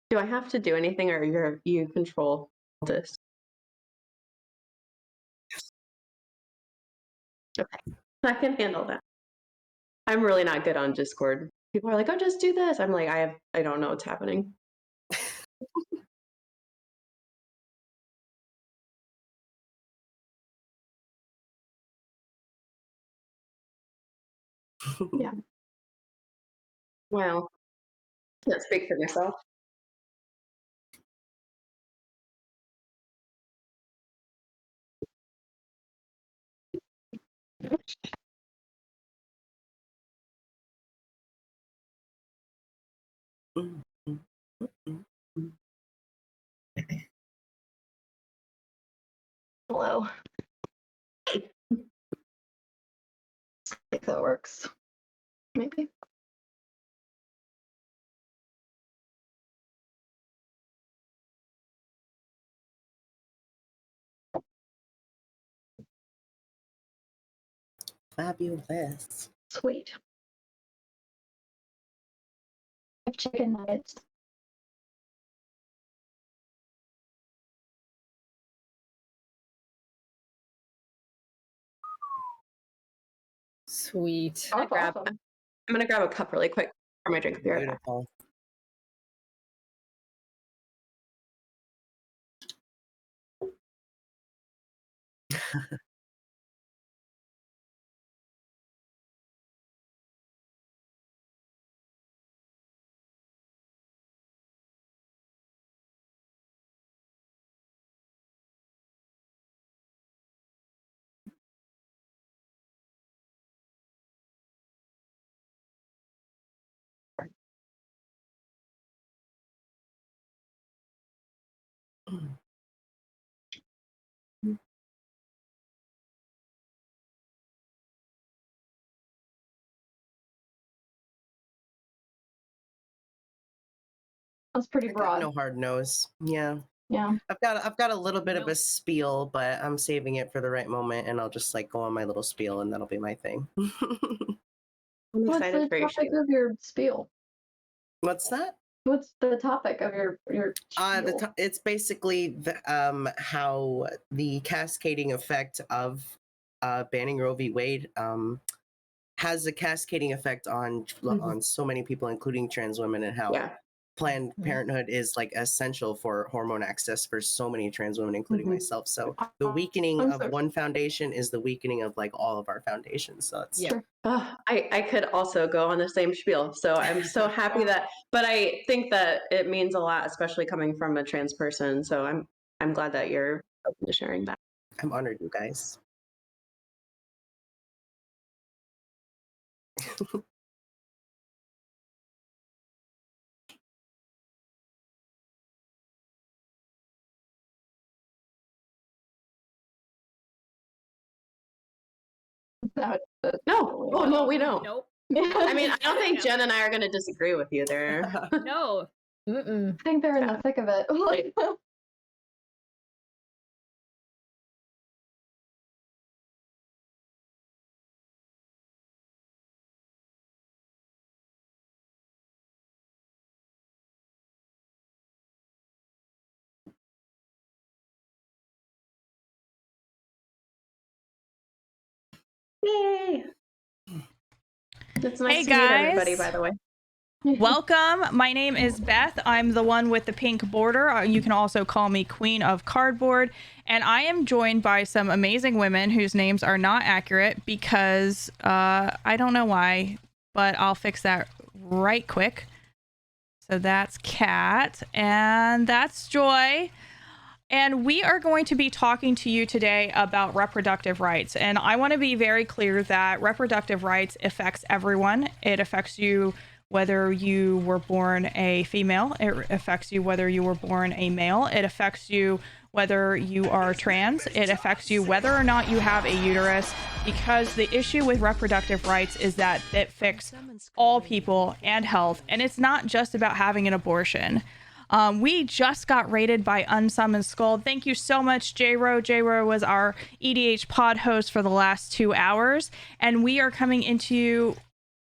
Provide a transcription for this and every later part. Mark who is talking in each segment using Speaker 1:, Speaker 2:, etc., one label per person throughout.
Speaker 1: Do I have to do anything, or you control this? Okay, I can handle that. I'm really not good on Discord. People are like, "Oh, just do this." I'm like, I don't know what's happening. Yeah. Well, can't speak for myself. Hello. I think that works. Maybe.
Speaker 2: Fabulous.
Speaker 1: Sweet. I have chicken nuggets.
Speaker 3: Sweet.
Speaker 1: I'm gonna grab a cup really quick for my drink. I'll be right back.
Speaker 2: Beautiful.
Speaker 1: That's pretty
Speaker 2: I got
Speaker 1: broad.
Speaker 2: no hard nose. Yeah.
Speaker 1: Yeah.
Speaker 2: I've got a little bit of a spiel, but I'm saving it for the right moment, and I'll just like go on my little spiel, and that'll be my thing.
Speaker 1: I'm
Speaker 4: What's
Speaker 1: excited
Speaker 4: the
Speaker 1: for your
Speaker 4: topic
Speaker 1: show.
Speaker 4: of your spiel?
Speaker 2: What's that?
Speaker 4: What's the topic of your spiel?
Speaker 2: It's basically how the cascading effect of banning Roe v. Wade has a cascading effect on so many people, including trans women, and how Planned Parenthood is like essential for hormone access for so many trans women, including myself. So the weakening of one foundation is the weakening of like all of our foundations. So it's
Speaker 1: I could also go on the same spiel. So I'm so happy but I think that it means a lot, especially coming from a trans person. So I'm glad that you're open to sharing that.
Speaker 2: I'm honored, you guys.
Speaker 1: No, we don't.
Speaker 3: Nope.
Speaker 1: I mean, I don't think Jen and I are going to disagree with you there.
Speaker 3: No.
Speaker 4: I think they're in the thick of it.
Speaker 1: Yay! It's nice
Speaker 5: Hey
Speaker 1: to meet
Speaker 5: guys.
Speaker 1: everybody, by the way.
Speaker 5: Welcome. My name is Beth. I'm the one with the pink border. You can also call me Queen of Cardboard. And I am joined by some amazing women whose names are not accurate because I don't know why, but I'll fix that right quick. So that's Kat and that's Joy. And we are going to be talking to you today about reproductive rights. And I want to be very clear that reproductive rights affects everyone. It affects you whether you were born a female. It affects you whether you were born a male. It affects you whether you are trans. It affects you whether or not you have a uterus, because the issue with reproductive rights is that it affects all people and health. And it's not just about having an abortion. We just got rated by Unsummoned Skull. Thank you so much, J-Ro. J-Ro was our EDH pod host for the last 2 hours, and we are coming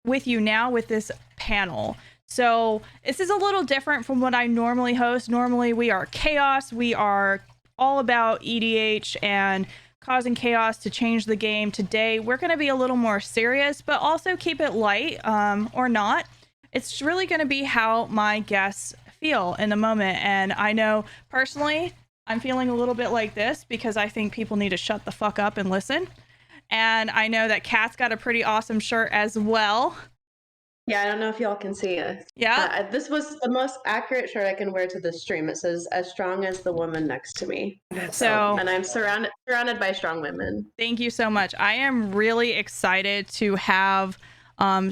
Speaker 5: with you now with this panel. So this is a little different from what I normally host. Normally we are chaos. We are all about EDH and causing chaos to change the game. Today we're going to be a little more serious, but also keep it light, or not. It's really going to be how my guests feel in the moment. And I know personally I'm feeling a little bit like this because I think people need to shut the fuck up and listen. And I know that Kat's got a pretty awesome shirt as well.
Speaker 1: Yeah, I don't know if y'all can see it.
Speaker 5: Yeah.
Speaker 1: This was the most accurate shirt I can wear to this stream. It says, "As strong as the woman next to me." And I'm surrounded by strong women.
Speaker 5: Thank you so much. I am really excited to have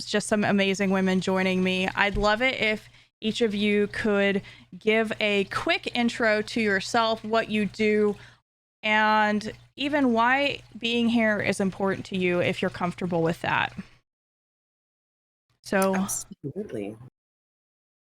Speaker 5: just some amazing women joining me. I'd love it if each of you could give a quick intro to yourself, what you do, and even why being here is important to you if you're comfortable with that. So,
Speaker 2: absolutely.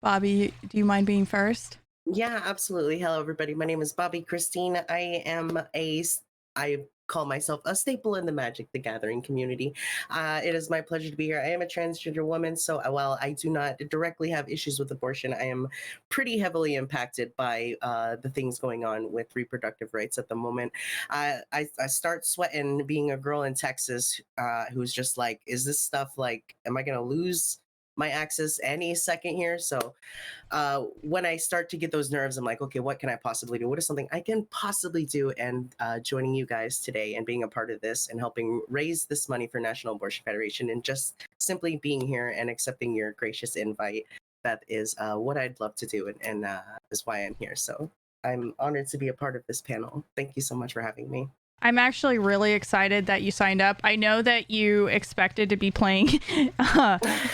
Speaker 5: Bobby, do you mind being first?
Speaker 2: Yeah, absolutely. Hello, everybody. My name is Bobby Christine. I call myself a staple in the Magic the Gathering community. It is my pleasure to be here. I am a transgender woman, so while I do not directly have issues with abortion, I am pretty heavily impacted by the things going on with reproductive rights at the moment. I start sweating being a girl in Texas who's just like, is this stuff like, am I going to lose my access any second here? So when I start to get those nerves, I'm like, okay, what can I possibly do? What is something I can possibly do? And joining you guys today and being a part of this and helping raise this money for National Abortion Federation and just simply being here and accepting your gracious invite, that is what I'd love to do, and is why I'm here. So I'm honored to be a part of this panel. Thank you so much for having me.
Speaker 5: I'm actually really excited that you signed up. I know that you expected to be playing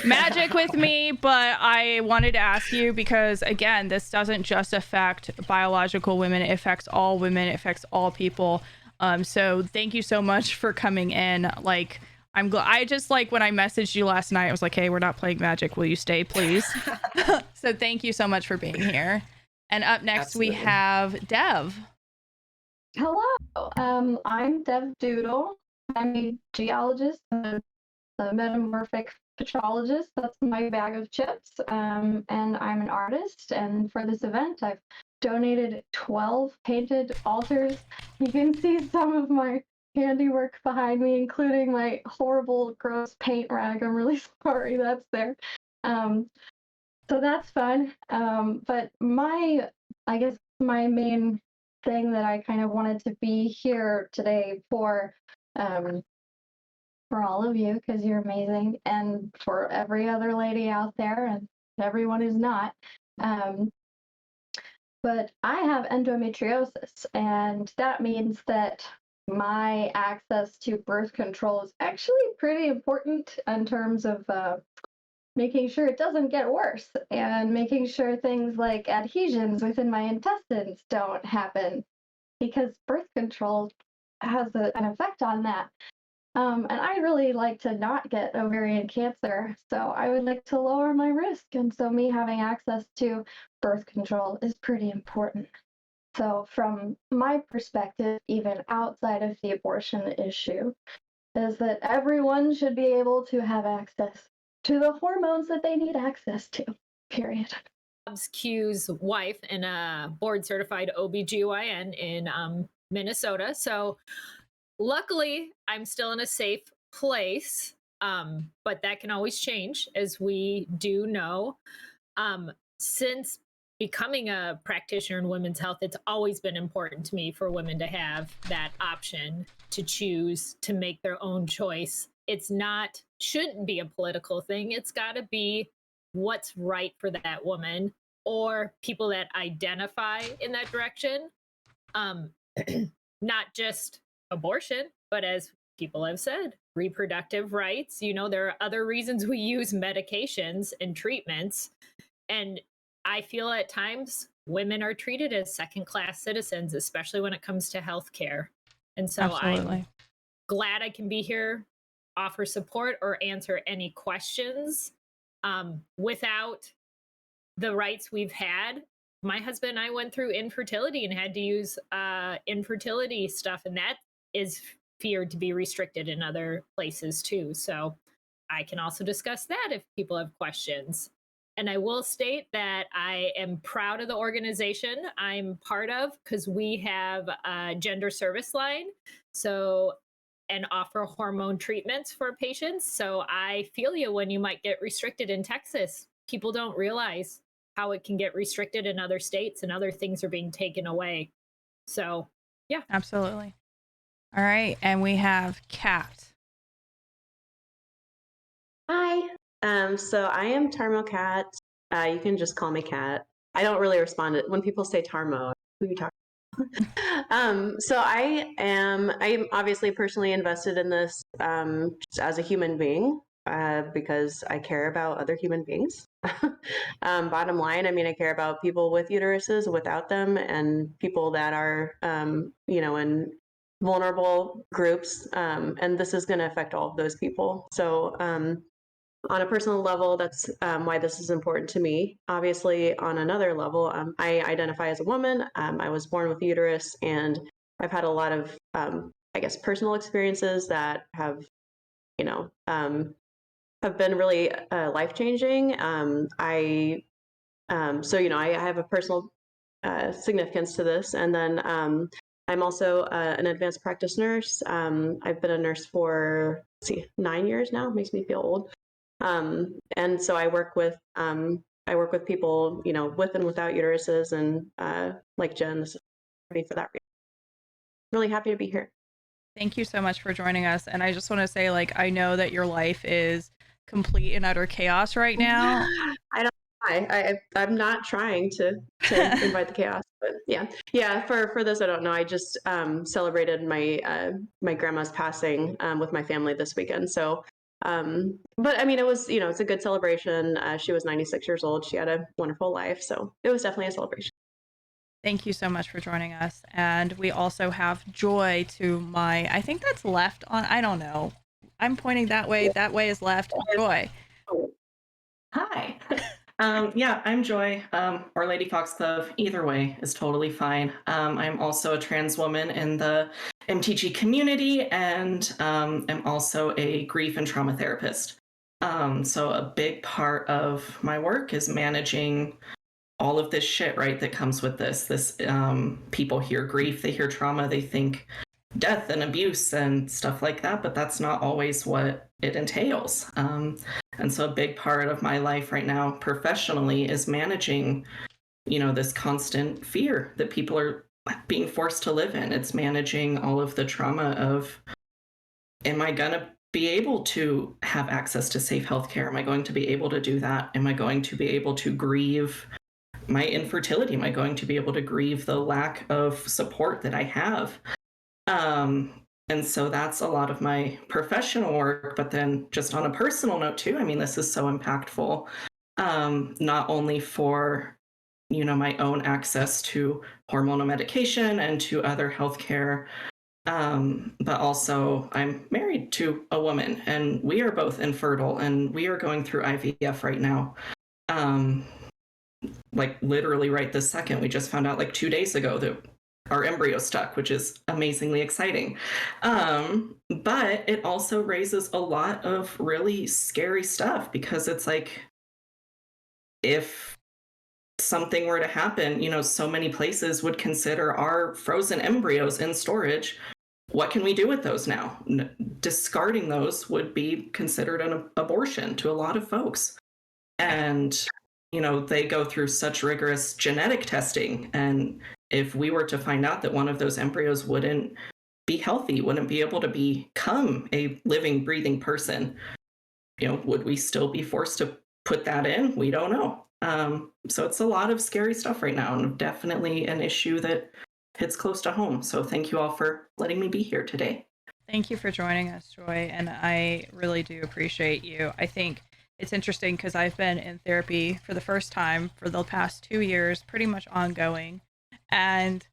Speaker 5: Magic with me, but I wanted to ask you because, again, this doesn't just affect biological women. It affects all women. It affects all people. So thank you so much for coming in. Like, I'm glad. I just, like, when I messaged you last night, I was like, hey, we're not playing Magic. Will you stay, please? So thank you so much for being here. And up next,
Speaker 2: Absolutely.
Speaker 5: we have Dev.
Speaker 4: Hello, I'm Dev Doodle. I'm a geologist and a metamorphic petrologist. That's my bag of chips. And I'm an artist. And for this event, I've donated 12 painted altars. You can see some of my handiwork behind me, including my horrible, gross paint rag. I'm really sorry that's there. So that's fun. But I guess my main thing that I kind of wanted to be here today for all of you, because you're amazing, and for every other lady out there and everyone who's not. But I have endometriosis, and that means that my access to birth control is actually pretty important in terms of making sure it doesn't get worse and making sure things like adhesions within my intestines don't happen, because birth control has an effect on that. And I really like to not get ovarian cancer, so I would like to lower my risk. And so me having access to birth control is pretty important. So from my perspective, even outside of the abortion issue, is that everyone should be able to have access to the hormones that they need access to, period.
Speaker 3: Q's wife and a board certified OBGYN in Minnesota. So luckily I'm still in a safe place, but that can always change, as we do know. Since becoming a practitioner in women's health, it's always been important to me for women to have that option to choose, to make their own choice. Shouldn't be a political thing. It's got to be what's right for that woman or people that identify in that direction. Not just abortion, but as people have said, reproductive rights. You know, there are other reasons we use medications and treatments. And I feel at times women are treated as second-class citizens, especially when it comes to healthcare. And so
Speaker 5: Absolutely.
Speaker 3: I'm glad I can be here, offer support, or answer any questions. Without the rights we've had, my husband and I went through infertility and had to use infertility stuff, and that is feared to be restricted in other places too. So I can also discuss that if people have questions. And I will state that I am proud of the organization I'm part of, because we have a gender service line, so, and offer hormone treatments for patients. So I feel you when you might get restricted in Texas. People don't realize how it can get restricted in other states, and other things are being taken away. So yeah.
Speaker 5: Absolutely. All right, and we have Kat.
Speaker 1: Hi. So I am Tarmo Cat. You can just call me Cat. I don't really respond to when people say Tarmo. Who are you talking? So I'm obviously personally invested in this just as a human being because I care about other human beings. Bottom line, I mean, I care about people with uteruses, without them, and people that are, in vulnerable groups. And this is going to affect all of those people. So on a personal level, that's why this is important to me. Obviously, on another level, I identify as a woman. I was born with a uterus, and I've had a lot of, personal experiences that have, have been really life changing. I have a personal significance to this, and then I'm also an advanced practice nurse. I've been a nurse for 9 years now. Makes me feel old. And so I work with people, with and without uteruses, and like Jen, this is ready for that reason. Really happy to be here.
Speaker 5: Thank you so much for joining us. And I just want to say, like, I know that your life is complete and utter chaos right now.
Speaker 1: I'm not trying to invite the chaos, but yeah. For those I don't know, I just celebrated my grandma's passing with my family this weekend. So, but I mean, it was it's a good celebration. She was 96 years old. She had a wonderful life, so it was definitely a celebration.
Speaker 5: Thank you so much for joining us. And we also have Joy to my, I think that's left on, I don't know. I'm pointing that way. That way is left. Joy.
Speaker 6: Hi. I'm Joy, or Lady Foxglove. Either way is totally fine. I'm also a trans woman in the MTG community, and am also a grief and trauma therapist. So a big part of my work is managing all of this shit, right, that comes with this. People hear grief, they hear trauma, they think death and abuse and stuff like that, but that's not always what it entails. And so a big part of my life right now professionally is managing, this constant fear that people are being forced to live in. It's managing all of the trauma of, am I going to be able to have access to safe healthcare? Am I going to be able to do that? Am I going to be able to grieve my infertility? Am I going to be able to grieve the lack of support that I have? And so that's a lot of my professional work, but then just on a personal note too, I mean, this is so impactful, not only for, my own access to hormonal medication and to other healthcare, but also I'm married to a woman and we are both infertile and we are going through IVF right now. Like literally right this second, we just found out like 2 days ago that our embryo stuck, which is amazingly exciting. But it also raises a lot of really scary stuff, because it's like, if something were to happen, so many places would consider our frozen embryos in storage. What can we do with those now? Discarding those would be considered an abortion to a lot of folks. And, they go through such rigorous genetic testing, and if we were to find out that one of those embryos wouldn't be healthy, wouldn't be able to become a living, breathing person, would we still be forced to put that in? We don't know. So it's a lot of scary stuff right now, and definitely an issue that hits close to home. So thank you all for letting me be here today.
Speaker 5: Thank you for joining us, Joy. And I really do appreciate you. I think it's interesting because I've been in therapy for the first time for the past 2 years, pretty much ongoing. And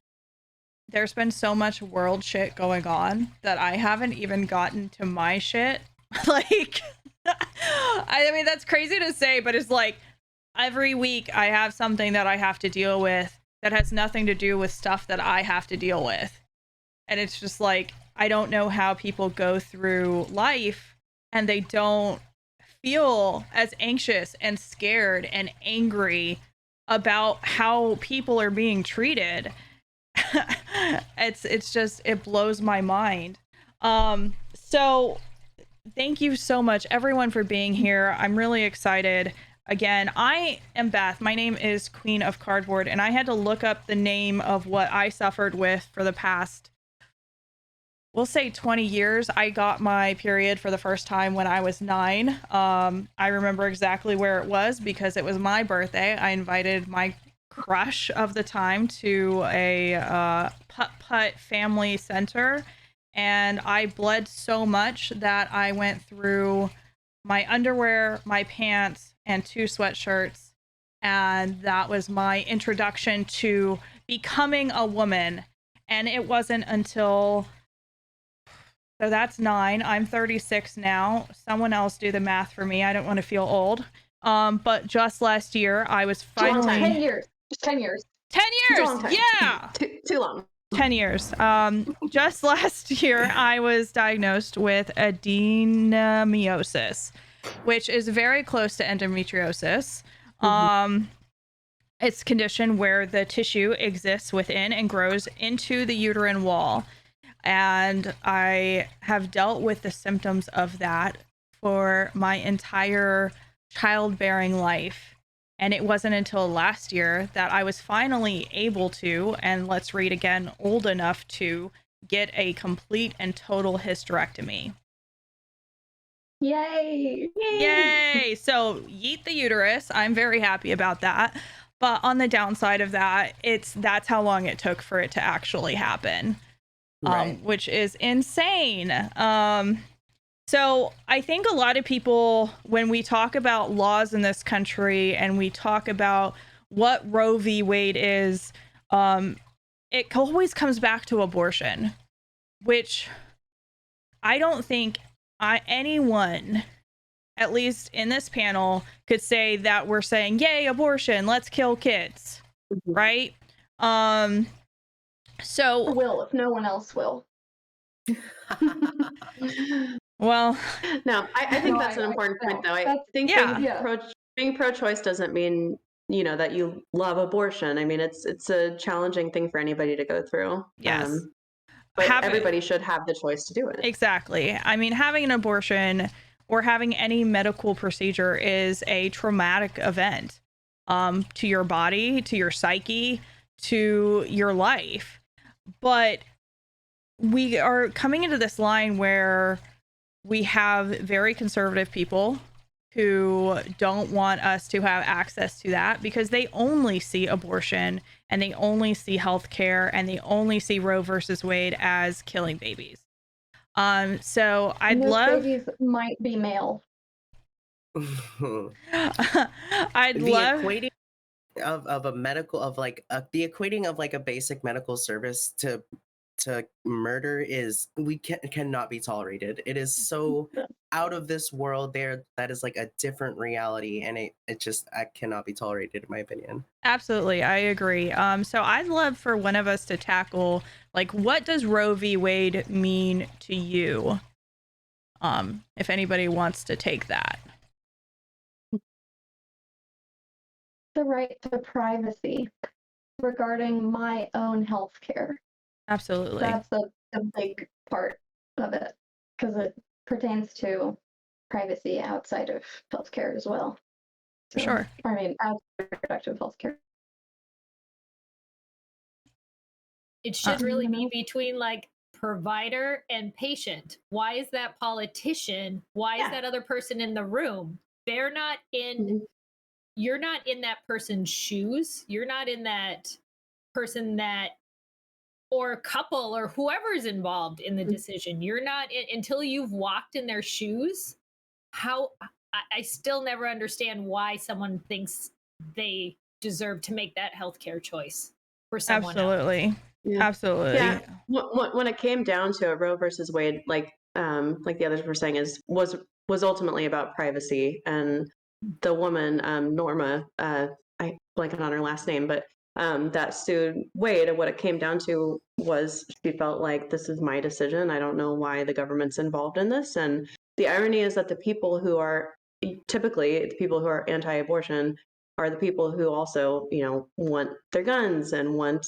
Speaker 5: there's been so much world shit going on that I haven't even gotten to my shit. Like, I mean, that's crazy to say, but it's like, every week I have something that I have to deal with that has nothing to do with stuff that I have to deal with. And it's just like, I don't know how people go through life and they don't feel as anxious and scared and angry about how people are being treated. It's just, it blows my mind. So thank you so much everyone for being here. I'm really excited. Again, I am Beth. My name is Queen of Cardboard, and I had to look up the name of what I suffered with for the past, we'll say 20 years. I got my period for the first time when I was 9. I remember exactly where it was because it was my birthday. I invited my crush of the time to a putt-putt family center, and I bled so much that I went through my underwear, my pants, and 2 sweatshirts, and that was my introduction to becoming a woman. And it wasn't until, so that's 9, I'm 36 now. Someone else do the math for me. I don't want to feel old. But just last year I was finally
Speaker 4: 10 years. Just 10 years.
Speaker 5: 10
Speaker 1: It's a
Speaker 5: years.
Speaker 1: long time.
Speaker 5: Yeah.
Speaker 1: Too long.
Speaker 5: 10 years. Just last year, I was diagnosed with adenomyosis, which is very close to endometriosis. It's a condition where the tissue exists within and grows into the uterine wall. And I have dealt with the symptoms of that for my entire childbearing life. And it wasn't until last year that I was finally able to, and let's read again, old enough to get a complete and total hysterectomy.
Speaker 4: Yay!
Speaker 5: Yay! So yeet the uterus. I'm very happy about that. But on the downside of that, that's how long it took for it to actually happen,
Speaker 2: Right.
Speaker 5: which is insane. So I think a lot of people, when we talk about laws in this country and we talk about what Roe v. Wade is, it always comes back to abortion, which I don't think anyone, at least in this panel, could say that we're saying, yay, abortion, let's kill kids, right? So
Speaker 4: Will, if no one else will.
Speaker 5: well,
Speaker 1: No, I think
Speaker 4: No,
Speaker 1: that's an important point, though. I
Speaker 4: that's-
Speaker 1: think
Speaker 5: yeah.
Speaker 1: being pro-choice doesn't mean, that you love abortion. I mean, it's a challenging thing for anybody to go through.
Speaker 5: Yes.
Speaker 1: But everybody should have the choice to do it.
Speaker 5: Exactly. I mean, having an abortion or having any medical procedure is a traumatic event to your body, to your psyche, to your life. But we are coming into this line where we have very conservative people who don't want us to have access to that because they only see abortion and they only see healthcare and they only see Roe versus Wade as killing babies. So I'd
Speaker 4: Those
Speaker 5: love
Speaker 4: babies might be male.
Speaker 5: I'd
Speaker 2: the
Speaker 5: love
Speaker 2: equating of a medical of like the equating of like a basic medical service to murder is cannot be tolerated. It is so out of this world. That is like a different reality, and it just cannot be tolerated in my opinion.
Speaker 5: Absolutely, I agree. So I'd love for one of us to tackle, like, what does Roe v. Wade mean to you? If anybody wants to take that.
Speaker 4: The right to privacy regarding my own health care.
Speaker 5: Absolutely.
Speaker 4: That's a big part of it because it pertains to privacy outside of healthcare as well.
Speaker 5: For sure.
Speaker 4: I mean, outside of reproductive healthcare.
Speaker 3: It should really
Speaker 4: you
Speaker 3: be
Speaker 4: know?
Speaker 3: between like provider and patient. Why is that politician? Why is
Speaker 1: Yeah.
Speaker 3: that other person in the room? They're not in, you're not in that person's shoes. You're not in that person that, or couple or whoever's involved in the decision. You're not until you've walked in their shoes. How I still never understand why someone thinks they deserve to make that healthcare choice for someone else.
Speaker 5: Absolutely.
Speaker 1: Yeah.
Speaker 5: Absolutely.
Speaker 1: Yeah. When it came down to it, Roe versus Wade, like the others were saying, was ultimately about privacy. And the woman, Norma, I blanking on her last name, but that sued Wade, and what it came down to was she felt like, this is my decision. I don't know why the government's involved in this. And the irony is that the people who are typically the people who are anti-abortion are the people who also, want their guns and want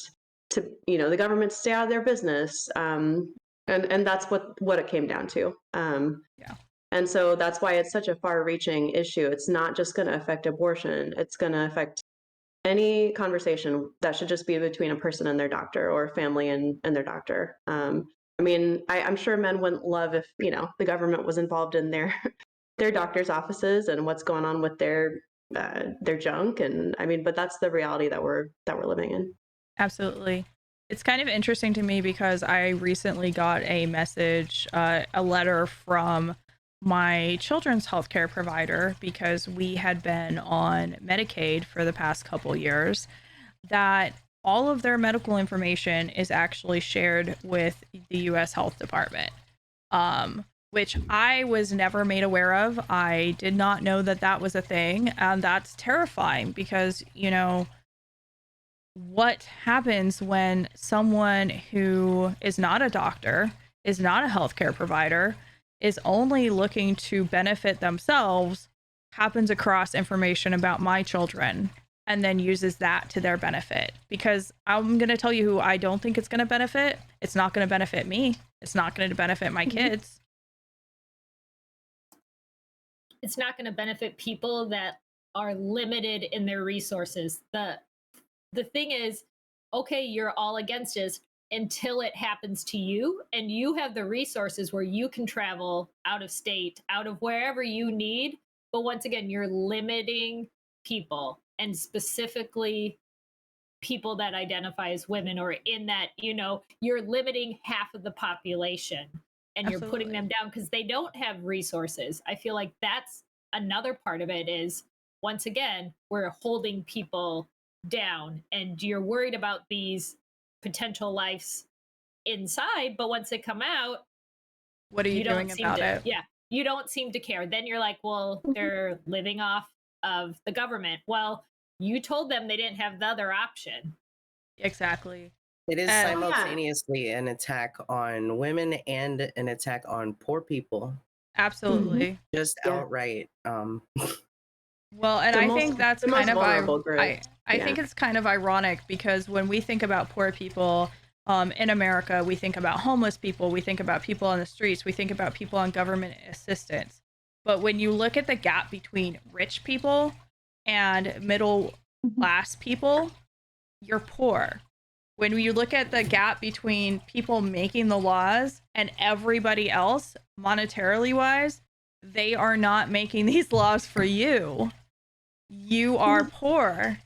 Speaker 1: to, the government to stay out of their business. And that's what it came down to.
Speaker 5: Yeah.
Speaker 1: And so that's why it's such a far-reaching issue. It's not just going to affect abortion. It's going to affect any conversation that should just be between a person and their doctor, or a family and their doctor. I mean, I'm sure men wouldn't love if, the government was involved in their their doctors' offices and what's going on with their junk. And I mean, but that's the reality that we're living in.
Speaker 5: Absolutely. It's kind of interesting to me because I recently got a message, a letter from my children's healthcare provider, because we had been on Medicaid for the past couple years, that all of their medical information is actually shared with the US Health Department, which I was never made aware of. I did not know that that was a thing. And that's terrifying because, what happens when someone who is not a doctor, is not a healthcare provider, is only looking to benefit themselves, happens across information about my children and then uses that to their benefit? Because I'm going to tell you who I don't think it's going to benefit. It's not going to benefit me. It's not going to benefit my kids.
Speaker 3: It's not going to benefit people that are limited in their resources. The thing is, okay, you're all against us until it happens to you, and you have the resources where you can travel out of state, out of wherever you need. But once again, you're limiting people, and specifically people that identify as women, or in that, you're limiting half of the population, and
Speaker 5: Absolutely.
Speaker 3: You're putting them down because they don't have resources. I feel like that's another part of it, is once again, we're holding people down, and you're worried about these potential lives inside, but once they come out,
Speaker 5: what are you doing about it?
Speaker 3: Yeah, you don't seem to care. Then you're like, well, they're living off of the government. Well, you told them they didn't have the other option.
Speaker 5: Exactly.
Speaker 2: It is simultaneously an attack on women and an attack on poor people.
Speaker 5: Absolutely.
Speaker 2: Just outright.
Speaker 5: Well, and I think that's kind of I think it's kind of ironic, because when we think about poor people in America, we think about homeless people, we think about people on the streets, we think about people on government assistance. But when you look at the gap between rich people and middle class people, you're poor. When you look at the gap between people making the laws and everybody else, monetarily wise, they are not making these laws for you. You are poor.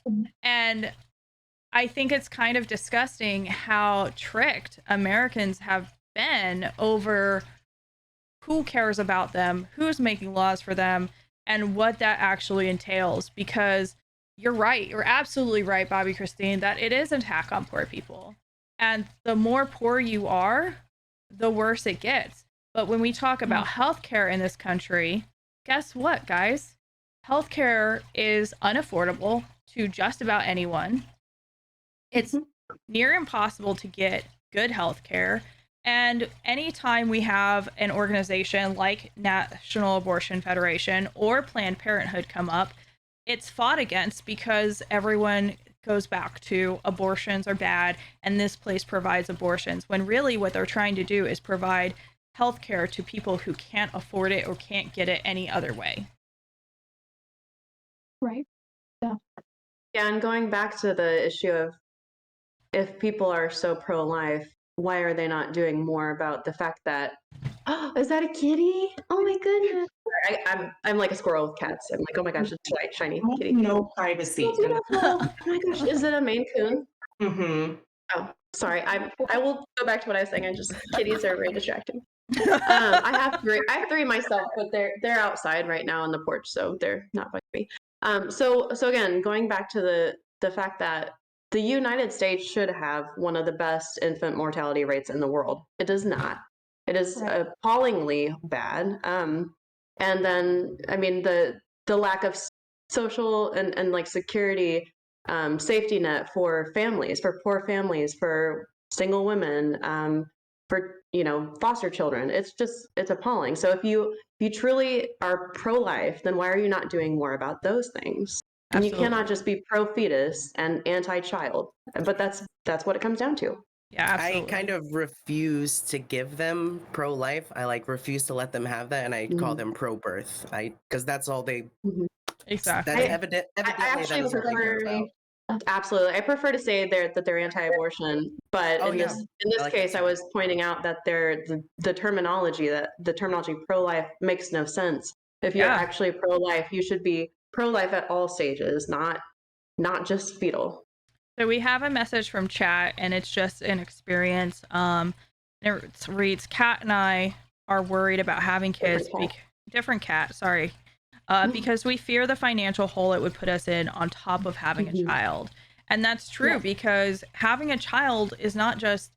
Speaker 5: And I think it's kind of disgusting how tricked Americans have been over who cares about them, who's making laws for them, and what that actually entails. Because you're right, you're absolutely right, Bobby Christine, that it is an attack on poor people. And the more poor you are, the worse it gets. But when we talk about healthcare in this country, guess what, guys? Healthcare is unaffordable to just about anyone. It's near impossible to get good healthcare. And anytime we have an organization like National Abortion Federation or Planned Parenthood come up, it's fought against because everyone goes back to abortions are bad and this place provides abortions, when really what they're trying to do is provide healthcare to people who can't afford it or can't get it any other way.
Speaker 4: Right. Yeah.
Speaker 1: Yeah, and going back to the issue of, if people are so pro-life, why are they not doing more about the fact that, oh, is that a kitty? Oh my goodness. I'm like a squirrel with cats. I'm like, oh my gosh, it's shiny kitty.
Speaker 6: No privacy.
Speaker 1: Oh my gosh, is it a Maine Coon?
Speaker 6: Mm-hmm.
Speaker 1: Oh, sorry. I will go back to what I was saying. Kitties are very distracting. I have three myself, but they're outside right now on the porch, so they're not bugging me. So again, going back to the fact that the United States should have one of the best infant mortality rates in the world. It does not. It is appallingly bad. And then, I mean, the lack of social and like security safety net for families, for poor families, for single women, for foster children. It's appalling. So if you truly are pro-life, then why are you not doing more about those things? And you
Speaker 5: Absolutely.
Speaker 1: cannot just be pro-fetus and anti-child. But that's what it comes down to.
Speaker 5: Yeah, absolutely.
Speaker 2: I kind of refuse to give them pro-life. I like refuse to let them have that, and I call them pro-birth. Because that's all they.
Speaker 1: Mhm.
Speaker 5: Exactly.
Speaker 2: That's
Speaker 1: I
Speaker 2: evidently that
Speaker 1: actually
Speaker 2: is all they care
Speaker 1: prefer.
Speaker 2: about.
Speaker 1: Absolutely. I prefer to say that they're anti-abortion, but
Speaker 2: Oh
Speaker 1: in
Speaker 2: yeah,
Speaker 1: this
Speaker 2: I like that
Speaker 1: case, I
Speaker 2: too.
Speaker 1: was pointing out that the terminology pro-life makes no sense. If you're
Speaker 5: Yeah.
Speaker 1: actually pro-life, you should be pro-life at all stages, not just fetal.
Speaker 5: So we have a message from chat, and it's just an experience. It reads, Kat and I are worried about having kids. Different cat, sorry. Because we fear the financial hole it would put us in on top of having a child. And that's true,
Speaker 1: Yeah.
Speaker 5: because having a child is not just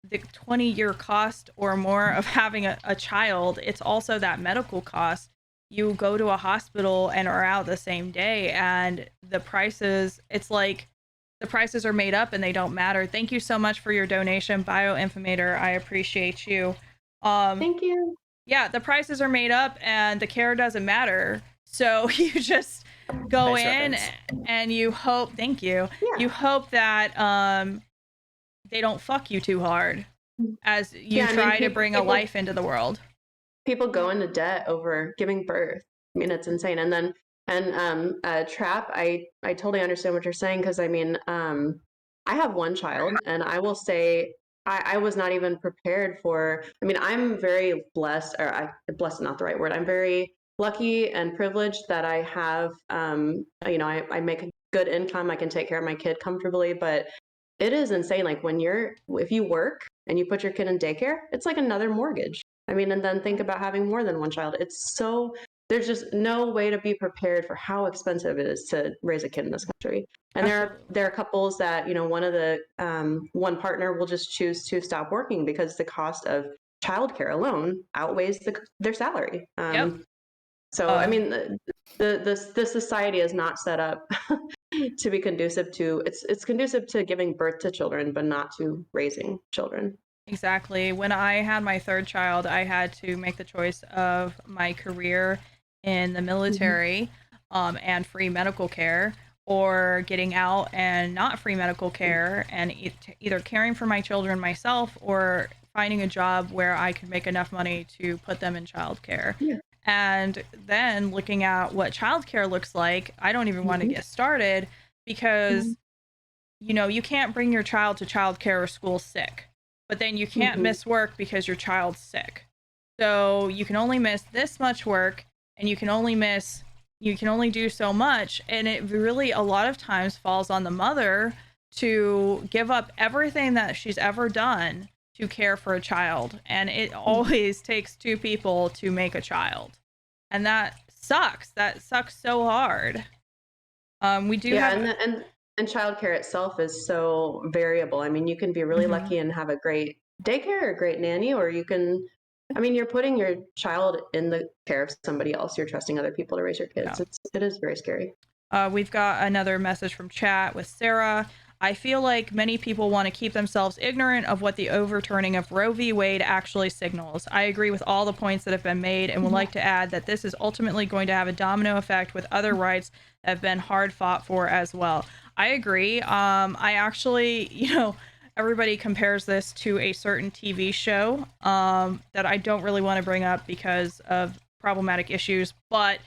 Speaker 5: the 20-year cost or more of having a child, it's also that medical cost. You go to a hospital and are out the same day, and the prices, it's like the prices are made up and they don't matter. Thank you so much for your donation, Bioinformator. I appreciate you.
Speaker 1: Thank you.
Speaker 5: Yeah, the prices are made up and the care doesn't matter. So you just go
Speaker 2: Nice
Speaker 5: in
Speaker 2: reference.
Speaker 5: and you hope, thank you.
Speaker 1: Yeah.
Speaker 5: You hope that they don't fuck you too hard as you
Speaker 1: Yeah, I mean,
Speaker 5: try to bring a life into the world.
Speaker 1: people go into debt over giving birth. I mean, it's insane. And then Trap, I totally understand what you're saying, because I mean, I have one child, and I will say I was not even prepared for. I mean, I'm very blessed, or blessed is not the right word. I'm very lucky and privileged that I have, I make a good income. I can take care of my kid comfortably, but it is insane. Like if you work and you put your kid in daycare, it's like another mortgage. I mean, and then think about having more than one child. There's just no way to be prepared for how expensive it is to raise a kid in this country. And there are couples that, one partner will just choose to stop working because the cost of childcare alone outweighs their salary. So, I mean, the society is not set up to be conducive to, it's conducive to giving birth to children, but not to raising children.
Speaker 5: Exactly. When I had my third child, I had to make the choice of my career in the military and free medical care, or getting out and not free medical care, and either caring for my children myself or finding a job where I could make enough money to put them in childcare.
Speaker 1: Yeah.
Speaker 5: And then looking at what childcare looks like, I don't even want to get started, because you can't bring your child to childcare or school sick, but then you can't miss work because your child's sick. So you can only miss this much work, and you can only do so much. And it really a lot of times falls on the mother to give up everything that she's ever done to care for a child. And it always takes two people to make a child. And that sucks. That sucks so hard. We do have...
Speaker 1: And childcare itself is so variable. I mean, you can be really lucky and have a great daycare or a great nanny, or you're putting your child in the care of somebody else. You're trusting other people to raise your kids.
Speaker 5: Yeah.
Speaker 1: It is very scary.
Speaker 5: We've got another message from chat with Sarah. I feel like many people want to keep themselves ignorant of what the overturning of Roe v. Wade actually signals. I agree with all the points that have been made, and would like to add that this is ultimately going to have a domino effect with other rights that have been hard fought for as well. I agree. I actually, everybody compares this to a certain TV show that I don't really want to bring up because of problematic issues. But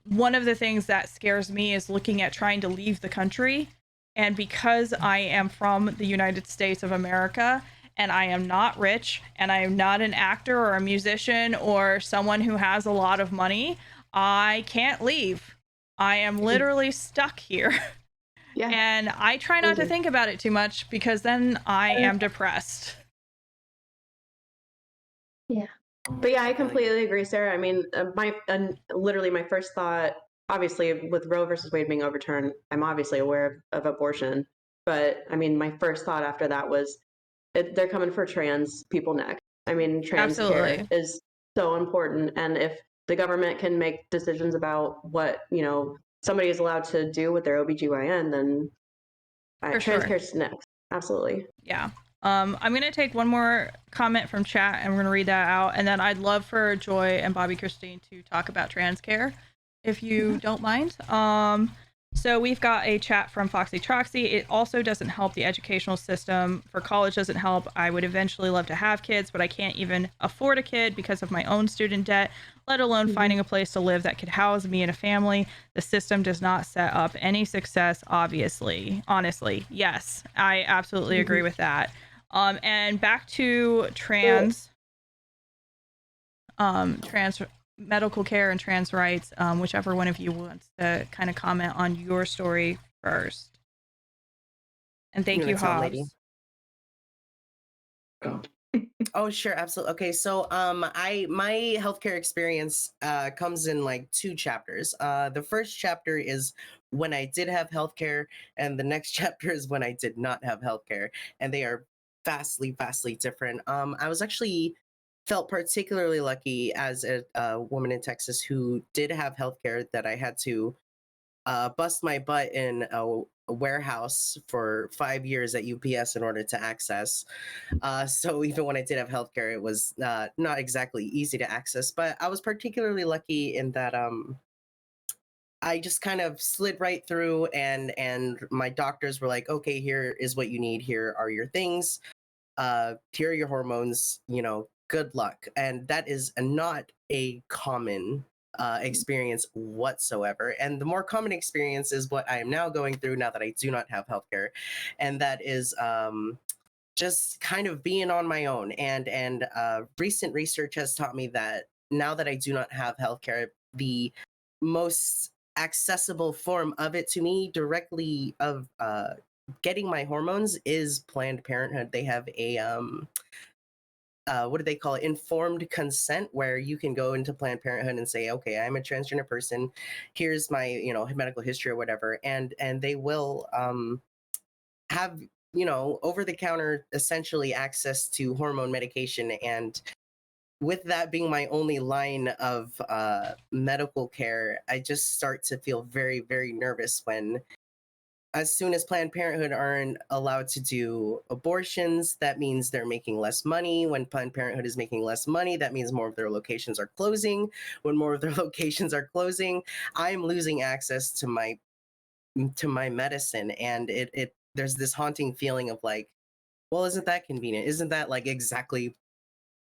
Speaker 5: one of the things that scares me is looking at trying to leave the country. And because I am from the United States of America, and I am not rich, and I am not an actor or a musician or someone who has a lot of money, I can't leave. I am literally stuck here.
Speaker 1: Yeah.
Speaker 5: And I try not to think about it too much, because then I am depressed.
Speaker 4: Yeah.
Speaker 1: But yeah, I completely agree, Sarah. I mean, literally my first thought, obviously with Roe versus Wade being overturned, I'm obviously aware of abortion. But I mean, my first thought after that was they're coming for trans people next. I mean, trans care is so important. And if the government can make decisions about what, somebody is allowed to do with their OBGYN, then
Speaker 5: For sure.
Speaker 1: transcare's next. Absolutely.
Speaker 5: Yeah. I'm going to take one more comment from chat and we're going to read that out. And then I'd love for Joy and Bobby Christine to talk about TransCare, if you don't mind. So we've got a chat from Foxy Troxy. It also doesn't help the educational system for college doesn't help. I would eventually love to have kids, but I can't even afford a kid because of my own student debt, let alone finding a place to live that could house me and a family. The system does not set up any success, honestly. Yes, I absolutely agree with that. And back to trans medical care and trans rights, whichever one of you wants to kind of comment on your story first. And thank you, Hobbs.
Speaker 6: Go.
Speaker 2: Oh, sure, absolutely. Okay, so my healthcare experience comes in like 2 chapters. The first chapter is when I did have healthcare, and the next chapter is when I did not have healthcare, and they are vastly different. I was actually felt particularly lucky as a woman in Texas who did have healthcare that I had to bust my butt in a warehouse for 5 years at UPS in order to access. So even when I did have healthcare, it was not exactly easy to access. But I was particularly lucky in that I just kind of slid right through, and my doctors were like, "Okay, here is what you need. Here are your things. Here are your hormones. You know, good luck." And that is not a common experience whatsoever. And the more common experience is what I am now going through now that I do not have healthcare, and that is just kind of being on my own. And recent research has taught me that now that I do not have healthcare, the most accessible form of it to me directly of getting my hormones is Planned Parenthood. They have a what do they call it? Informed consent, where you can go into Planned Parenthood and say, okay, I'm a transgender person. Here's my, medical history or whatever. And they will have, over the counter essentially access to hormone medication. And with that being my only line of medical care, I just start to feel very, very nervous when, as soon as Planned Parenthood aren't allowed to do abortions, that means they're making less money. When Planned Parenthood is making less money, that means more of their locations are closing. When more of their locations are closing, I'm losing access to my medicine, and it there's this haunting feeling of like, well, isn't that convenient? Isn't that like exactly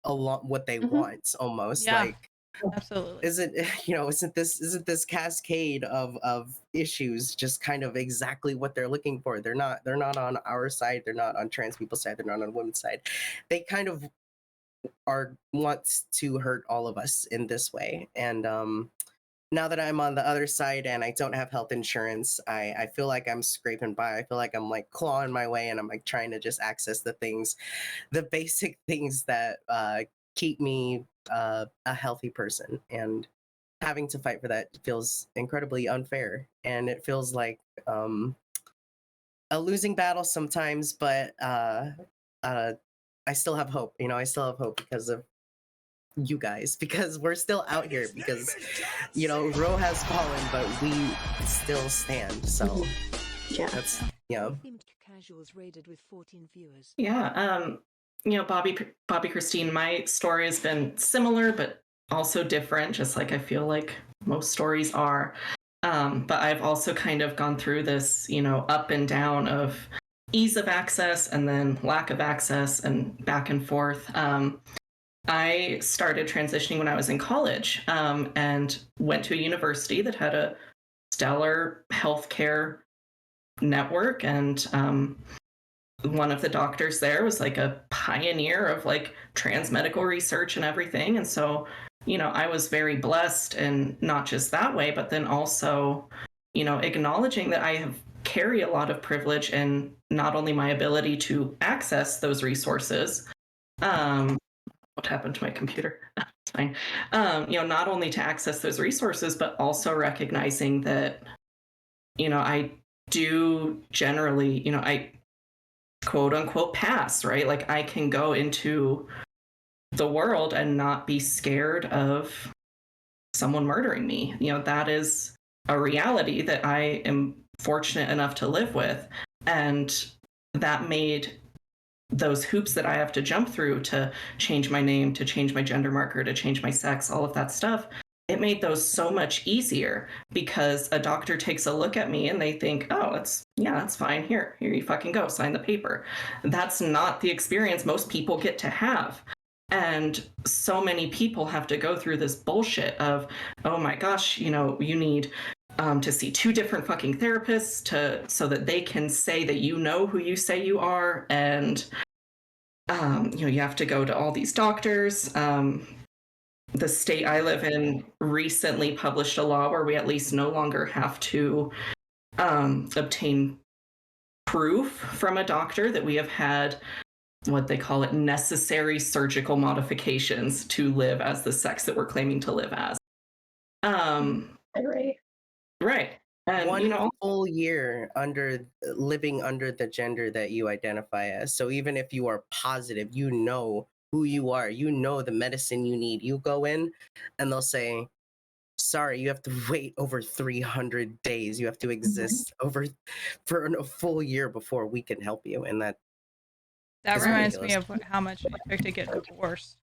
Speaker 2: a lot what they want almost?
Speaker 5: Yeah.
Speaker 2: Like,
Speaker 5: Absolutely.
Speaker 2: isn't this cascade of issues just kind of exactly what they're looking for? They're not on our side, they're not on trans people's side, they're not on women's side. They kind of wants to hurt all of us in this way. And now that I'm on the other side and I don't have health insurance, I feel like I'm scraping by. I feel like I'm like clawing my way, and I'm like trying to just access the basic things that keep me a healthy person. And having to fight for that feels incredibly unfair, and it feels like a losing battle sometimes. But I still have hope. I still have hope because of you guys, because we're still out here, because Roe has fallen, but we still stand. So
Speaker 1: Yeah.
Speaker 2: that's
Speaker 7: Casuals rated with 14 viewers.
Speaker 6: Yeah. Bobby Christine, my story has been similar, but also different, just like I feel like most stories are. But I've also kind of gone through this, up and down of ease of access and then lack of access and back and forth. I started transitioning when I was in college, and went to a university that had a stellar healthcare network. And one of the doctors there was like a pioneer of like trans medical research and everything. And so, I was very blessed, and not just that way, but then also, acknowledging that I carry a lot of privilege, and not only my ability to access those resources. What happened to my computer? It's fine. Not only to access those resources, but also recognizing that, I do generally, I quote unquote pass, right? Like I can go into the world and not be scared of someone murdering me. That is a reality that I am fortunate enough to live with. And that made those hoops that I have to jump through to change my name, to change my gender marker, to change my sex, all of that stuff, it made those so much easier because a doctor takes a look at me and they think, oh, that's fine. Here you fucking go, sign the paper. That's not the experience most people get to have. And so many people have to go through this bullshit of, oh my gosh, you need to see 2 different fucking therapists so that they can say that you know who you say you are, and you have to go to all these doctors. The state I live in recently published a law where we at least no longer have to obtain proof from a doctor that we have had what they call it necessary surgical modifications to live as the sex that we're claiming to live as.
Speaker 4: Right.
Speaker 6: Right. And
Speaker 2: One full year living under the gender that you identify as. So even if you are positive, you know who you are, you know the medicine you need. You go in and they'll say, sorry, you have to wait over 300 days. You have to exist for a full year before we can help you. And that is
Speaker 5: reminds me
Speaker 2: ridiculous.
Speaker 5: of how much it took to get divorced.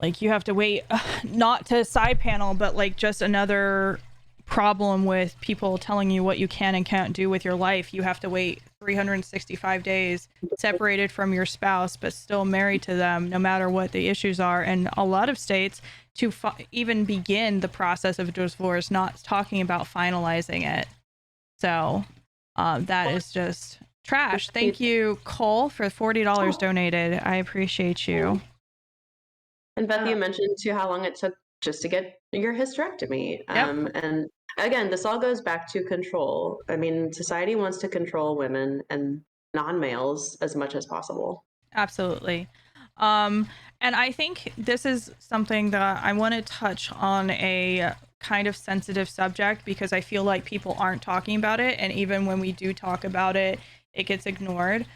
Speaker 5: Like, you have to wait, not to side panel, but like just another problem with people telling you what you can and can't do with your life. You have to wait 365 days separated from your spouse, but still married to them, no matter what the issues are. And a lot of states, to even begin the process of divorce, not talking about finalizing it. So that is just trash. Thank you, Cole, for $40 donated. I appreciate you.
Speaker 1: And Beth, you mentioned too how long it took just to get your hysterectomy.
Speaker 5: Yep.
Speaker 1: And again, this all goes back to control. I mean, society wants to control women and non-males as much as possible.
Speaker 5: Absolutely. And I think this is something that I want to touch on, a kind of sensitive subject, because I feel like people aren't talking about it. And even when we do talk about it, it gets ignored.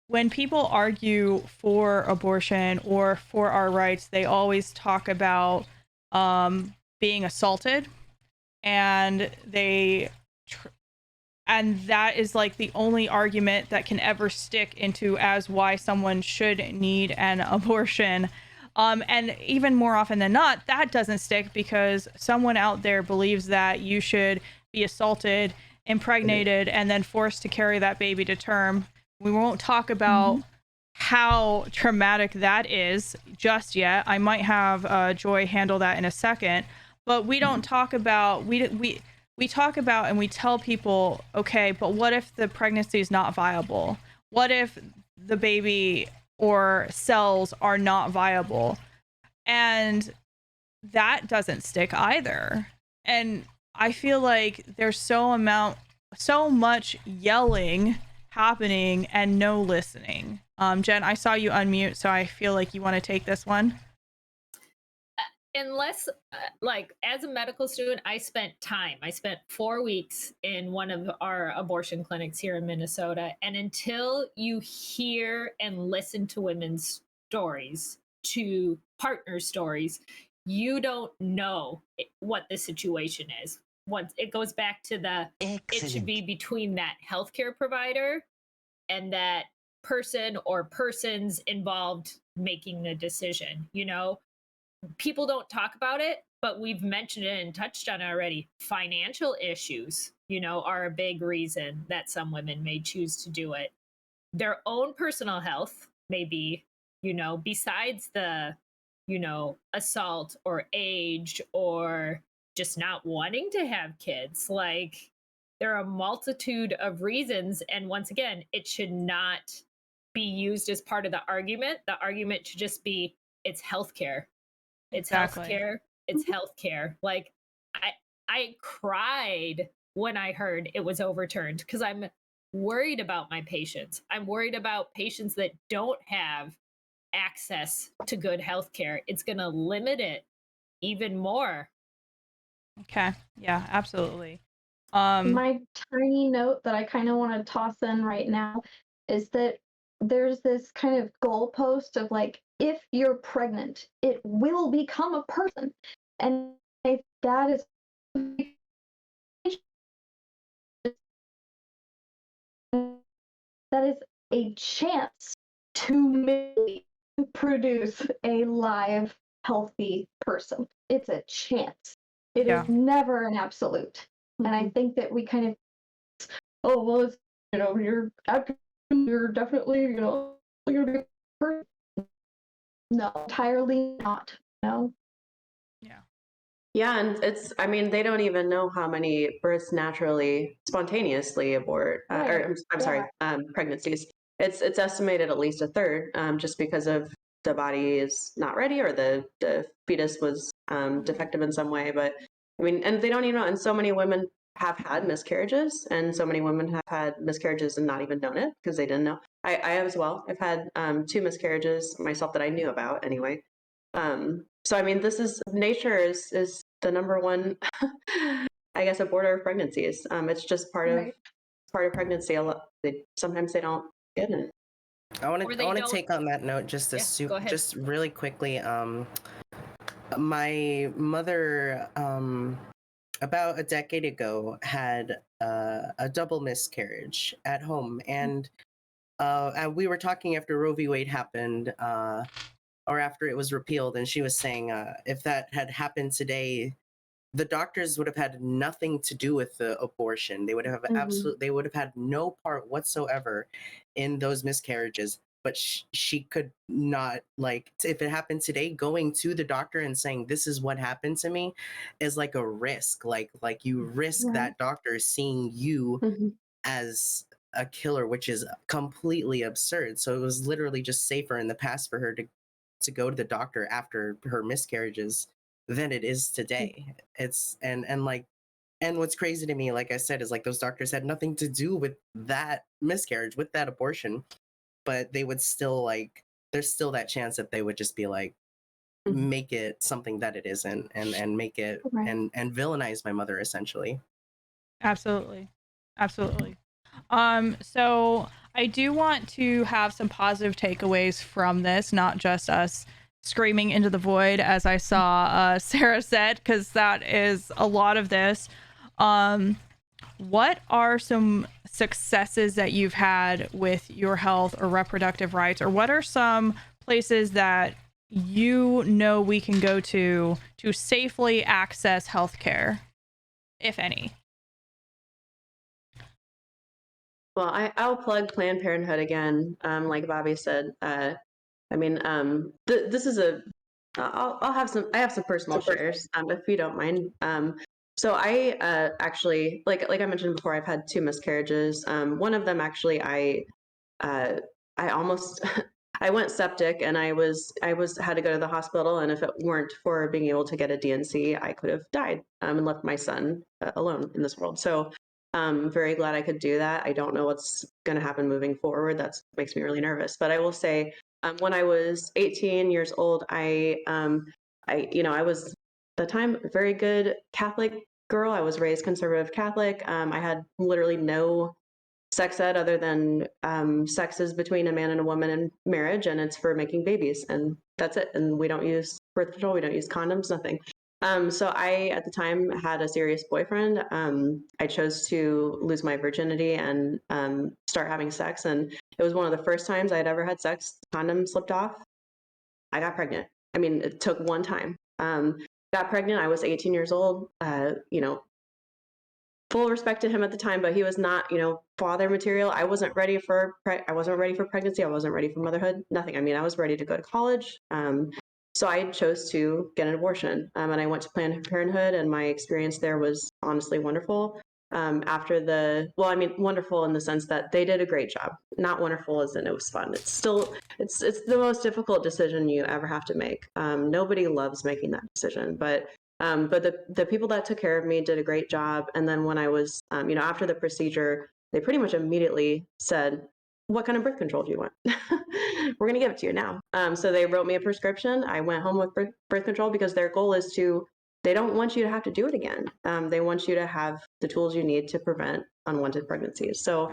Speaker 5: When people argue for abortion or for our rights, they always talk about being assaulted, and and that is like the only argument that can ever stick into as why someone should need an abortion. And even more often than not, that doesn't stick because someone out there believes that you should be assaulted, impregnated, and then forced to carry that baby to term. We won't talk about how traumatic that is just yet. I might have Joy handle that in a second, but we don't talk about, we talk about and we tell people, okay, but what if the pregnancy is not viable? What if the baby or cells are not viable? And that doesn't stick either. And I feel like there's so much yelling happening and no listening. Jen, I saw you unmute, so I feel like you want to take this one.
Speaker 3: Unless, like, as a medical student, I spent 4 weeks in one of our abortion clinics here in Minnesota. And until you hear and listen to women's stories, to partner stories, you don't know what the situation is. Once it goes back to it should be between that healthcare provider and that person or persons involved making the decision. People don't talk about it, but we've mentioned it and touched on it already. Financial issues, are a big reason that some women may choose to do it. Their own personal health may be, besides the, assault or age or just not wanting to have kids. Like, there are a multitude of reasons. And once again, it should not be used as part of the argument. The argument should just be, it's healthcare. It's healthcare. It's healthcare. Like, I cried when I heard it was overturned because I'm worried about my patients. I'm worried about patients that don't have access to good healthcare. It's going to limit it even more.
Speaker 5: Okay. Yeah, absolutely.
Speaker 4: My tiny note that I kind of want to toss in right now is that there's this kind of goalpost of like, if you're pregnant, it will become a person. And that is that is a chance to maybe produce a live, healthy person. It's a chance. It
Speaker 5: Yeah.
Speaker 4: is never an absolute. And I think that we kind of, oh, well, it's, you're definitely, you're going to be a person. No, entirely not. No.
Speaker 5: Yeah.
Speaker 1: Yeah, and I mean, they don't even know how many births naturally, spontaneously abort,
Speaker 4: Right.
Speaker 1: or I'm sorry, pregnancies. It's estimated at least a third, just because of the body is not ready or the fetus was defective in some way. But I mean, and they don't even know, and so many women have had miscarriages, and so many women have had miscarriages and not even known it because they didn't know. I have as well. I've had 2 miscarriages myself that I knew about anyway. So I mean, this is nature is the number one, I guess, aborter of pregnancies. It's just
Speaker 4: Right.
Speaker 1: part of pregnancy. Sometimes they don't get it.
Speaker 2: I want
Speaker 3: Or
Speaker 2: to
Speaker 3: they don't.
Speaker 2: take on that note just
Speaker 3: Go ahead.
Speaker 2: just really quickly. My mother, about a decade ago, had a double miscarriage at home, and we were talking after Roe v. Wade happened, or after it was repealed, and she was saying, if that had happened today, the doctors would have had nothing to do with the abortion. They would have they would have had no part whatsoever in those miscarriages. But she could not, like, if it happened today, going to the doctor and saying this is what happened to me is like a risk. Like you risk
Speaker 4: Right.
Speaker 2: that doctor seeing you as a killer, which is completely absurd. So it was literally just safer in the past for her to go to the doctor after her miscarriages than it is today. It's and like, and what's crazy to me, like I said, is like those doctors had nothing to do with that miscarriage, with that abortion, but they would still, like, there's still that chance that they would just be like, make it something that it isn't, and make it
Speaker 4: Right.
Speaker 2: and villainize my mother essentially.
Speaker 5: Absolutely. Absolutely. So I do want to have some positive takeaways from this, not just us screaming into the void, as I saw Sarah said, because that is a lot of this. What are some successes that you've had with your health or reproductive rights, or what are some places that you know we can go to safely access healthcare, if any?
Speaker 1: Well, I'll plug Planned Parenthood again. Like Bobby said, I mean, this is I'll have some. I have some personal shares, if you don't mind. So I actually, like I mentioned before, I've had 2 miscarriages. One of them actually, I almost I went septic, and I had to go to the hospital, and if it weren't for being able to get a DNC, I could have died and left my son alone in this world. So I'm very glad I could do that. I don't know what's going to happen moving forward. That makes me really nervous. But I will say, when I was 18 years old, I was at the time a very good Catholic girl. I was raised conservative Catholic. I had literally no sex ed other than sex is between a man and a woman in marriage, and it's for making babies, and that's it. And we don't use birth control, we don't use condoms, nothing. So I, at the time, had a serious boyfriend. I chose to lose my virginity and start having sex, and it was one of the first times I had ever had sex. Condom slipped off. I got pregnant. I mean, it took one time. Got pregnant. I was 18 years old. Full respect to him at the time, but he was not, father material. I wasn't ready for pregnancy. I wasn't ready for motherhood. Nothing. I mean, I was ready to go to college. So I chose to get an abortion, and I went to Planned Parenthood, and my experience there was honestly wonderful. Wonderful in the sense that they did a great job. Not wonderful as in it was fun. It's the most difficult decision you ever have to make. Nobody loves making that decision, but the people that took care of me did a great job. And then when I was, after the procedure, they pretty much immediately said, "What kind of birth control do you want? We're going to give it to you now." So they wrote me a prescription. I went home with birth control because their goal is they don't want you to have to do it again. They want you to have the tools you need to prevent unwanted pregnancies. So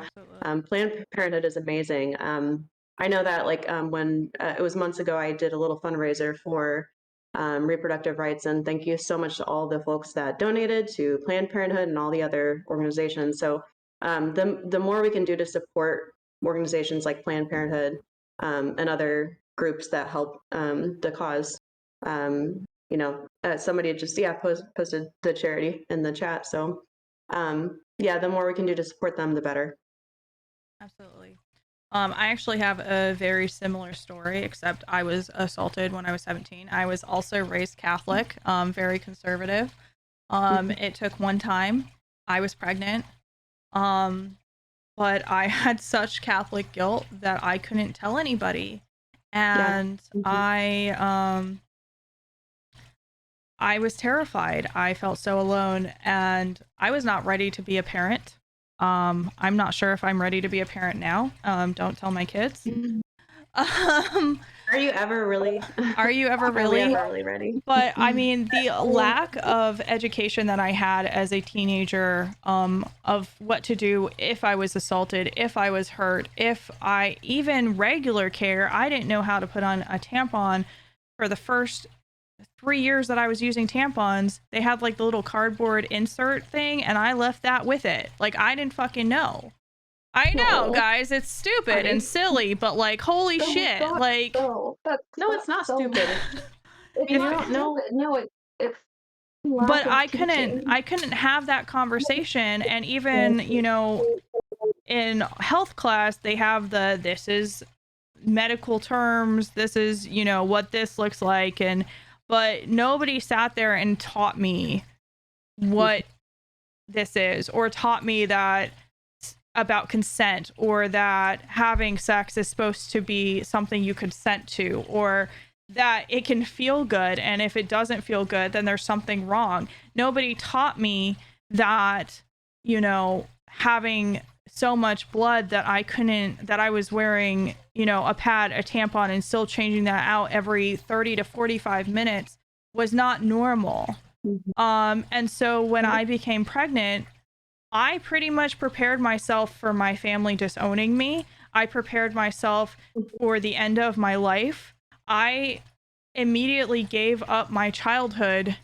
Speaker 1: Planned Parenthood is amazing. I know that when it was months ago, I did a little fundraiser for reproductive rights. And thank you so much to all the folks that donated to Planned Parenthood and all the other organizations. So the more we can do to support organizations like Planned Parenthood and other groups that help the cause. Somebody just posted the charity in the chat. So the more we can do to support them, the better.
Speaker 5: Absolutely. I actually have a very similar story, except I was assaulted when I was 17. I was also raised Catholic, very conservative. It took one time. I was pregnant. But I had such Catholic guilt that I couldn't tell anybody. And I was terrified. I felt so alone, and I was not ready to be a parent. I'm not sure if I'm ready to be a parent now. Don't tell my kids.
Speaker 1: Are you ever really?
Speaker 5: Are you ever really?
Speaker 1: Are we ever really ready?
Speaker 5: But I mean, the lack of education that I had as a teenager, of what to do if I was assaulted, if I was hurt, even regular care, I didn't know how to put on a tampon for the first 3 years that I was using tampons. They had like the little cardboard insert thing, and I left that with it. Like, I didn't fucking know. I know, guys, it's stupid and silly, but like, holy shit, like,
Speaker 1: no, it's not stupid.
Speaker 4: It's
Speaker 5: but I couldn't have that conversation. And even, in health class, they have this is medical terms, this is, what this looks like, but nobody sat there and taught me what this is, or taught me that about consent, or that having sex is supposed to be something you consent to, or that it can feel good, and if it doesn't feel good, then there's something wrong. Nobody taught me that, having so much blood that I was wearing, a pad, a tampon, and still changing that out every 30 to 45 minutes was not normal. And so when I became pregnant, I pretty much prepared myself for my family disowning me. I prepared myself for the end of my life. I immediately gave up my childhood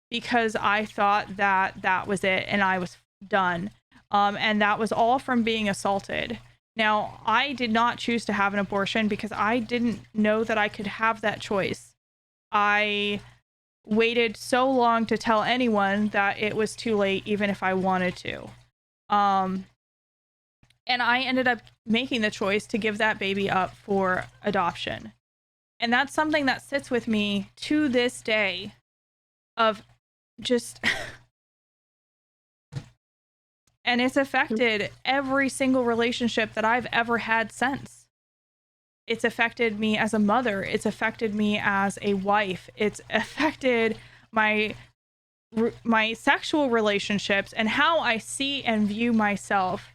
Speaker 5: because I thought that was it and I was done. And that was all from being assaulted. Now, I did not choose to have an abortion because I didn't know that I could have that choice. I waited so long to tell anyone that it was too late, even if I wanted to. And I ended up making the choice to give that baby up for adoption. And that's something that sits with me to this day, of just and it's affected every single relationship that I've ever had since. It's affected me as a mother. It's affected me as a wife. It's affected my sexual relationships and how I see and view myself.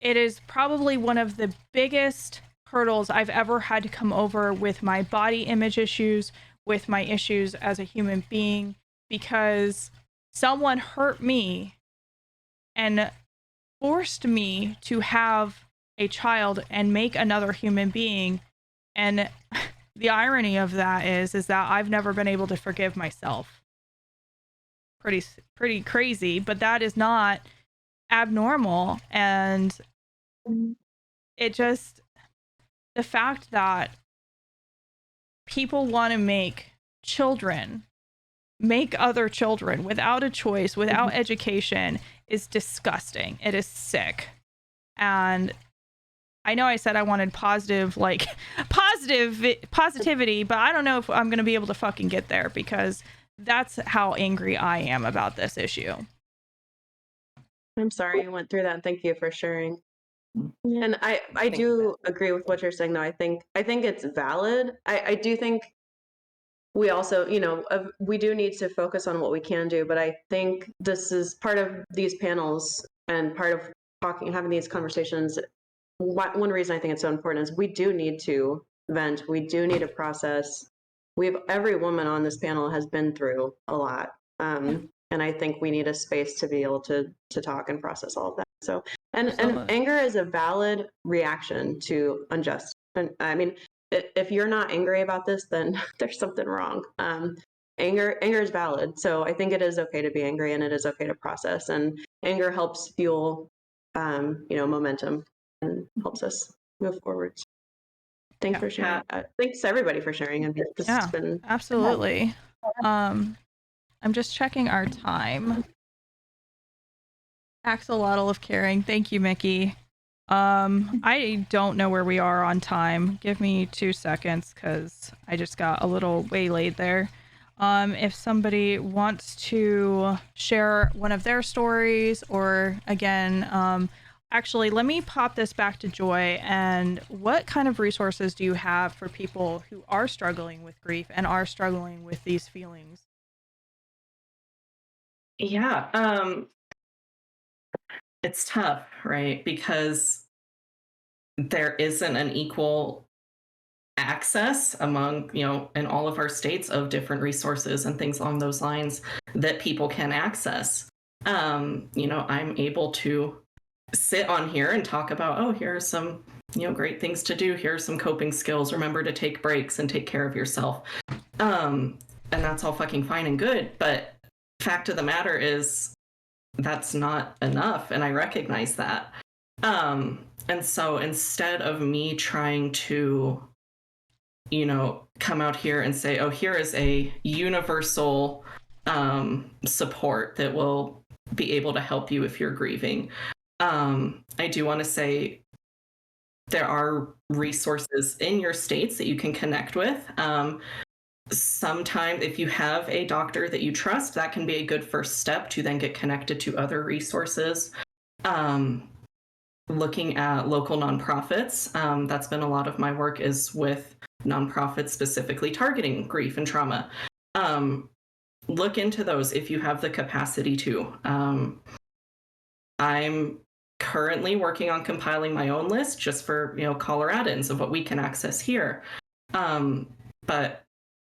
Speaker 5: It is probably one of the biggest hurdles I've ever had to come over with my body image issues, with my issues as a human being, because someone hurt me and forced me to have a child and make another human being. And the irony of that is that I've never been able to forgive myself. Pretty crazy, but that is not abnormal. And it just, the fact that people want to make other children without a choice, without education, is disgusting. It is sick. And I know I said I wanted positivity, but I don't know if I'm going to be able to fucking get there, because that's how angry I am about this issue.
Speaker 1: I'm sorry you went through that, and thank you for sharing. And I do agree with what you're saying, though. I think it's valid. I do think we also, we do need to focus on what we can do, but I think this is part of these panels and part of having these conversations. One reason I think it's so important is we do need to vent. We do need a process. Every woman on this panel has been through a lot. And I think we need a space to be able to talk and process all of that. So, and anger is a valid reaction to injustice. And I mean, if you're not angry about this, then there's something wrong. Anger is valid. So I think it is okay to be angry, and it is okay to process. And anger helps fuel, momentum, and helps us move forward. Thanks
Speaker 5: Yeah.
Speaker 1: for sharing. Thanks everybody for sharing. I mean, this has been
Speaker 5: absolutely. I'm just checking our time. Axolotl of Caring. Thank you, Mickey. I don't know where we are on time. Give me 2 seconds because I just got a little waylaid there. If somebody wants to share one of their stories, or again, actually, let me pop this back to Joy. And what kind of resources do you have for people who are struggling with grief and are struggling with these feelings?
Speaker 6: Yeah, it's tough, right? Because there isn't an equal access among, in all of our states of different resources and things along those lines that people can access. I'm able to sit on here and talk about, oh, here are some, great things to do. Here are some coping skills. Remember to take breaks and take care of yourself. And that's all fucking fine and good. But fact of the matter is that's not enough. And I recognize that. And so instead of me trying to, come out here and say, oh, here is a universal support that will be able to help you if you're grieving. I do want to say there are resources in your states that you can connect with. Sometimes if you have a doctor that you trust, that can be a good first step to then get connected to other resources. Looking at local nonprofits, that's been a lot of my work, is with nonprofits specifically targeting grief and trauma. Look into those if you have the capacity to. I'm currently working on compiling my own list just for Coloradans of what we can access here. But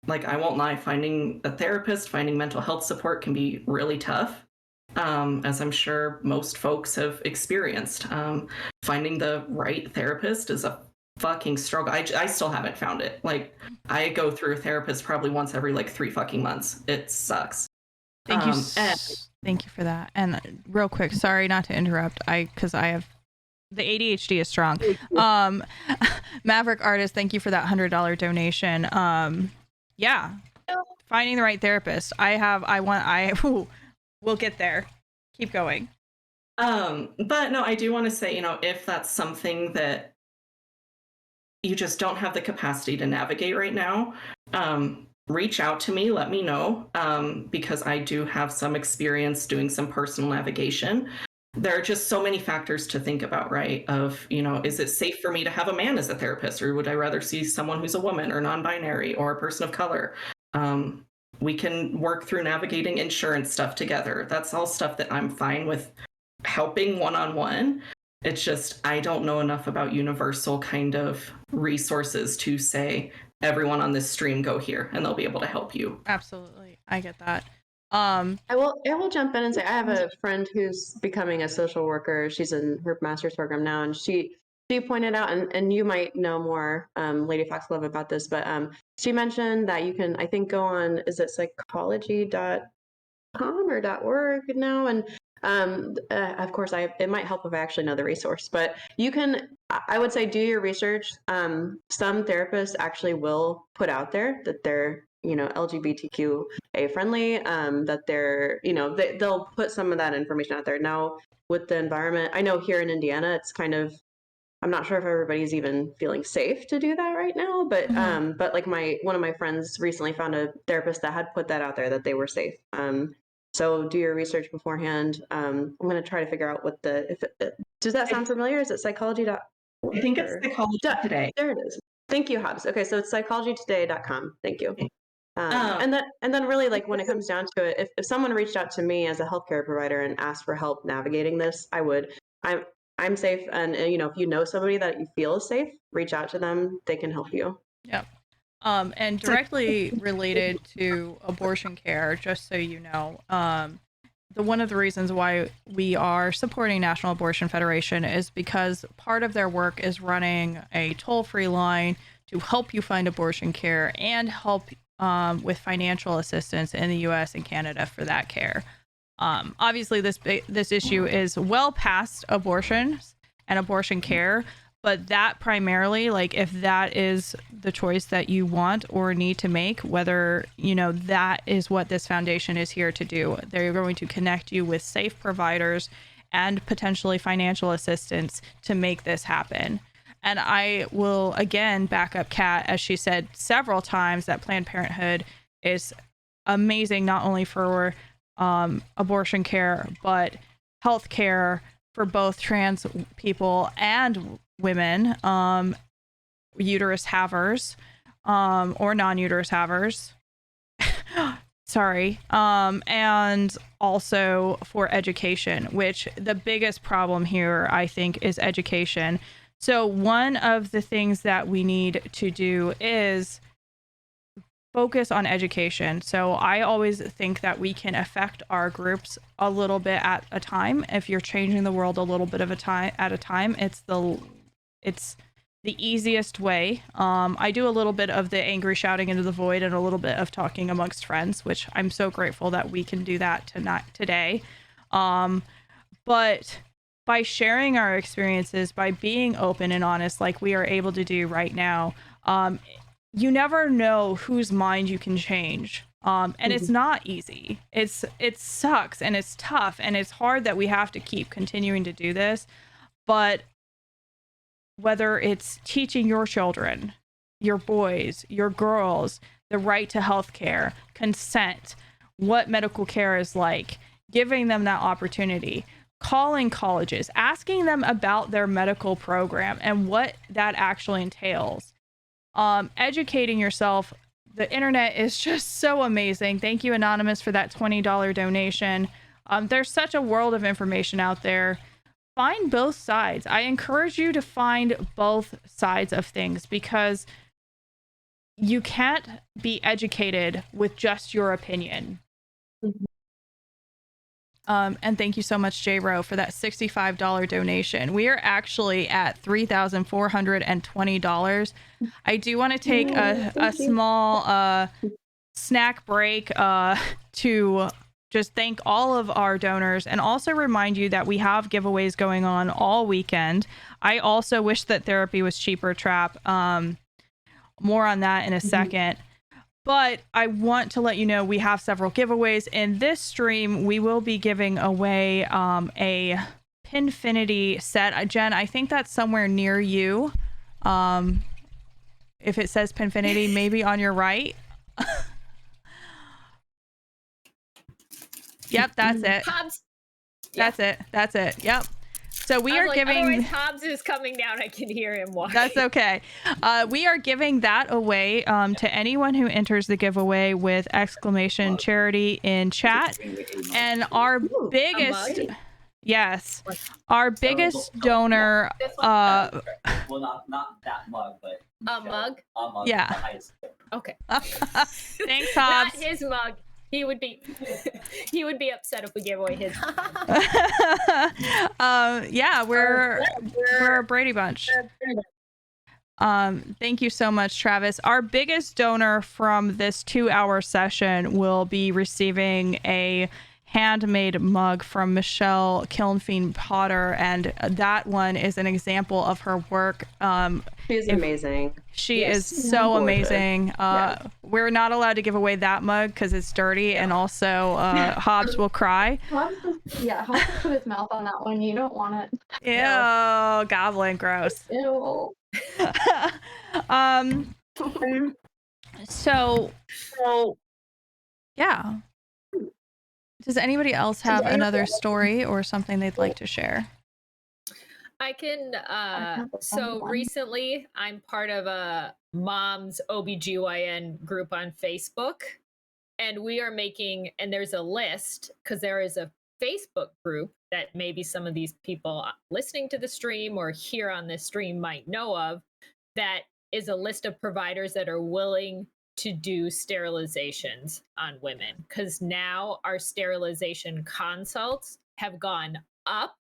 Speaker 6: I won't lie, finding a therapist, finding mental health support can be really tough. As I'm sure most folks have experienced. Finding the right therapist is a fucking struggle. I still haven't found it. I go through a therapist probably once every 3 fucking months. It sucks.
Speaker 5: Thank you. Thank you for that. And real quick, sorry not to interrupt. Because I have the ADHD is strong. Maverick Artist, thank you for that $100 donation. Yeah, finding the right therapist. We'll get there. Keep going.
Speaker 6: But no, I do want to say, if that's something that you just don't have the capacity to navigate right now, reach out to me, let me know, because I do have some experience doing some personal navigation. There are just so many factors to think about, right? Of, is it safe for me to have a man as a therapist, or would I rather see someone who's a woman or non-binary or a person of color? We can work through navigating insurance stuff together. That's all stuff that I'm fine with helping one-on-one. It's just, I don't know enough about universal kind of resources to say, everyone on this stream go here and they'll be able to help you.
Speaker 5: Absolutely. I get that.
Speaker 1: I will jump in and say I have a friend who's becoming a social worker. She's in her master's program now, and she pointed out, and you might know more, Lady Foxglove, about this, but she mentioned that you can, I think, go on, is it psychology.com or .org now, and of course it might help if I actually know the resource, but you can, I would say, do your research. Some therapists actually will put out there that they're LGBTQA friendly, that they're they'll put some of that information out there. Now with the environment, I know here in Indiana it's kind of, I'm not sure if everybody's even feeling safe to do that right now, but but one of my friends recently found a therapist that had put that out there, that they were safe. So do your research beforehand. I'm going to try to figure out what does that sound familiar? Is it psychology.org?
Speaker 6: I think it's Psychology Today.
Speaker 1: There it is. Thank you, Hobbs. Okay, so it's psychologytoday.com. Thank you. And then really, when it comes down to it, if someone reached out to me as a healthcare provider and asked for help navigating this, I'm safe. And if you know somebody that you feel is safe, reach out to them. They can help you.
Speaker 5: Yep. And directly related to abortion care, just so you know, one of the reasons why we are supporting National Abortion Federation is because part of their work is running a toll-free line to help you find abortion care and help with financial assistance in the U.S. and Canada for that care. Obviously, this issue is well past abortions and abortion care, But that primarily, like if that is the choice that you want or need to make, whether, you know, that is what this foundation is here to do. They're going to connect you with safe providers and potentially financial assistance to make this happen. And I will again back up Kat, as she said several times, that Planned Parenthood is amazing, not only for abortion care, but health care for both trans people and women, uterus havers, or non-uterus havers. Sorry. And also for education, which the biggest problem here, I think, is education. So one of the things that we need to do is focus on education. So I always think that we can affect our groups a little bit at a time. If you're changing the world a little bit of a time at a time, it's the easiest way. I do a little bit of the angry shouting into the void and a little bit of talking amongst friends, which I'm so grateful that we can do that today. But by sharing our experiences, by being open and honest, like we are able to do right now, you never know whose mind you can change. And it's not easy. It sucks and it's tough and it's hard that we have to keep continuing to do this. But whether it's teaching your children, your boys, your girls, the right to health care, consent, what medical care is like, giving them that opportunity, calling colleges, asking them about their medical program and what that actually entails, educating yourself. The internet is just so amazing. Thank you, Anonymous, for that $20 donation. There's such a world of information out there. Find both sides. I encourage you to find both sides of things, because you can't be educated with just your opinion. And thank you so much, J-Ro, for that $65 donation. We are actually at $3,420. I do want to take a small snack break to just thank all of our donors and also remind you that we have giveaways going on all weekend. I also wish that therapy was cheaper, Trap. More on that in a second. But I want to let you know we have several giveaways. In this stream, we will be giving away a Pinfinity set. Jen, I think that's somewhere near you. If it says Pinfinity, maybe on your right. Yep, that's it.
Speaker 3: Hobbs.
Speaker 5: That's it. Yep. So we are
Speaker 3: like,
Speaker 5: giving.
Speaker 3: Otherwise, Hobbs is coming down. I can hear him walking.
Speaker 5: That's okay. We are giving that away to anyone who enters the giveaway with exclamation charity in chat. And our biggest, yes, our biggest donor.
Speaker 8: Well, not that mug, but
Speaker 3: a mug.
Speaker 5: Yeah.
Speaker 3: Okay.
Speaker 5: Thanks, Hobbs.
Speaker 3: Not his mug. He would be upset if we gave away his.
Speaker 5: Yeah, we're a Brady Bunch. Thank you so much, Travis. Our biggest donor from this 2-hour session will be receiving a handmade mug from Michelle Kilnfiend Potter, and that one is an example of her work.
Speaker 1: She's amazing.
Speaker 5: She is so amazing. We're not allowed to give away that mug because it's dirty, and also Hobbs will cry.
Speaker 4: Hobbs put his mouth on that one. You don't want it.
Speaker 5: Ew, goblin, gross.
Speaker 4: Ew.
Speaker 5: So yeah. Does anybody else have another story or something they'd like to share?
Speaker 3: I can. So recently, I'm part of a mom's OBGYN group on Facebook, and we are making, and there's a list, because there is a Facebook group that maybe some of these people listening to the stream or here on this stream might know of, that is a list of providers that are willing to do sterilizations on women, because now our sterilization consults have gone up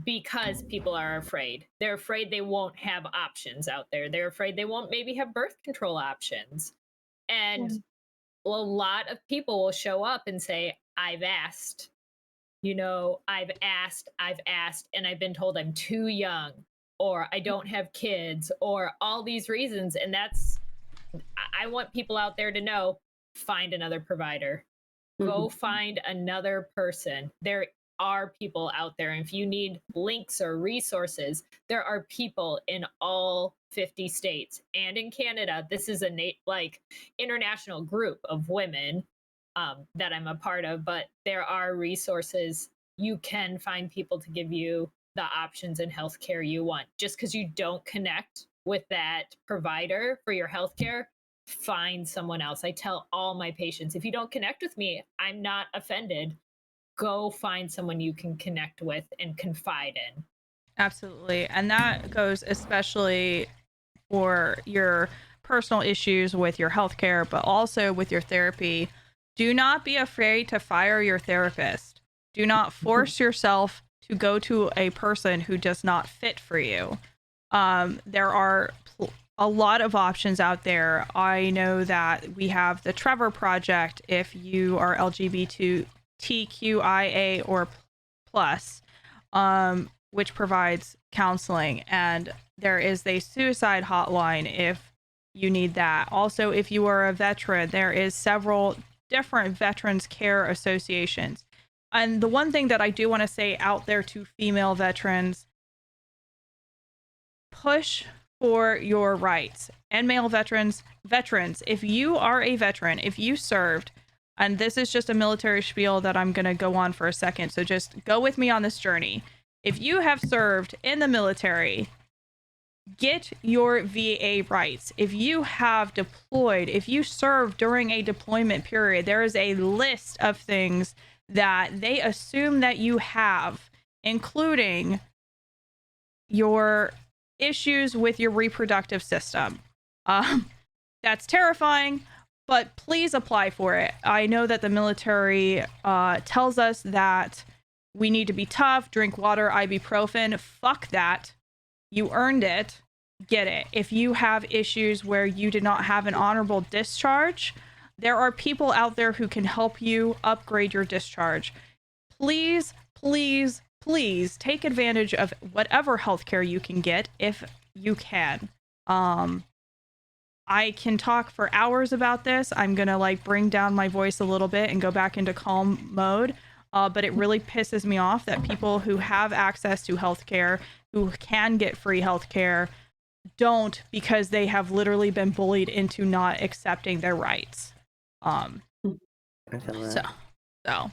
Speaker 3: because people are afraid. They're afraid they won't have options out there. They're afraid they won't maybe have birth control options. And a lot of people will show up and say, I've asked, I've asked, and I've been told I'm too young, or I don't have kids, or all these reasons. And I want people out there to know, find another provider. Go find another person. There are people out there. And if you need links or resources, there are people in all 50 states and in Canada. This is a international group of women that I'm a part of, but there are resources. You can find people to give you the options in healthcare you want. Just because you don't connect with that provider for your healthcare, find someone else. I tell all my patients, if you don't connect with me, I'm not offended. Go find someone you can connect with and confide in.
Speaker 5: Absolutely. And that goes especially for your personal issues with your healthcare, but also with your therapy. Do not be afraid to fire your therapist. Do not force yourself to go to a person who does not fit for you. There are a lot of options out there. I know that we have the Trevor Project if you are LGBTQIA or plus, which provides counseling, and there is a suicide hotline if you need that. Also, if you are a veteran, there is several different veterans care associations. And the one thing that I do want to say out there to female veterans, push for your rights. And male veterans, if you are a veteran, if you served, and this is just a military spiel that I'm going to go on for a second, so just go with me on this journey. If you have served in the military, get your VA rights. If you have deployed, if you served during a deployment period, there is a list of things that they assume that you have, including your issues with your reproductive system. That's terrifying, but please apply for it. I know that the military tells us that we need to be tough, drink water, ibuprofen. Fuck that. You earned it. Get it. If you have issues where you did not have an honorable discharge, there are people out there who can help you upgrade your discharge. Please, please, please take advantage of whatever healthcare you can get if you can. I can talk for hours about this. I'm gonna bring down my voice a little bit and go back into calm mode. But it really pisses me off that people who have access to healthcare, who can get free healthcare, don't, because they have literally been bullied into not accepting their rights.
Speaker 2: I feel that.
Speaker 5: So.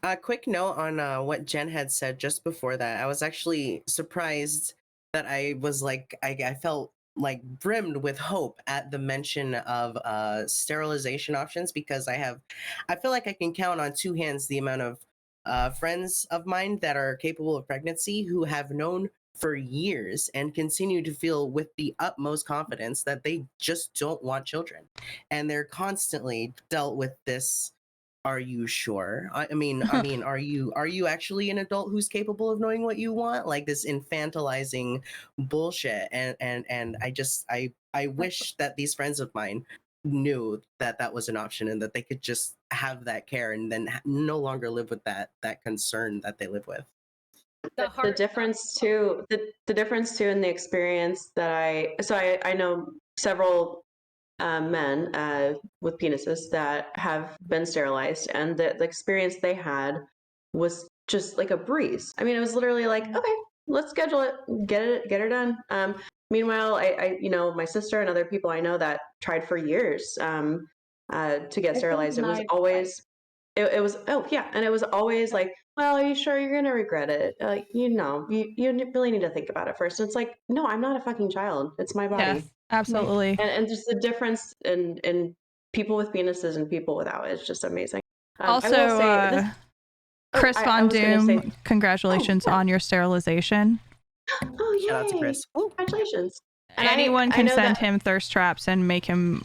Speaker 2: A quick note on what Jen had said just before that. I was actually surprised that I was I felt brimmed with hope at the mention of sterilization options, because I feel like I can count on two hands the amount of friends of mine that are capable of pregnancy who have known for years and continue to feel with the utmost confidence that they just don't want children, and they're constantly dealt with this. Are you sure? I mean, are you actually an adult who's capable of knowing what you want? Like this infantilizing bullshit. And I wish that these friends of mine knew that that was an option and that they could just have that care and then no longer live with that concern that they live with.
Speaker 1: The difference too, the difference too in the experience that I know several men with penises that have been sterilized, and the experience they had was just like a breeze. I mean, it was literally like, okay, let's schedule it, get her done. Meanwhile, I my sister and other people I know that tried for years to get sterilized. It was always it was, oh yeah, and it was always like, well, are you sure you're gonna regret it? Like, you really need to think about it first. And it's like, no, I'm not a fucking child. It's my body.
Speaker 5: Yes, absolutely.
Speaker 1: And just the difference in people with penises and people without is just amazing.
Speaker 5: Also,
Speaker 1: I will say this,
Speaker 5: Chris Von Doom, congratulations on your sterilization.
Speaker 1: Oh, yay.
Speaker 2: Shout out to Chris.
Speaker 1: Congratulations. And
Speaker 5: anyone can send him thirst traps and make him,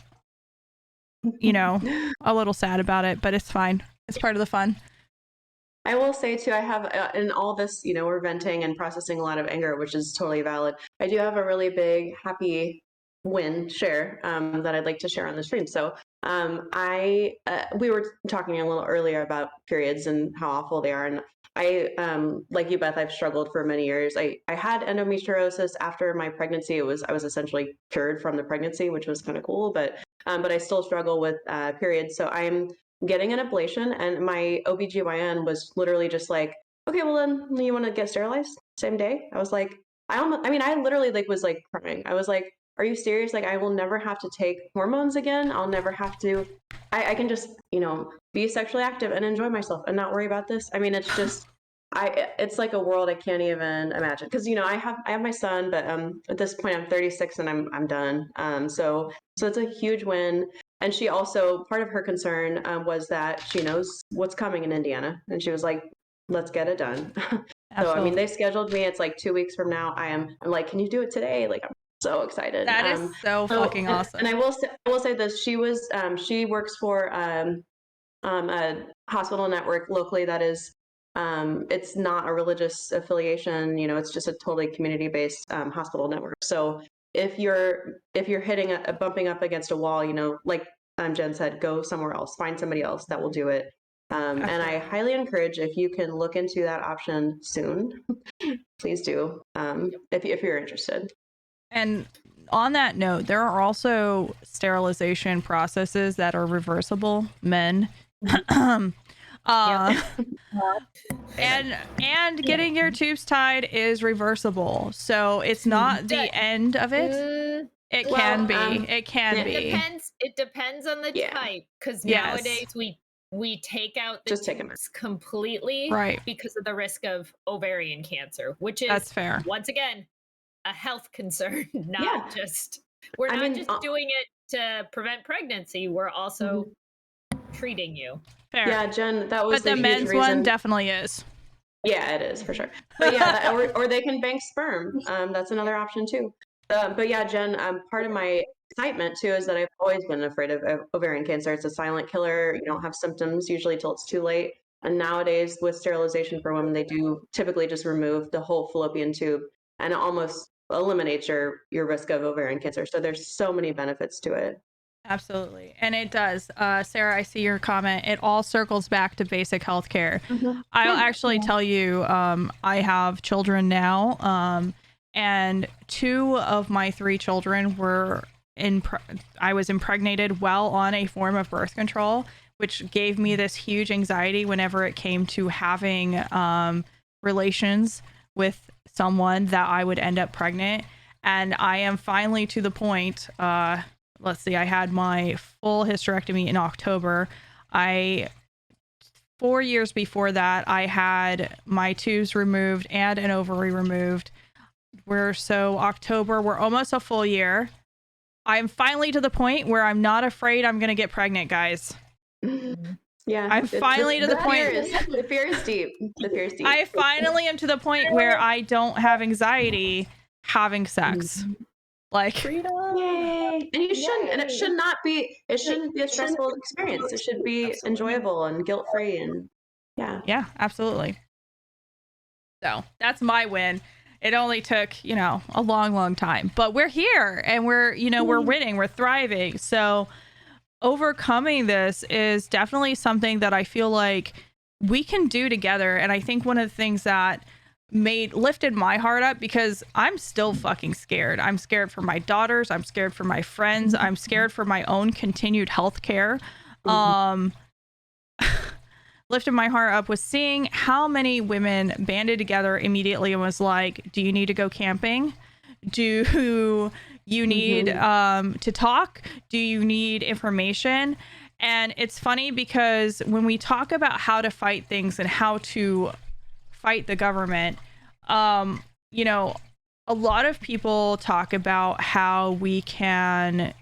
Speaker 5: a little sad about it, but it's fine. It's part of the fun.
Speaker 1: I will say too, I have in all this, we're venting and processing a lot of anger, which is totally valid. I do have a really big happy win share that I'd like to share on the stream. So We were talking a little earlier about periods and how awful they are, and I, like you, Beth, I've struggled for many years. I had endometriosis after my pregnancy. I was essentially cured from the pregnancy, which was kind of cool, but I still struggle with periods. So I'm getting an ablation, and my OBGYN was literally just like, okay, well then you want to get sterilized same day? I was like, I mean, I literally like was like crying. I was like, are you serious? Like, I will never have to take hormones again. I'll never have to, I can just, be sexually active and enjoy myself and not worry about this. I mean, it's just, it's like a world I can't even imagine. Cause I have my son, but, at this point I'm 36 and I'm done. So it's a huge win. And she also, part of her concern, was that she knows what's coming in Indiana. And she was like, let's get it done. So, I mean, they scheduled me. It's like 2 weeks from now. I'm like, can you do it today? Like, I'm so excited.
Speaker 5: That is so fucking awesome.
Speaker 1: And I will say this: she works for a hospital network locally that is, it's not a religious affiliation. It's just a totally community-based hospital network. So if you're bumping up against a wall, like Jen said, go somewhere else, find somebody else that will do it. And I highly encourage, if you can look into that option soon, please do, if you're interested.
Speaker 5: And on that note, there are also sterilization processes that are reversible, men. And getting your tubes tied is reversible. So it's not the end of it. It can be.
Speaker 3: It depends on the type, because nowadays we take out the tubes completely,
Speaker 5: right,
Speaker 3: because of the risk of ovarian cancer, which is,
Speaker 5: that's fair.
Speaker 3: Once again, a health concern, not just doing it to prevent pregnancy. We're also treating you.
Speaker 5: Fair.
Speaker 1: Yeah, Jen, that was
Speaker 5: but the men's one definitely is.
Speaker 1: Yeah, it is for sure. But yeah, or they can bank sperm. That's another option too. But yeah, Jen, part of my excitement too is that I've always been afraid of ovarian cancer. It's a silent killer. You don't have symptoms usually till it's too late. And nowadays, with sterilization for women, they do typically just remove the whole fallopian tube, and it almost eliminates your risk of ovarian cancer. So there's so many benefits to it.
Speaker 5: Absolutely. And it does. Sarah, I see your comment. It all circles back to basic health care. I'll actually tell you, I have children now, and 2 of my 3 children were I was impregnated while on a form of birth control, which gave me this huge anxiety whenever it came to having relations with someone that I would end up pregnant. And I am finally to the point, let's see, I had my full hysterectomy in October. 4 years before that, I had my tubes removed and an ovary removed. October, we're almost a full year. I'm finally to the point where I'm not afraid I'm going to get pregnant, guys.
Speaker 1: Yeah.
Speaker 5: I'm finally to the point.
Speaker 1: The fear is deep. The fear is deep.
Speaker 5: I finally am to the point where I don't have anxiety having sex. Like,
Speaker 1: freedom. Yay. And you shouldn't, and it shouldn't be a stressful experience. It should be enjoyable and guilt-free, and
Speaker 5: yeah, absolutely. So that's my win. It only took, a long time, but we're here and we're winning, we're thriving. So overcoming this is definitely something that I feel like we can do together. And I think one of the things that lifted my heart up, because I'm still fucking scared. I'm scared for my daughters. I'm scared for my friends. I'm scared for my own continued health care. Lifted my heart up was seeing how many women banded together immediately and was like, do you need to go camping? Do you need to talk? Do you need information? And it's funny because when we talk about how to fight things and how to fight the government, a lot of people talk about how we can,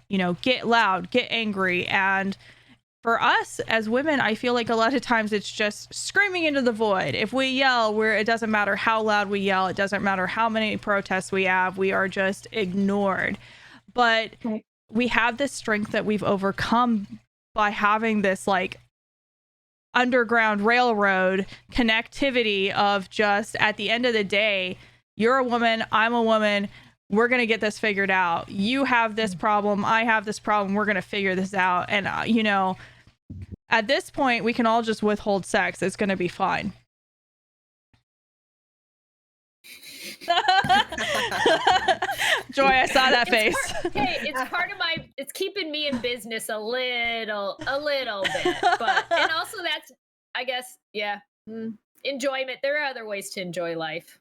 Speaker 5: get loud, get angry. And for us as women, I feel like a lot of times it's just screaming into the void. If we yell, it doesn't matter how loud we yell. It doesn't matter how many protests we have. We are just ignored. But we have this strength that we've overcome by having this like underground railroad connectivity of just, at the end of the day, you're a woman, I'm a woman. we're going to get this figured out. You have this problem. I have this problem. We're going to figure this out. And, you know, at this point, we can all just withhold sex. It's going to be fine. Joy, I saw that face.
Speaker 3: It's part of my, it's keeping me in business a little bit. But, and also that's, I guess, yeah, enjoyment. There are other ways to enjoy life.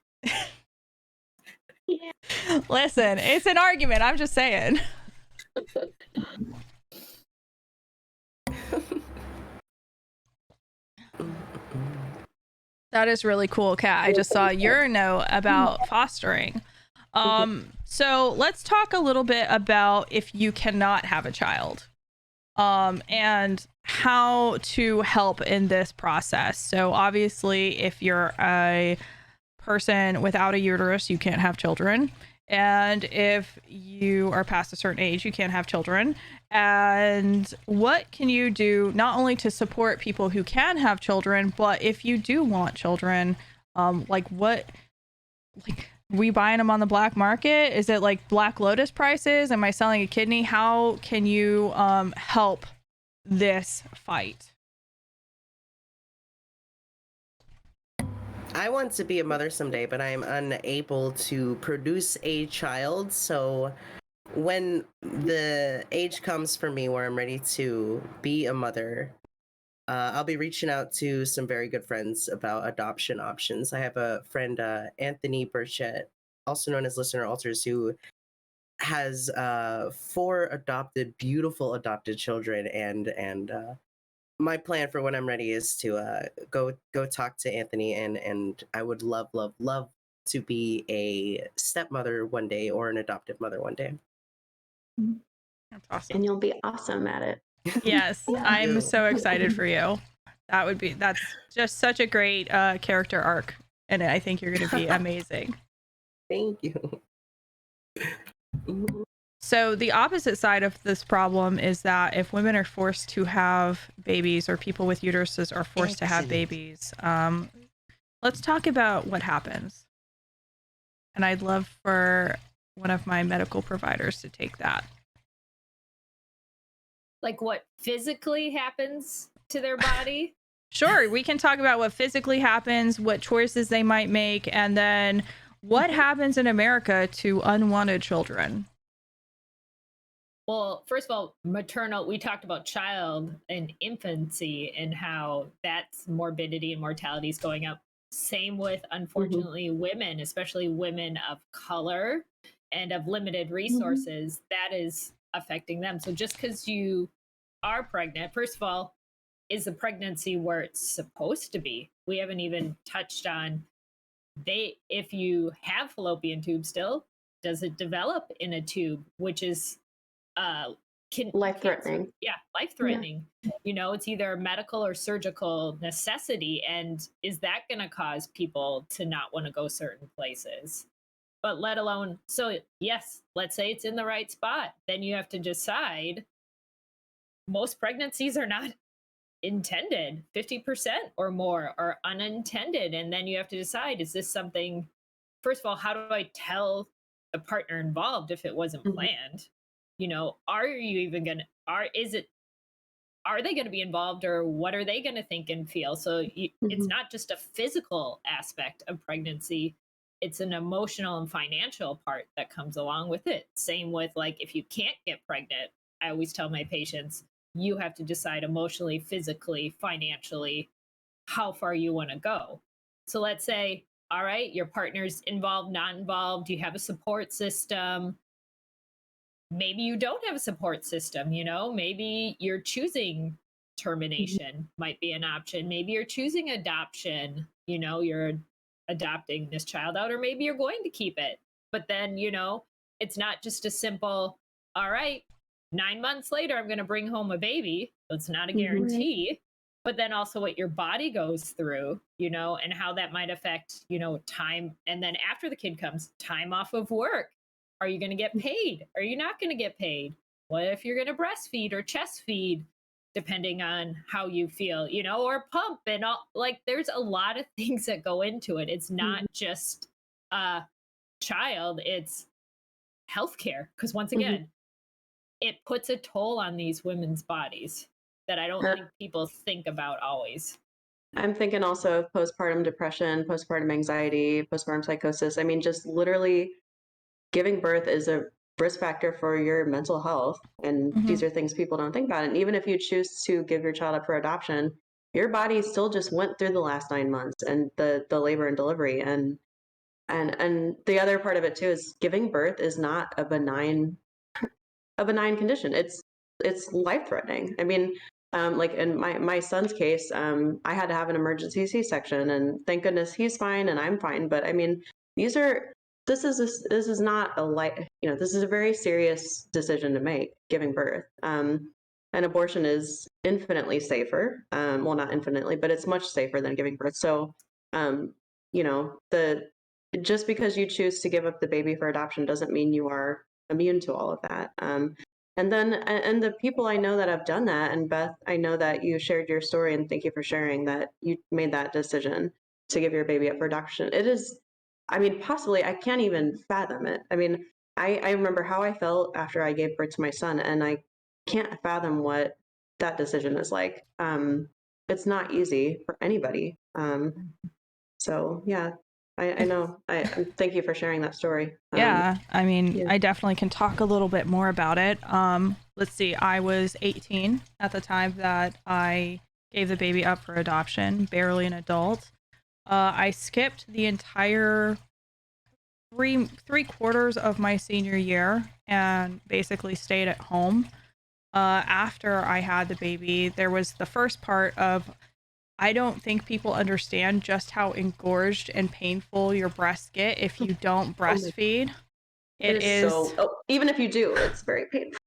Speaker 5: Listen, it's an argument. I'm just saying. That is really cool, Kat. I just saw your note about fostering. So let's talk a little bit about if you cannot have a child, and how to help in this process. So obviously, if you're a person without a uterus, you can't have children. And if you are past a certain age, you can't have children. And what can you do not only to support people who can have children, but if you do want children, like we buying them on the black market? Is it like Black Lotus prices? Am I selling a kidney? How can you help this fight?
Speaker 2: I want to be a mother someday, but I am unable to produce a child. So when the age comes for me where I'm ready to be a mother, I'll be reaching out to some very good friends about adoption options. I have a friend, Anthony Burchett, also known as Listener Alters, who has 4 beautiful adopted children, and my plan for when I'm ready is to go talk to Anthony, and I would love to be a stepmother one day or an adoptive mother one day.
Speaker 5: That's awesome.
Speaker 1: And you'll be awesome at it.
Speaker 5: Yes, I'm so excited for you. That's just such a great character arc, and I think you're going to be amazing.
Speaker 2: Thank you.
Speaker 5: So the opposite side of this problem is that if women are forced to have babies, or people with uteruses are forced to have babies, let's talk about what happens. And I'd love for one of my medical providers to take that.
Speaker 3: Like what physically happens to their body?
Speaker 5: Sure, we can talk about what physically happens, what choices they might make, and then what happens in America to unwanted children.
Speaker 3: Well, first of all, maternal, we talked about child and infancy and how that's morbidity and mortality is going up. Same with, unfortunately, women, especially women of color and of limited resources, that is affecting them. So just because you are pregnant, first of all, is the pregnancy where it's supposed to be? We haven't even touched on if you have fallopian tube still, does it develop in a tube, which is
Speaker 1: life-threatening.
Speaker 3: Life-threatening. You know, it's either a medical or surgical necessity, and is that going to cause people to not want to go certain places? But let alone, so yes, let's say it's in the right spot, then you have to decide. Most pregnancies are not intended. 50% or more are unintended, and then you have to decide, is this something, first of all, how do I tell the partner involved if it wasn't planned? You know, are you even gonna, are they going to be involved, or what are they going to think and feel? So it's not just a physical aspect of pregnancy, it's an emotional and financial part that comes along with it. Same with, like, if you can't get pregnant, I always tell my patients, you have to decide emotionally, physically, financially, how far you want to go. So let's say, all right, your partner's involved, not involved, you have a support system. Maybe you don't have a support system, you know, maybe you're choosing termination might be an option. Maybe you're choosing adoption, you know, you're adopting this child out, or maybe you're going to keep it. But then, you know, it's not just a simple, all right, 9 months later, I'm going to bring home a baby. It's not a guarantee, but then also what your body goes through, you know, and how that might affect, you know, time. And then after the kid comes, time off of work. Are you going to get paid? Are you not going to get paid? What if you're going to breastfeed or chest feed, depending on how you feel, you know, or pump and all? Like, there's a lot of things that go into it. It's not just a child. It's healthcare, because once again, it puts a toll on these women's bodies that I don't think people think about always.
Speaker 1: I'm thinking also of postpartum depression, postpartum anxiety, postpartum psychosis. I mean, just literally giving birth is a risk factor for your mental health. And these are things people don't think about. And even if you choose to give your child up for adoption, your body still just went through the last 9 months and the labor and delivery. And the other part of it too is giving birth is not a benign condition. It's life threatening. I mean, like in my son's case, I had to have an emergency C-section, and thank goodness he's fine and I'm fine. But I mean, this is not a light. This is a very serious decision to make, giving birth. And abortion is infinitely safer. Well, not infinitely, but it's much safer than giving birth. So, just because you choose to give up the baby for adoption doesn't mean you are immune to all of that. And the people I know that have done that, and Beth, I know that you shared your story, and thank you for sharing that you made that decision to give your baby up for adoption. It is, I mean, possibly, I can't even fathom it. I mean, I remember how I felt after I gave birth to my son, and I can't fathom what that decision is like. It's not easy for anybody. So yeah, I know. Thank you for sharing that story.
Speaker 5: Yeah, I mean,
Speaker 1: yeah.
Speaker 5: I definitely can talk a little bit more about it. Let's see, I was 18 at the time that I gave the baby up for adoption, barely an adult. I skipped the entire three quarters of my senior year and basically stayed at home. After I had the baby, there was the first part of, I don't think people understand just how engorged and painful your breasts get if you don't breastfeed.
Speaker 1: It is so, even if you do, it's very painful.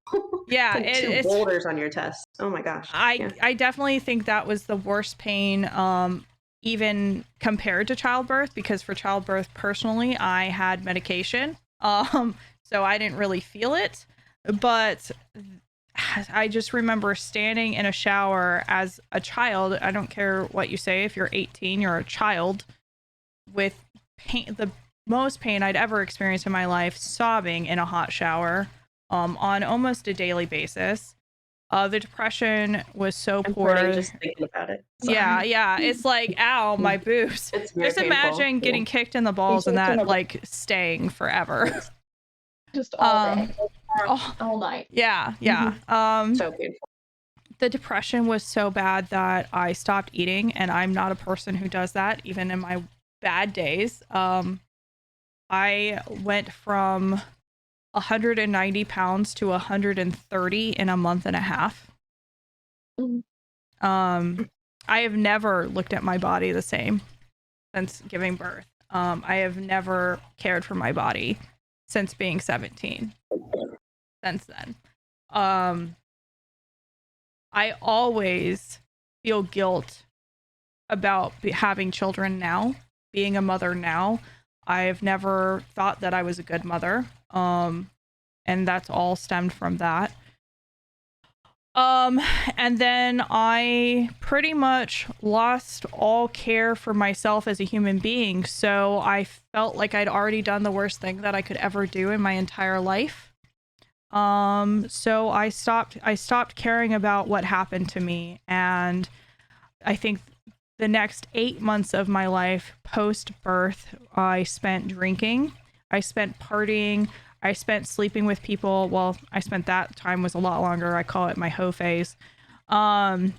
Speaker 5: Yeah,
Speaker 1: like it's boulders on your chest. Oh my gosh.
Speaker 5: I definitely think that was the worst pain, even compared to childbirth, because for childbirth, personally, I had medication. So I didn't really feel it, but I just remember standing in a shower as a child. I don't care what you say. If you're 18, you're a child, with pain, the most pain I'd ever experienced in my life, sobbing in a hot shower, on almost a daily basis. The depression was so poor.
Speaker 1: Just thinking about it. Sorry.
Speaker 5: Yeah. It's like, ow, my boobs.
Speaker 1: It's very
Speaker 5: just imagine
Speaker 1: painful.
Speaker 5: getting kicked in the balls and that like staying forever.
Speaker 4: Just all day, all night.
Speaker 5: Yeah.
Speaker 1: So painful.
Speaker 5: The depression was so bad that I stopped eating, and I'm not a person who does that, even in my bad days. I went from 190 pounds to 130 in a month and a half. I have never looked at my body the same since giving birth. I have never cared for my body since being 17. Since then. I always feel guilt about having children now, being a mother now. I've never thought that I was a good mother. And that's all stemmed from that. And then I pretty much lost all care for myself as a human being. So I felt like I'd already done the worst thing that I could ever do in my entire life. So I stopped caring about what happened to me. And I think the next 8 months of my life post-birth, I spent drinking, I spent partying, I spent sleeping with people. Well, I spent that time was a lot longer. I call it my hoe phase. I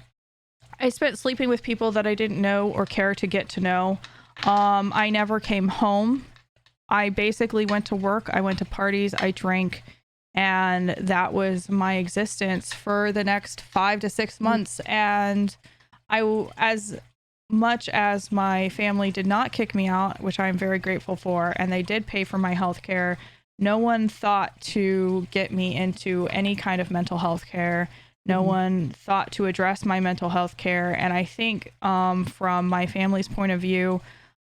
Speaker 5: spent sleeping with people that I didn't know or care to get to know. I never came home. I basically went to work. I went to parties. I drank. And that was my existence for the next 5 to 6 months. And as much as my family did not kick me out, which I'm very grateful for, and they did pay for my health care, no one thought to get me into any kind of mental health care. No one thought to address my mental health care. And I think from my family's point of view,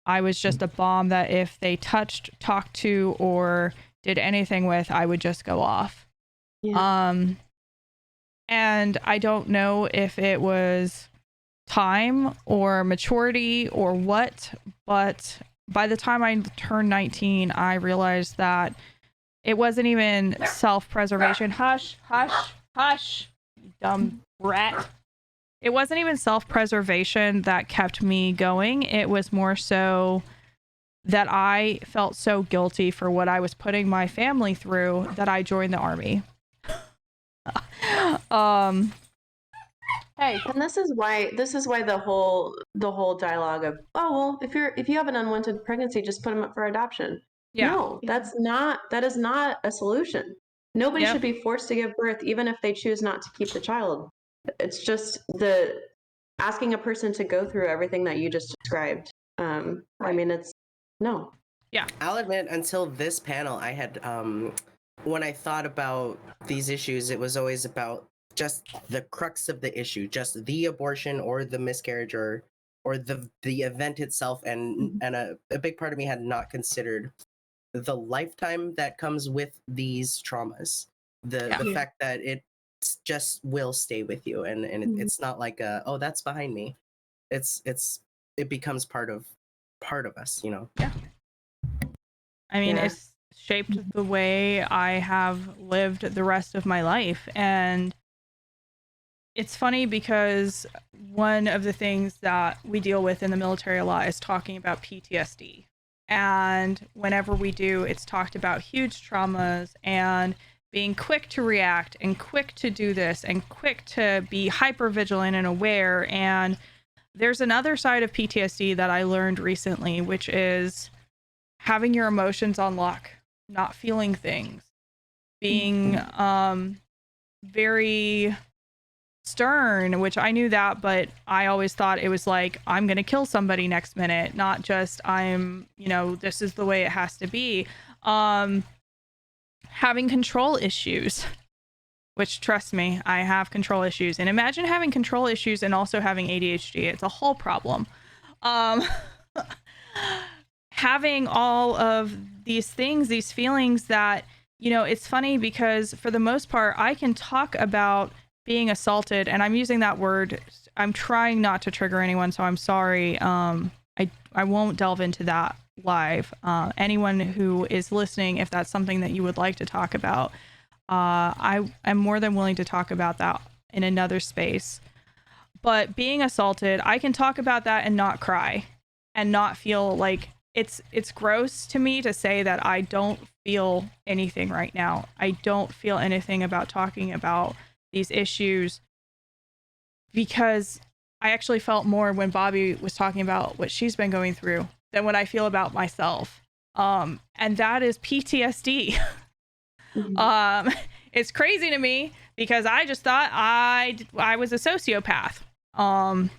Speaker 5: I was just a bomb that if they touched, talked to, or did anything with, I would just go off. Yeah. And I don't know if it was time or maturity or what, but by the time I turned 19, I realized that It wasn't even self-preservation. Hush, hush, hush, you dumb rat. It wasn't even self-preservation that kept me going. It was more so that I felt so guilty for what I was putting my family through that I joined the army. Hey,
Speaker 1: And this is why the whole dialogue of, oh well, if you have an unwanted pregnancy, just put them up for adoption.
Speaker 5: yeah.
Speaker 1: No, that is not a solution. Nobody
Speaker 5: Yep.
Speaker 1: should be forced to give birth, even if they choose not to keep the child. It's just the asking a person to go through everything that you just described. I mean, it's no.
Speaker 2: I'll admit, until this panel, I had when I thought about these issues, it was always about just the crux of the issue, just the abortion or the miscarriage or the event itself, and a big part of me had not considered the lifetime that comes with these traumas, the fact that it just will stay with you, and it's not like oh, that's behind me. It becomes part of us, you know.
Speaker 5: I mean, it's shaped the way I have lived the rest of my life. And it's funny because one of the things that we deal with in the military a lot is talking about PTSD. And whenever we do, it's talked about huge traumas and being quick to react and quick to do this and quick to be hyper vigilant and aware. And there's another side of PTSD that I learned recently, which is having your emotions on lock, not feeling things, being very stern, which I knew that, but I always thought it was like, I'm going to kill somebody next minute, not just this is the way it has to be. Having control issues, which, trust me, I have control issues. And imagine having control issues and also having ADHD. It's a whole problem. Having all of these things, these feelings that, it's funny because for the most part, I can talk about being assaulted, and I'm using that word. I'm trying not to trigger anyone, so I'm sorry. I won't delve into that live. Anyone who is listening, if that's something that you would like to talk about, I am more than willing to talk about that in another space. But being assaulted, I can talk about that and not cry and not feel like it's gross to me to say that I don't feel anything right now. I don't feel anything about talking about these issues, because I actually felt more when Bobby was talking about what she's been going through than what I feel about myself. And that is PTSD. It's crazy to me because I just thought I was a sociopath. And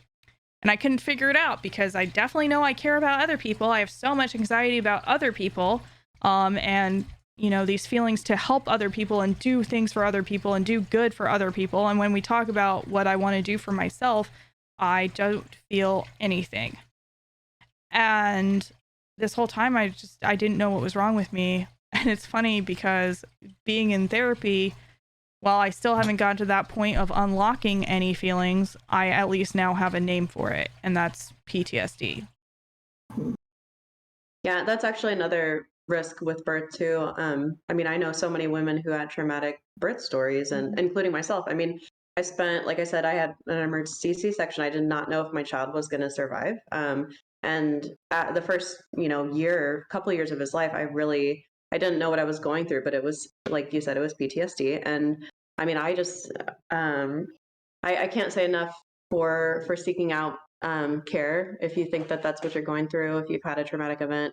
Speaker 5: I couldn't figure it out because I definitely know I care about other people. I have so much anxiety about other people. And these feelings to help other people and do things for other people and do good for other people. And when we talk about what I want to do for myself, I don't feel anything. And this whole time I didn't know what was wrong with me. And it's funny because being in therapy, while I still haven't gotten to that point of unlocking any feelings, I at least now have a name for it, and that's PTSD.
Speaker 1: Yeah, that's actually another risk with birth too. I mean, I know so many women who had traumatic birth stories, and including myself. I mean, I spent, like I said, I had an emergency C-section. I did not know if my child was going to survive. And the first, couple of years of his life, I didn't know what I was going through, but it was, like you said, it was PTSD. And I mean, I just, I can't say enough for seeking out care if you think that that's what you're going through, if you've had a traumatic event.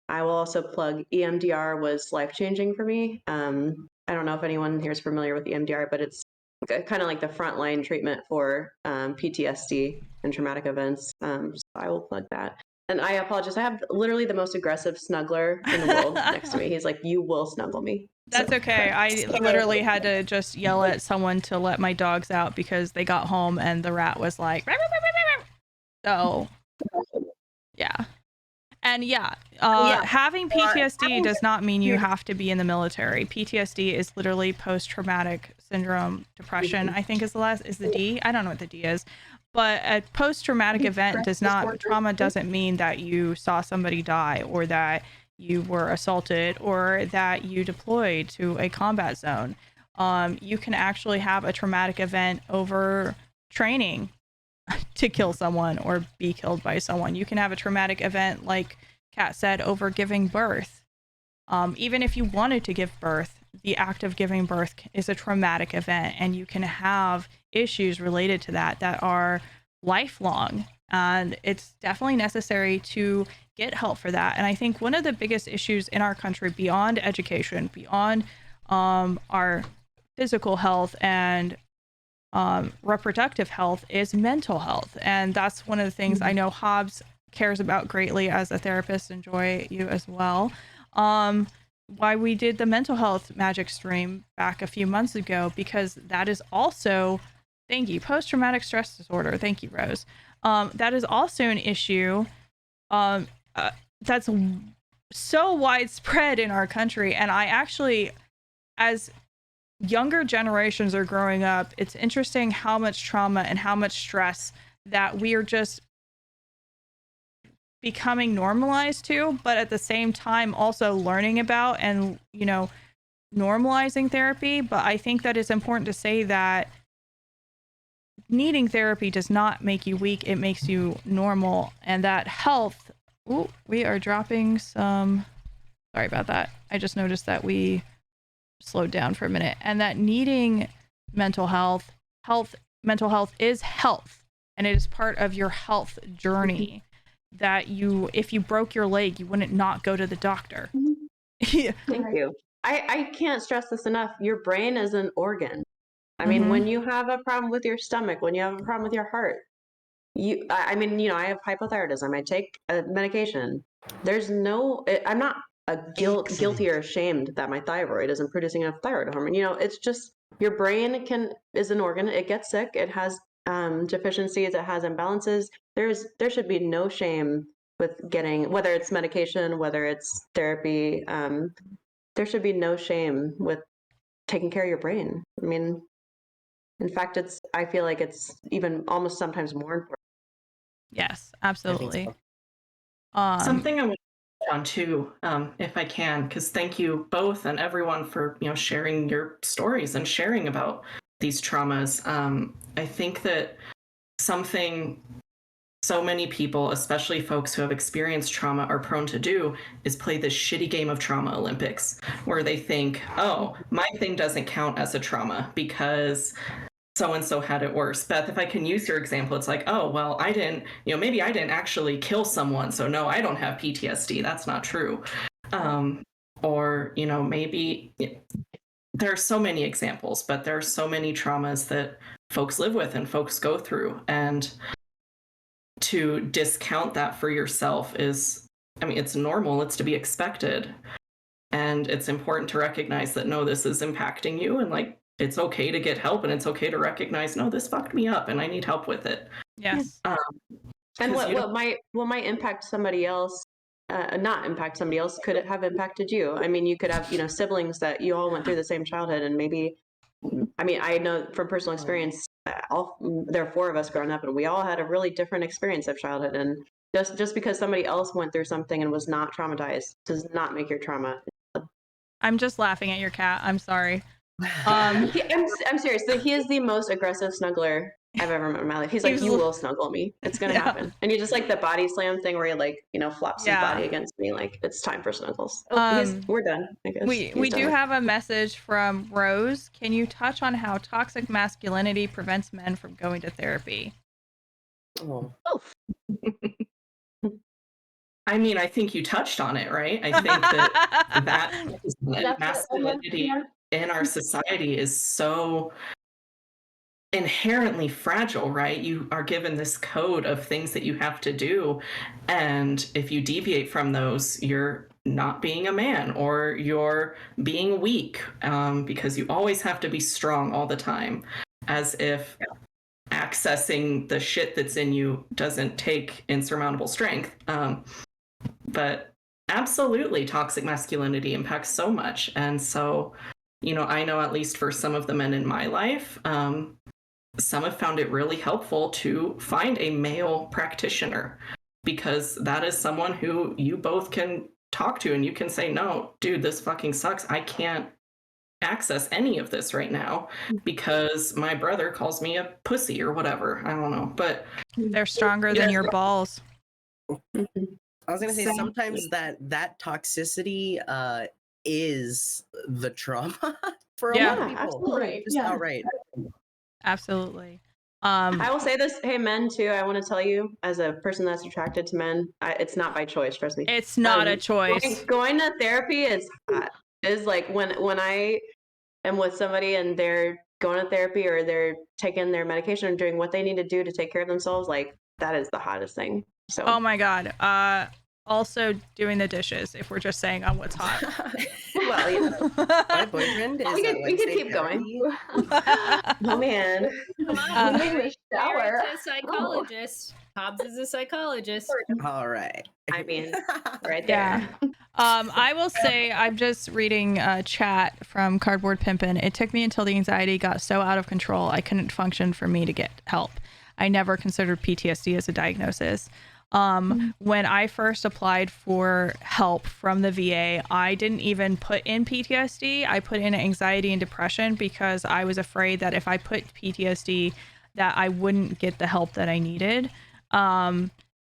Speaker 1: I will also plug EMDR was life-changing for me. I don't know if anyone here is familiar with EMDR, but it's kind of like the frontline treatment for PTSD and traumatic events. So I will plug that. And I apologize. I have literally the most aggressive snuggler in the world next to me. He's like, you will snuggle me.
Speaker 5: That's okay. I literally had to just yell at someone to let my dogs out because they got home and the rat was like, so yeah. And having PTSD does not mean you have to be in the military. PTSD is literally post-traumatic syndrome depression, I think is the D. I don't know what the D is. But a post-traumatic event trauma doesn't mean that you saw somebody die or that you were assaulted or that you deployed to a combat zone. You can actually have a traumatic event over training to kill someone or be killed by someone. You can have a traumatic event, like Kat said, over giving birth. Even if you wanted to give birth, the act of giving birth is a traumatic event, and you can have issues related to that that are lifelong. And it's definitely necessary to get help for that. And I think one of the biggest issues in our country, beyond education, beyond our physical health and reproductive health, is mental health. And that's one of the things I know Hobbs cares about greatly as a therapist, and Joy, you as well. Why we did the mental health magic stream back a few months ago, because that is also, thank you, post-traumatic stress disorder. Thank you, Rose. That is also an issue that's so widespread in our country. And I actually, as younger generations are growing up, it's interesting how much trauma and how much stress that we are just becoming normalized to, but at the same time also learning about and, you know, normalizing therapy. But I think that it's important to say that needing therapy does not make you weak, it makes you normal. And that health, we are dropping some, sorry about that. I just noticed that we slowed down for a minute. And that needing mental health mental health is health, and it is part of your health journey. That you, if you broke your leg, you wouldn't not go to the doctor.
Speaker 1: Thank you. I can't stress this enough. Your brain is an organ. I mean, when you have a problem with your stomach, when you have a problem with your heart, I mean, you know, I have hypothyroidism. I take a medication. There's no, I'm not guilty or ashamed that my thyroid isn't producing enough thyroid hormone. You know, it's just your brain is an organ. It gets sick. It has deficiencies. It has imbalances. There should be no shame with getting, whether it's medication, whether it's therapy. There should be no shame with taking care of your brain. I mean, in fact, I feel like it's even almost sometimes more important.
Speaker 5: Yes, absolutely.
Speaker 6: Something I want to touch on too, if I can, because thank you both and everyone for, you know, sharing your stories and sharing about these traumas. I think that something so many people, especially folks who have experienced trauma, are prone to do is play this shitty game of trauma Olympics, where they think, oh, my thing doesn't count as a trauma because so-and-so had it worse. Beth, if I can use your example, it's like, oh, well, I didn't, you know, maybe I didn't actually kill someone, so no, I don't have PTSD. That's not true. Or, you know, maybe there are so many examples, but there are so many traumas that folks live with and folks go through. And to discount that for yourself is, I mean, it's normal, it's to be expected. And it's important to recognize that, no, this is impacting you, and like, it's okay to get help, and it's okay to recognize, no, this fucked me up and I need help with it.
Speaker 5: Yes.
Speaker 1: And what might impact somebody else, not impact somebody else, could it have impacted you? I mean, you could have, you know, siblings that you all went through the same childhood, and maybe, I mean, I know from personal experience, there are 4 of us growing up, and we all had a really different experience of childhood. And just because somebody else went through something and was not traumatized does not make your trauma.
Speaker 5: I'm just laughing at your cat. I'm sorry.
Speaker 1: I'm serious. He is the most aggressive snuggler I've ever met in my life. He's like, you will snuggle me. It's gonna happen. And you just like the body slam thing where he like, you know, flops his body against me, like it's time for snuggles. We're done, I guess.
Speaker 5: We do have a message from Rose. Can you touch on how toxic masculinity prevents men from going to therapy?
Speaker 6: I mean, I think you touched on it, right? I think that masculinity in our society is so inherently fragile, right? You are given this code of things that you have to do, and if you deviate from those, you're not being a man, or you're being weak, because you always have to be strong all the time, as if accessing the shit that's in you doesn't take insurmountable strength. But absolutely, toxic masculinity impacts so much. And so, you know, I know at least for some of the men in my life, some have found it really helpful to find a male practitioner, because that is someone who you both can talk to, and you can say, no, dude, this fucking sucks. I can't access any of this right now because my brother calls me a pussy or whatever. I don't know, but
Speaker 5: They're stronger than your balls.
Speaker 2: I was gonna say sometimes that toxicity is the trauma for a lot of people.
Speaker 1: Absolutely.
Speaker 2: Just outright.
Speaker 5: Absolutely.
Speaker 1: I will say this, hey men too, I want to tell you, as a person that's attracted to men, it's not by choice, trust me.
Speaker 5: It's not a choice.
Speaker 1: Going to therapy is hot. It's like when I am with somebody and they're going to therapy or they're taking their medication or doing what they need to do to take care of themselves, like that is the hottest thing. So
Speaker 5: Oh my god. Also doing the dishes, if we're just saying on what's hot.
Speaker 1: well, you know.
Speaker 2: My boyfriend is
Speaker 1: we could keep going. Oh man.
Speaker 3: Come on,
Speaker 4: in the shower.
Speaker 3: Barrett's a psychologist. Hobbs is a psychologist.
Speaker 2: All right.
Speaker 1: I mean, right
Speaker 5: Yeah.
Speaker 1: there.
Speaker 5: I will say, I'm just reading a chat from Cardboard Pimpin'. It took me until the anxiety got so out of control I couldn't function for me to get help. I never considered PTSD as a diagnosis. When I first applied for help from the VA, I didn't even put in PTSD. I put in anxiety and depression because I was afraid that if I put PTSD, that I wouldn't get the help that I needed. And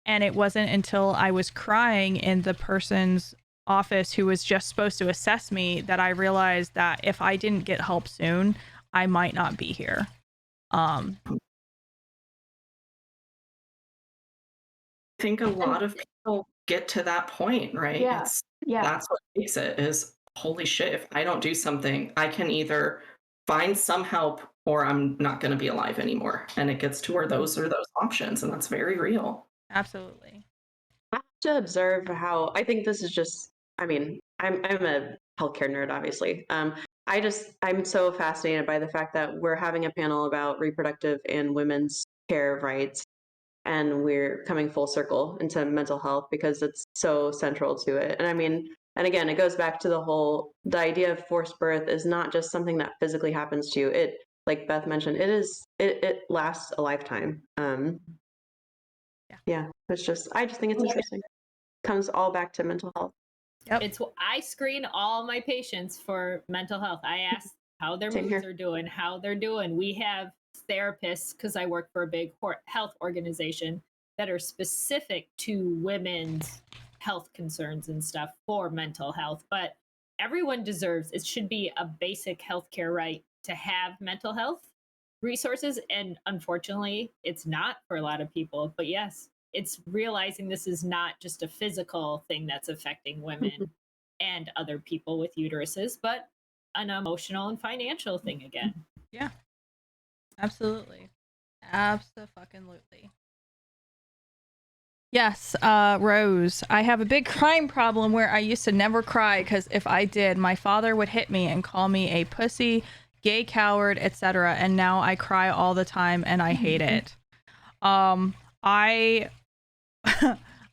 Speaker 5: it wasn't until I was crying in the person's office who was just supposed to assess me that I realized that if I didn't get help soon, I might not be here.
Speaker 6: I think a lot of people get to that point, right?
Speaker 4: Yeah.
Speaker 6: That's what makes it is, holy shit, if I don't do something, I can either find some help or I'm not going to be alive anymore. And it gets to where those are those options, and that's very real.
Speaker 5: Absolutely.
Speaker 1: I have to observe how I think this is just I mean, I'm a healthcare nerd, obviously. I'm so fascinated by the fact that we're having a panel about reproductive and women's care rights, and we're coming full circle into mental health because it's so central to it. And I mean, and again, it goes back to the idea of forced birth is not just something that physically happens to you. It, like Beth mentioned, it lasts a lifetime. Yeah, I just think it's interesting. Comes all back to mental health.
Speaker 3: It's I screen all my patients for mental health. I ask how their
Speaker 1: Same
Speaker 3: moods
Speaker 1: here.
Speaker 3: are doing, how they're doing. We have therapists because I work for a big health organization that are specific to women's health concerns and stuff for mental health. But everyone deserves it should be a basic healthcare right to have mental health resources, and unfortunately, it's not for a lot of people. But yes, it's realizing this is not just a physical thing that's affecting women and other people with uteruses, but an emotional and financial thing again.
Speaker 5: Yeah. Absolutely. Abso-fucking-lutely. Yes, Rose. I have a big crying problem where I used to never cry because if I did, my father would hit me and call me a pussy, gay coward, etc. And now I cry all the time and I hate it. I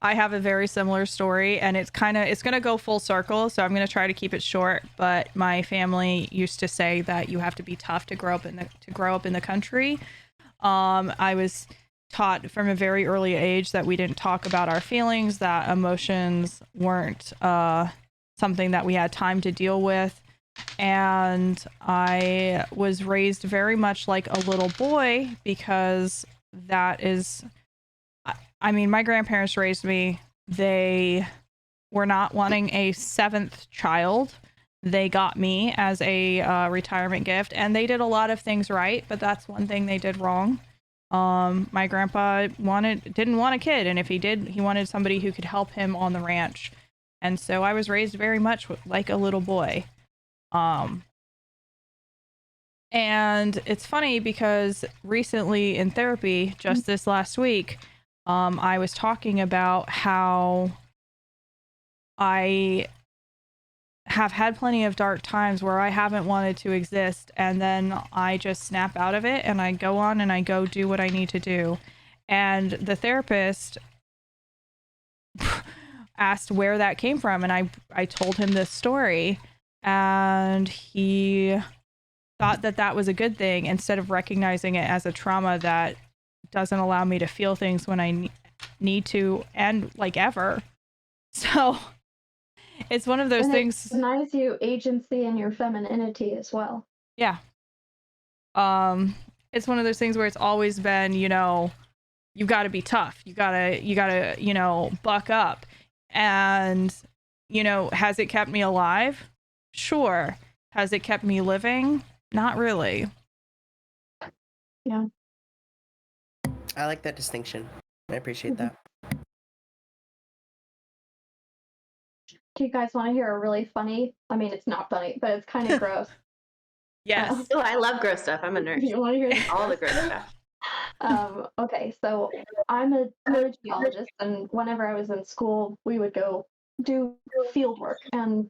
Speaker 5: I have a very similar story, and it's gonna go full circle, so I'm gonna try to keep it short. But my family used to say that you have to be tough to grow up in the country. I was taught from a very early age that we didn't talk about our feelings, that emotions weren't something that we had time to deal with. And I was raised very much like a little boy because that is, I mean, my grandparents raised me. They were not wanting a seventh child. They got me as a retirement gift, and they did a lot of things right, but that's one thing they did wrong. My grandpa didn't want a kid, and if he did, he wanted somebody who could help him on the ranch. And so I was raised very much like a little boy. And it's funny because recently in therapy, just this last week, I was talking about how I have had plenty of dark times where I haven't wanted to exist, and then I just snap out of it and I go on and I go do what I need to do. And the therapist asked where that came from, and I told him this story, and he thought that was a good thing instead of recognizing it as a trauma that doesn't allow me to feel things when I need to, and like ever. So It's one of those
Speaker 4: And
Speaker 5: things.
Speaker 4: it denies you agency and your femininity as well.
Speaker 5: Yeah. It's one of those things where it's always been, you've got to be tough. You gotta, buck up. And, has it kept me alive? Sure. Has it kept me living? Not really.
Speaker 4: Yeah.
Speaker 2: I like that distinction. I appreciate that.
Speaker 4: Do you guys want to hear a really funny? I mean, it's not funny, but it's kind of gross.
Speaker 5: Yes.
Speaker 1: Oh, I love gross stuff. I'm a nurse.
Speaker 4: You want to hear
Speaker 1: All the gross stuff.
Speaker 4: Okay, so I'm a geologist, and whenever I was in school, we would go do field work, and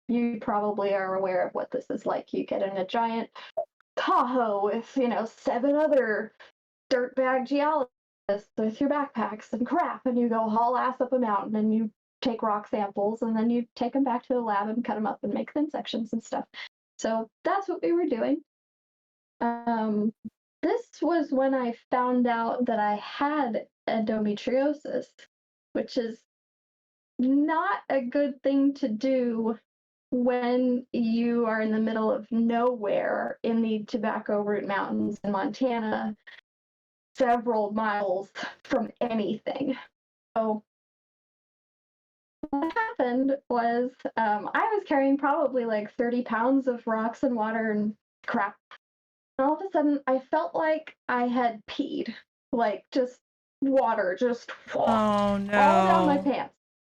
Speaker 4: you probably are aware of what this is like. You get in a giant Tahoe with, 7 other dirtbag geologists with your backpacks and crap, and you go haul ass up a mountain, and you take rock samples, and then you take them back to the lab and cut them up and make thin sections and stuff. So that's what we were doing. This was when I found out that I had endometriosis, which is not a good thing to do when you are in the middle of nowhere in the Tobacco Root Mountains in Montana, several miles from anything. So what happened was I was carrying probably like 30 pounds of rocks and water and crap. And all of a sudden, I felt like I had peed, like just water, just
Speaker 5: Oh
Speaker 4: all down my
Speaker 5: no.
Speaker 4: pants.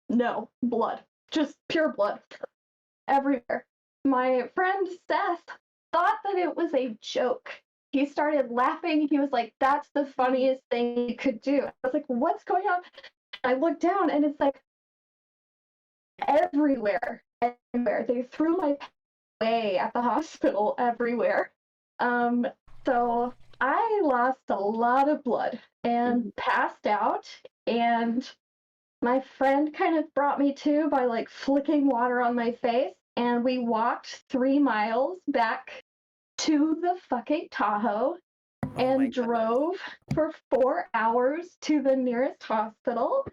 Speaker 4: No, blood, just pure blood everywhere. My friend Seth thought that it was a joke. He started laughing. He was like, "That's the funniest thing you could do." I was like, "What's going on?" I looked down, and it's like everywhere, everywhere. They threw my away at the hospital everywhere. So I lost a lot of blood and passed out, and my friend kind of brought me to by like flicking water on my face, and we walked 3 miles back to the fucking Tahoe and drove for 4 hours to the nearest hospital,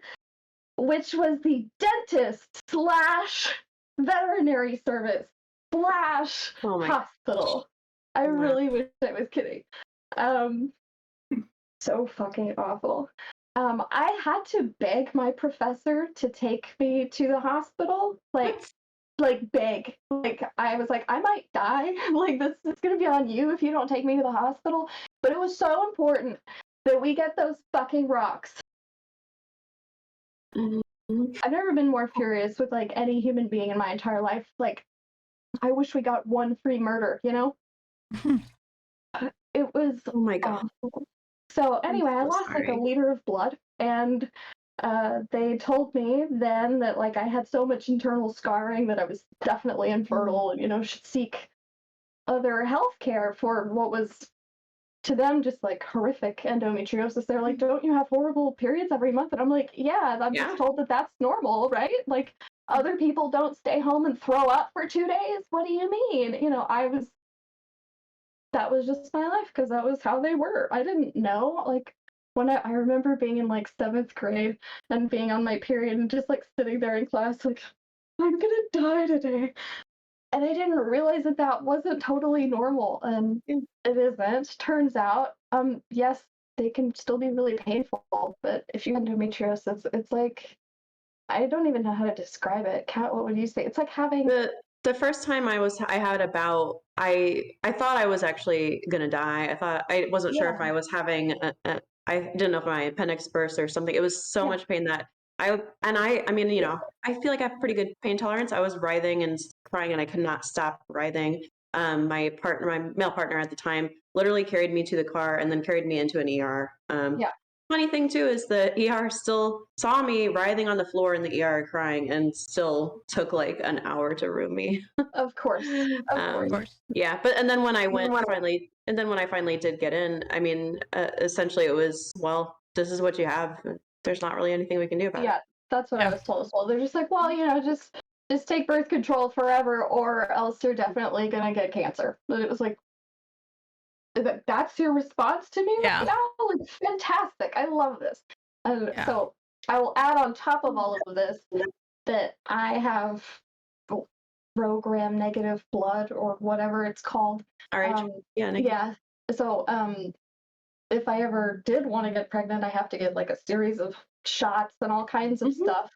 Speaker 4: which was the dentist slash veterinary service slash hospital. I really wish I was kidding. So fucking awful. I had to beg my professor to take me to the hospital. Like beg. Like I was like, I might die. Like this is gonna be on you if you don't take me to the hospital. But it was so important that we get those fucking rocks. I've never been more furious with like any human being in my entire life. Like, I wish we got one free murder, It was
Speaker 1: Oh my god.
Speaker 4: awful. So anyway, I lost like a liter of blood, and they told me then that like I had so much internal scarring that I was definitely infertile and should seek other health care for what was to them just like horrific endometriosis. They're like, "Don't you have horrible periods every month?" And I'm like, "Yeah, I'm just told that that's normal, right? Like other people don't stay home and throw up for 2 days. What do you mean?" That was just my life because that was how they were. I didn't know. Like when I remember being in like 7th grade and being on my period and just like sitting there in class like, "I'm gonna die today." And I didn't realize that that wasn't totally normal, and it isn't. Turns out, yes, they can still be really painful, but if you have endometriosis, it's like, I don't even know how to describe it. Kat, what would you say? It's like having
Speaker 1: The first time I had about I thought I was actually gonna die. I wasn't sure if I was having I didn't know if my appendix burst or something. It was so much pain that I mean, I feel like I have pretty good pain tolerance. I was writhing and crying and I could not stop writhing. My male partner at the time, literally carried me to the car and then carried me into an ER. Funny thing too is the ER still saw me writhing on the floor in the ER crying and still took like an hour to room me.
Speaker 4: Of course.
Speaker 5: Of course.
Speaker 1: Yeah, but and then when I finally did get in, I mean, essentially it was, well, this is what you have. There's not really anything we can do about it.
Speaker 4: Yeah, that's what I was told as well. They're just like, well, just take birth control forever, or else you're definitely gonna get cancer. But it was like, that's your response to me right now? It's fantastic. I love this. And so I will add on top of all of this, that I have Rho gram negative blood or whatever it's called.
Speaker 1: RH. Yeah.
Speaker 4: Yeah. So if I ever did want to get pregnant, I have to get like a series of shots and all kinds of stuff.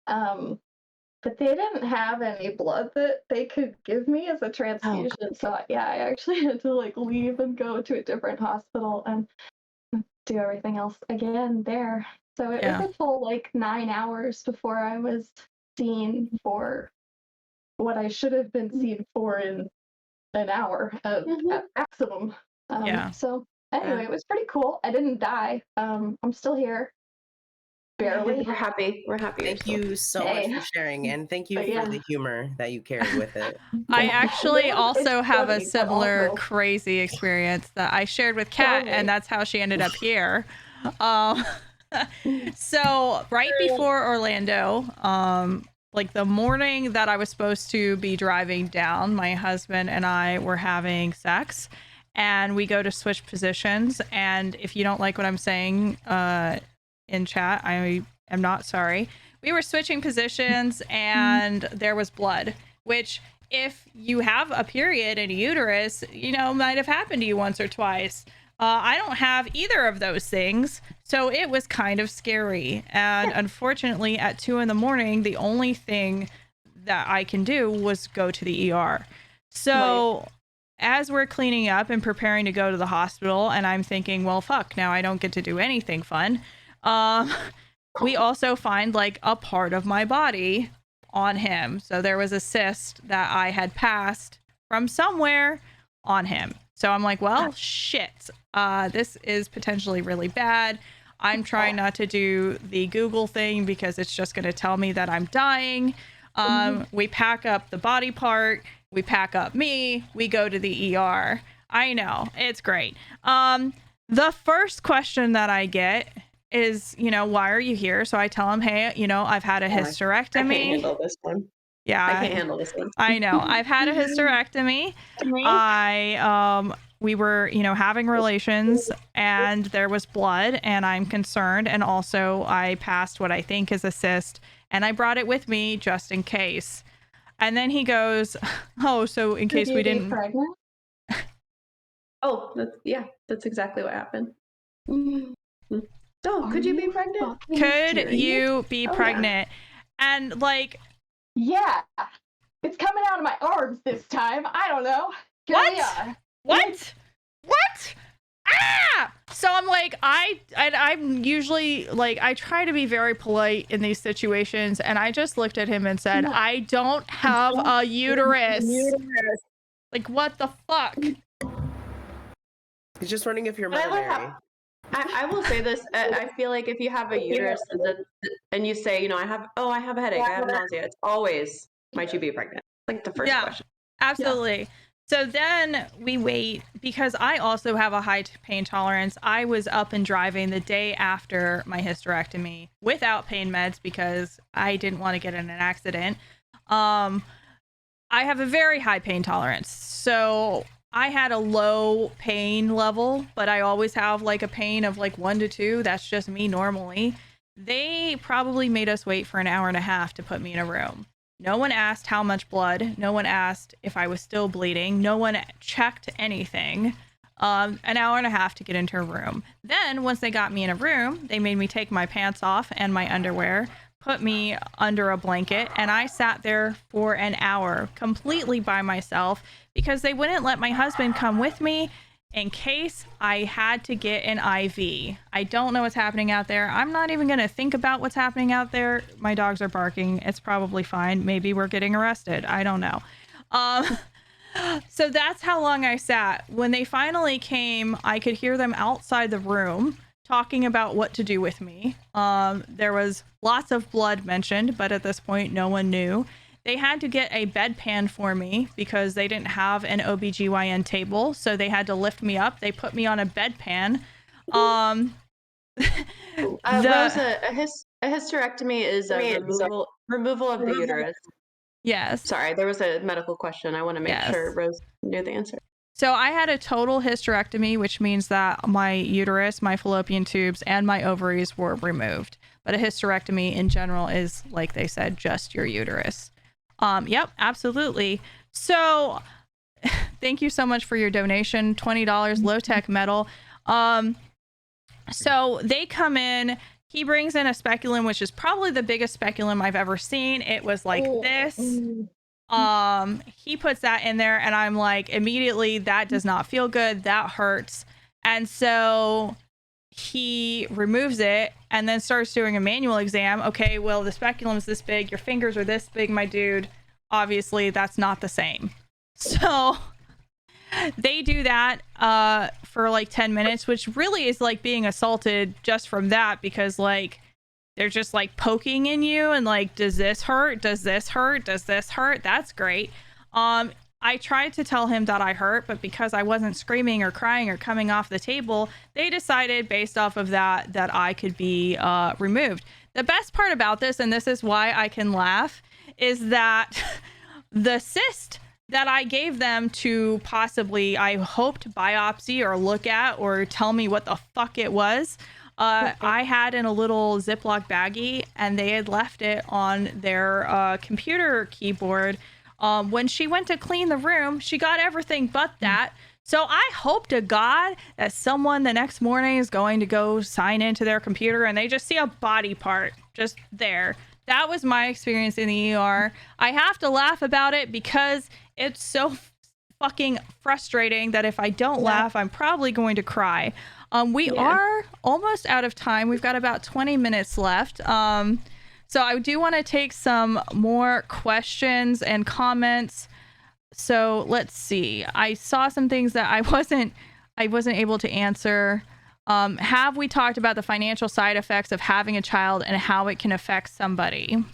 Speaker 4: But they didn't have any blood that they could give me as a transfusion. So yeah, I actually had to like leave and go to a different hospital and do everything else again there. So it was a full like 9 hours before I was seen for what I should have been seen for in an hour at maximum. So anyway, it was pretty cool. I didn't die. I'm still here. Barely.
Speaker 1: We're happy. We're happy.
Speaker 2: Thank you so much for sharing, and thank you for the humor that you carry with it.
Speaker 5: I actually also have a similar crazy experience that I shared with Kat, and that's how she ended up here. So right before Orlando, like the morning that I was supposed to be driving down, my husband and I were having sex, and we go to switch positions. And if you don't like what I'm saying in chat, I am not sorry. We were switching positions and there was blood, which if you have a period and a uterus, you know, might have happened to you once or twice. I don't have either of those things, so it was kind of scary. And unfortunately, at 2 a.m, the only thing that I can do was go to the ER. So as we're cleaning up and preparing to go to the hospital, and I'm thinking, well, fuck, now I don't get to do anything fun. We also find like a part of my body on him. So there was a cyst that I had passed from somewhere on him. So I'm like, well, shit, this is potentially really bad. I'm trying not to do the Google thing because it's just going to tell me that I'm dying. We pack up the body part. We pack up me. We go to the ER. I know, it's great. The first question that I get is, you know, why are you here? So I tell him, hey, you know, I've had a hysterectomy.
Speaker 1: I can't handle this one.
Speaker 5: Yeah,
Speaker 1: I can't handle this one.
Speaker 5: I know. I've had a hysterectomy. We were, you know, having relations and there was blood and I'm concerned. And also I passed what I think is a cyst and I brought it with me just in case. And then he goes, oh, so in case we didn't.
Speaker 4: Pregnant?
Speaker 1: Oh, that's exactly what happened. Oh, could you be pregnant?
Speaker 5: Could you be pregnant? And like,
Speaker 4: yeah, it's coming out of my arms this time. I don't know. Here we are.
Speaker 5: What? Ah! So I'm like, I'm usually like, I try to be very polite in these situations, and I just looked at him and said, I don't have a uterus. Like, what the fuck?
Speaker 2: He's just wondering if you're military.
Speaker 1: I will say this. I feel like if you have a uterus and you say, you know, I have a headache, I have nausea, it's always, might you be pregnant? Like the first question.
Speaker 5: Absolutely. Yeah. So then we wait because I also have a high pain tolerance. I was up and driving the day after my hysterectomy without pain meds because I didn't want to get in an accident. I have a very high pain tolerance. So I had a low pain level, but I always have like a pain of like 1 to 2. That's just me normally. They probably made us wait for an hour and a half to put me in a room. No one asked how much blood. No one asked if I was still bleeding. No one checked anything. An hour and a half to get into a room. Then once they got me in a room, they made me take my pants off and my underwear, put me under a blanket, and I sat there for an hour completely by myself because they wouldn't let my husband come with me in case I had to get an IV. I don't know what's happening out there. I'm not even going to think about what's happening out there. My dogs are barking. It's probably fine. Maybe we're getting arrested. I don't know. So that's how long I sat. When they finally came, I could hear them outside the room talking about what to do with me. There was lots of blood mentioned, but at this point, no one knew. They had to get a bedpan for me because they didn't have an OBGYN table. So they had to lift me up. They put me on a bedpan.
Speaker 1: Rose, a hysterectomy is a removal of the uterus.
Speaker 5: Yes.
Speaker 1: Sorry, there was a medical question. I want to make sure Rose knew the answer.
Speaker 5: So I had a total hysterectomy, which means that my uterus, my fallopian tubes, and my ovaries were removed. but a hysterectomy in general is, like they said, just your uterus. Yep, absolutely. So thank you so much for your donation, $20, Low Tech Metal. So they come in, he brings in a speculum, which is probably the biggest speculum I've ever seen. It was like this. He puts that in there, and I'm like, immediately, that does not feel good. That hurts. And so he removes it and then starts doing a manual exam. Okay, well, the speculum is this big. Your fingers are this big, my dude. Obviously, that's not the same. So they do that for like 10 minutes, which really is like being assaulted just from that, because like they're just like poking in you and like, does this hurt? Does this hurt? Does this hurt? That's great. I tried to tell him that I hurt, but because I wasn't screaming or crying or coming off the table, they decided based off of that I could be removed. The best part about this, and this is why I can laugh, is that the cyst that I gave them to possibly, I hoped, biopsy or look at or tell me what the fuck it was, I had in a little Ziploc baggie, and they had left it on their computer keyboard. When she went to clean the room, she got everything but that. So I hope to God that someone the next morning is going to go sign into their computer and they just see a body part just there. That was my experience in the ER. I have to laugh about it because it's so fucking frustrating that if I don't laugh, I'm probably going to cry. We are almost out of time. We've got about 20 minutes left. So I do want to take some more questions and comments. So let's see. I saw some things that I wasn't able to answer. Have we talked about the financial side effects of having a child and how it can affect somebody?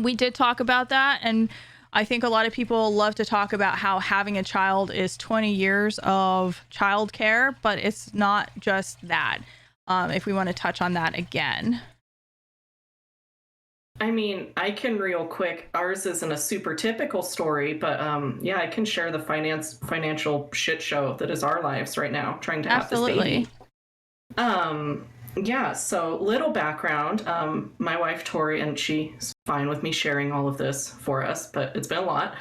Speaker 5: We did talk about that, and I think a lot of people love to talk about how having a child is 20 years of childcare, but it's not just that. If we want to touch on that again.
Speaker 6: I mean, I can real quick. Ours isn't a super typical story, but yeah, I can share the financial shit show that is our lives right now, trying to have this baby. Yeah, so little background. My wife Tori, and she's fine with me sharing all of this for us, but it's been a lot.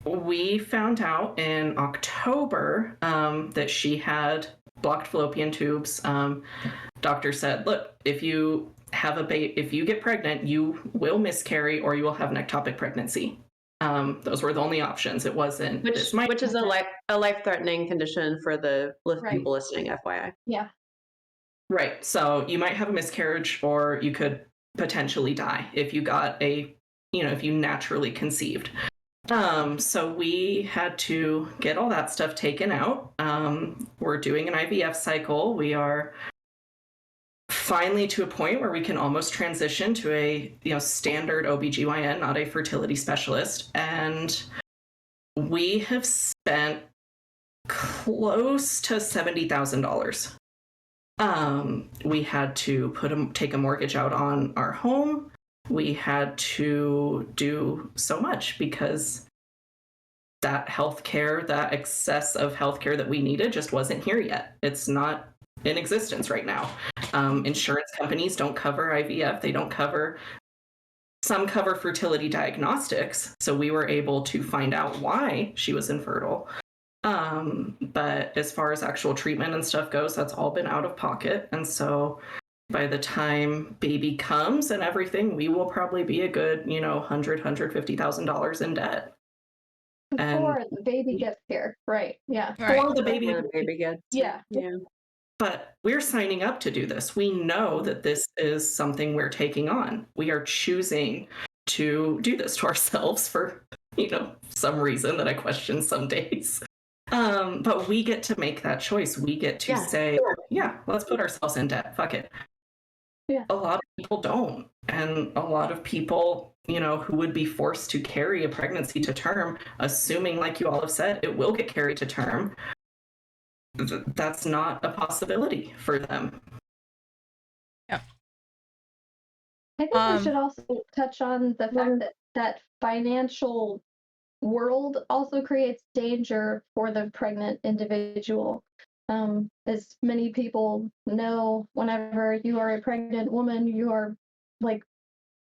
Speaker 6: We found out in October that she had blocked fallopian tubes. Doctor said, look, if you have if you get pregnant, you will miscarry or you will have an ectopic pregnancy. Those were the only options. It wasn't
Speaker 1: which is a life-threatening condition for the people listening, FYI.
Speaker 4: Yeah.
Speaker 6: Right. So you might have a miscarriage, or you could potentially die if you got if you naturally conceived. So we had to get all that stuff taken out. We're doing an IVF cycle. We are finally to a point where we can almost transition to a standard OBGYN, not a fertility specialist. And we have spent close to $70,000. We had to take a mortgage out on our home. We had to do so much because that healthcare, that excess of healthcare that we needed just wasn't here yet. It's not in existence right now. Insurance companies don't cover IVF. They don't cover, some cover fertility diagnostics. So we were able to find out why she was infertile. But as far as actual treatment and stuff goes, that's all been out of pocket. And so by the time baby comes and everything, we will probably be a good, $150,000 in debt.
Speaker 4: Before the baby gets here. Right. Yeah.
Speaker 6: Before the baby
Speaker 1: gets.
Speaker 4: Yeah.
Speaker 6: But we're signing up to do this. We know that this is something we're taking on. We are choosing to do this to ourselves for, some reason that I question some days. But we get to make that choice. We get to say, let's put ourselves in debt. Fuck it.
Speaker 4: Yeah.
Speaker 6: A lot of people don't. And a lot of people, who would be forced to carry a pregnancy to term, assuming, like you all have said, it will get carried to term, that's not a possibility for them.
Speaker 5: Yeah.
Speaker 4: I think we should also touch on the fact that financial world also creates danger for the pregnant individual. As many people know, whenever you are a pregnant woman, you are like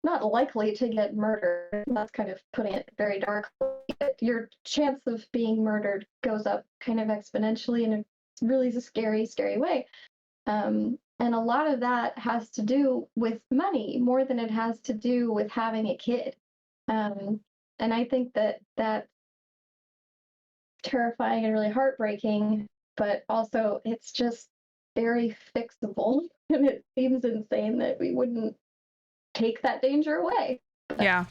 Speaker 4: not likely to get murdered. That's kind of putting it very darkly. But your chance of being murdered goes up kind of exponentially in a really scary, scary way. And a lot of that has to do with money more than it has to do with having a kid. And I think that that's terrifying and really heartbreaking, but also it's just very fixable. And it seems insane that we wouldn't take that danger away.
Speaker 5: Yeah,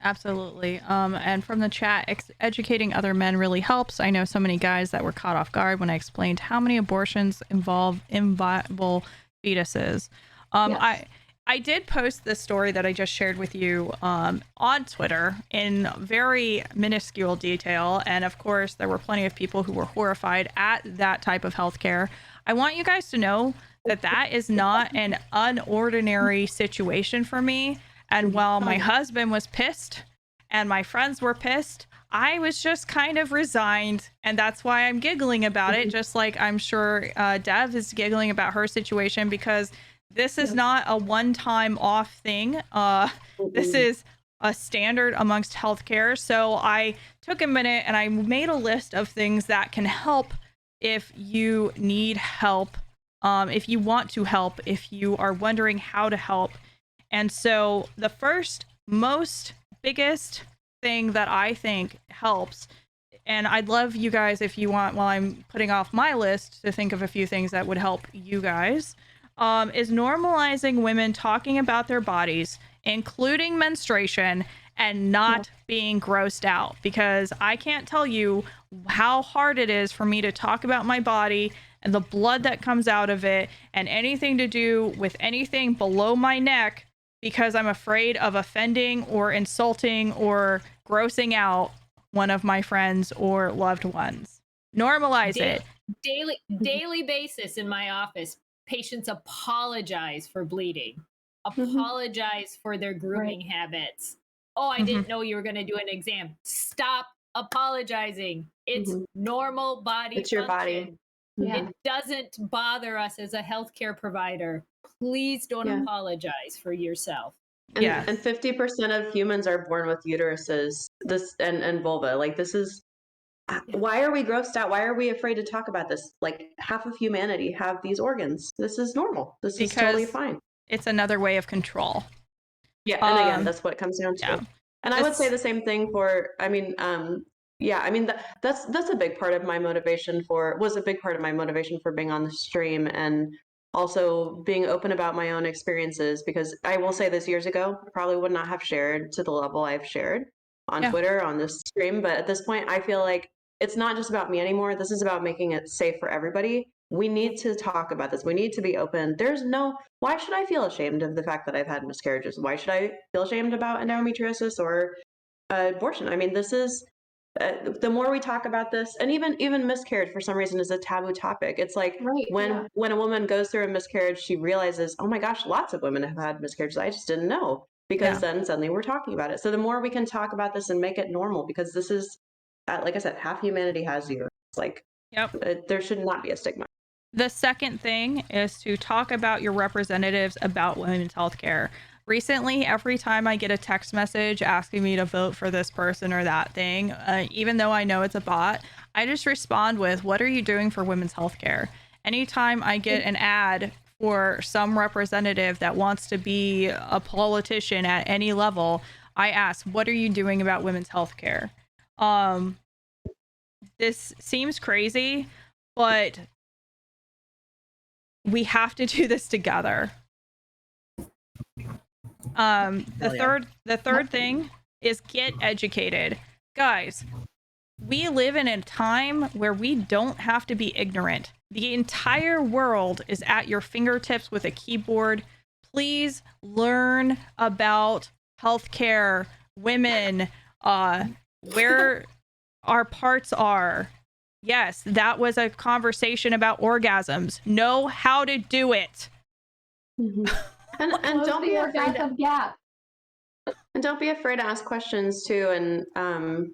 Speaker 5: absolutely. And from the chat, educating other men really helps. I know so many guys that were caught off guard when I explained how many abortions involve inviable fetuses.
Speaker 4: Yes.
Speaker 5: I did post this story that I just shared with you on Twitter in very minuscule detail. And of course, there were plenty of people who were horrified at that type of healthcare. I want you guys to know that that is not an unordinary situation for me. And while my husband was pissed and my friends were pissed, I was just kind of resigned. And that's why I'm giggling about it, just like I'm sure Dev is giggling about her situation, because this is not a one-time off thing. This is a standard amongst healthcare. So I took a minute and I made a list of things that can help if you need help, if you want to help, if you are wondering how to help. And so the first, most biggest thing that I think helps, and I'd love you guys, if you want, while I'm putting off my list, to think of a few things that would help you guys, is normalizing women talking about their bodies, including menstruation, and not being grossed out. Because I can't tell you how hard it is for me to talk about my body and the blood that comes out of it and anything to do with anything below my neck, because I'm afraid of offending or insulting or grossing out one of my friends or loved ones. Normalize it.
Speaker 3: Daily basis in my office, patients apologize for bleeding, apologize for their grooming habits. Oh, I didn't know you were going to do an exam. Stop apologizing. It's normal body
Speaker 1: It's your
Speaker 3: function.
Speaker 1: body.
Speaker 4: Yeah.
Speaker 3: It doesn't bother us as a healthcare provider. Please don't apologize for yourself.
Speaker 1: And,
Speaker 5: Yes.
Speaker 1: and 50% of humans are born with uteruses, this and vulva. Like, this is, why are we grossed out? Why are we afraid to talk about this? Like, half of humanity have these organs. This is normal. This is totally fine.
Speaker 5: It's another way of control.
Speaker 1: Yeah, and again, that's what it comes down to.
Speaker 5: Yeah.
Speaker 1: And I would say the same thing for, that's a big part of my motivation was a big part of my motivation for being on the stream, and also being open about my own experiences, because I will say this, years ago, I probably would not have shared to the level I've shared on Twitter, on this stream. But at this point, I feel like it's not just about me anymore. This is about making it safe for everybody. We need to talk about this. We need to be open. Why should I feel ashamed of the fact that I've had miscarriages? Why should I feel ashamed about endometriosis or abortion? I mean, this is, the more we talk about this, and even miscarriage for some reason is a taboo topic. It's like when a woman goes through a miscarriage, she realizes, oh my gosh, lots of women have had miscarriages. I just didn't know, because then suddenly we're talking about it. So the more we can talk about this and make it normal, because this is, like I said, half humanity has you. It's like, there should not be a stigma.
Speaker 5: The second thing is to talk about your representatives about women's healthcare. Recently, every time I get a text message asking me to vote for this person or that thing, even though I know it's a bot, I just respond with, what are you doing for women's healthcare? Anytime I get an ad for some representative that wants to be a politician at any level, I ask, what are you doing about women's healthcare? This seems crazy, but we have to do this together. The third thing is get educated. Guys, we live in a time where we don't have to be ignorant. The entire world is at your fingertips with a keyboard. Please learn about healthcare, women, where our parts are. Yes, that was a conversation about orgasms. Know how to do it.
Speaker 1: And don't be afraid to,
Speaker 4: gap.
Speaker 1: and don't be afraid to ask questions too. And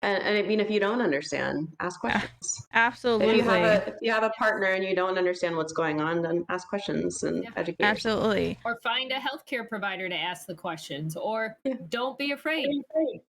Speaker 1: And I mean, if you don't understand, ask questions.
Speaker 5: Absolutely.
Speaker 1: If you have a partner and you don't understand what's going on, then ask questions and educate yourself.
Speaker 5: Absolutely.
Speaker 3: Or find a healthcare provider to ask the questions, or don't be afraid.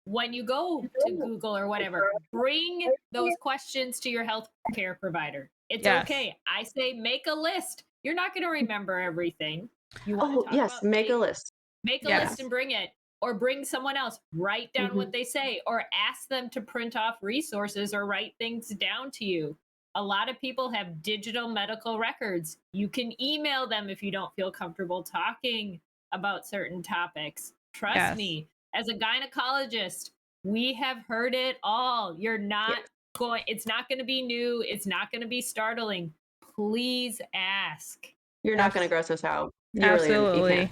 Speaker 3: When you go to Google or whatever, bring those questions to your healthcare provider. It's okay. I say make a list. You're not going to remember everything. You want to talk about,
Speaker 1: make a list.
Speaker 3: Make a list and bring it, or bring someone else. Write down what they say, or ask them to print off resources or write things down to you. A lot of people have digital medical records. You can email them if you don't feel comfortable talking about certain topics. Trust me, as a gynecologist, we have heard it all. You're not going, it's not going to be new. It's not going to be startling. Please ask.
Speaker 1: You're not going to gross us out.
Speaker 5: Absolutely.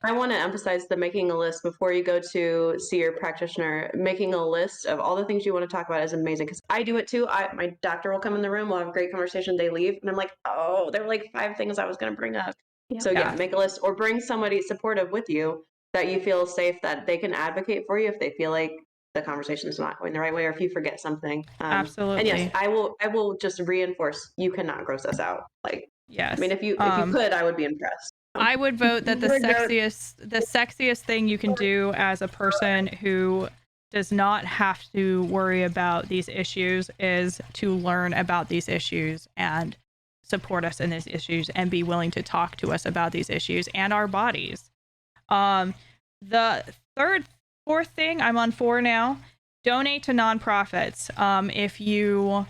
Speaker 1: I want to emphasize the making a list before you go to see your practitioner. Making a list of all the things you want to talk about is amazing, because I do it too. My doctor will come in the room, we'll have a great conversation, they leave, and I'm like, oh, there were like 5 things I was going to bring up. So make a list, or bring somebody supportive with you that you feel safe, that they can advocate for you if they feel like the conversation is not going the right way, or if you forget something.
Speaker 5: Absolutely.
Speaker 1: And yes, I will just reinforce, you cannot gross us out. Like, I mean, if you could, I would be impressed.
Speaker 5: I would vote that the sexiest thing you can do as a person who does not have to worry about these issues is to learn about these issues and support us in these issues and be willing to talk to us about these issues and our bodies. The fourth thing, I'm on 4 now, donate to nonprofits. If you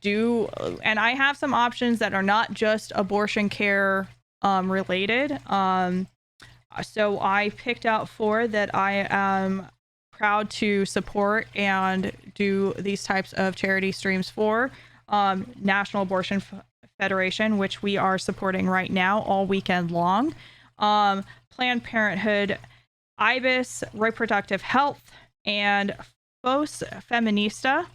Speaker 5: do, and I have some options that are not just abortion care related. So I picked out 4 that I am proud to support and do these types of charity streams for. National Abortion Federation, which we are supporting right now all weekend long. Planned Parenthood, IBIS, Reproductive Health, and Fos Feminista.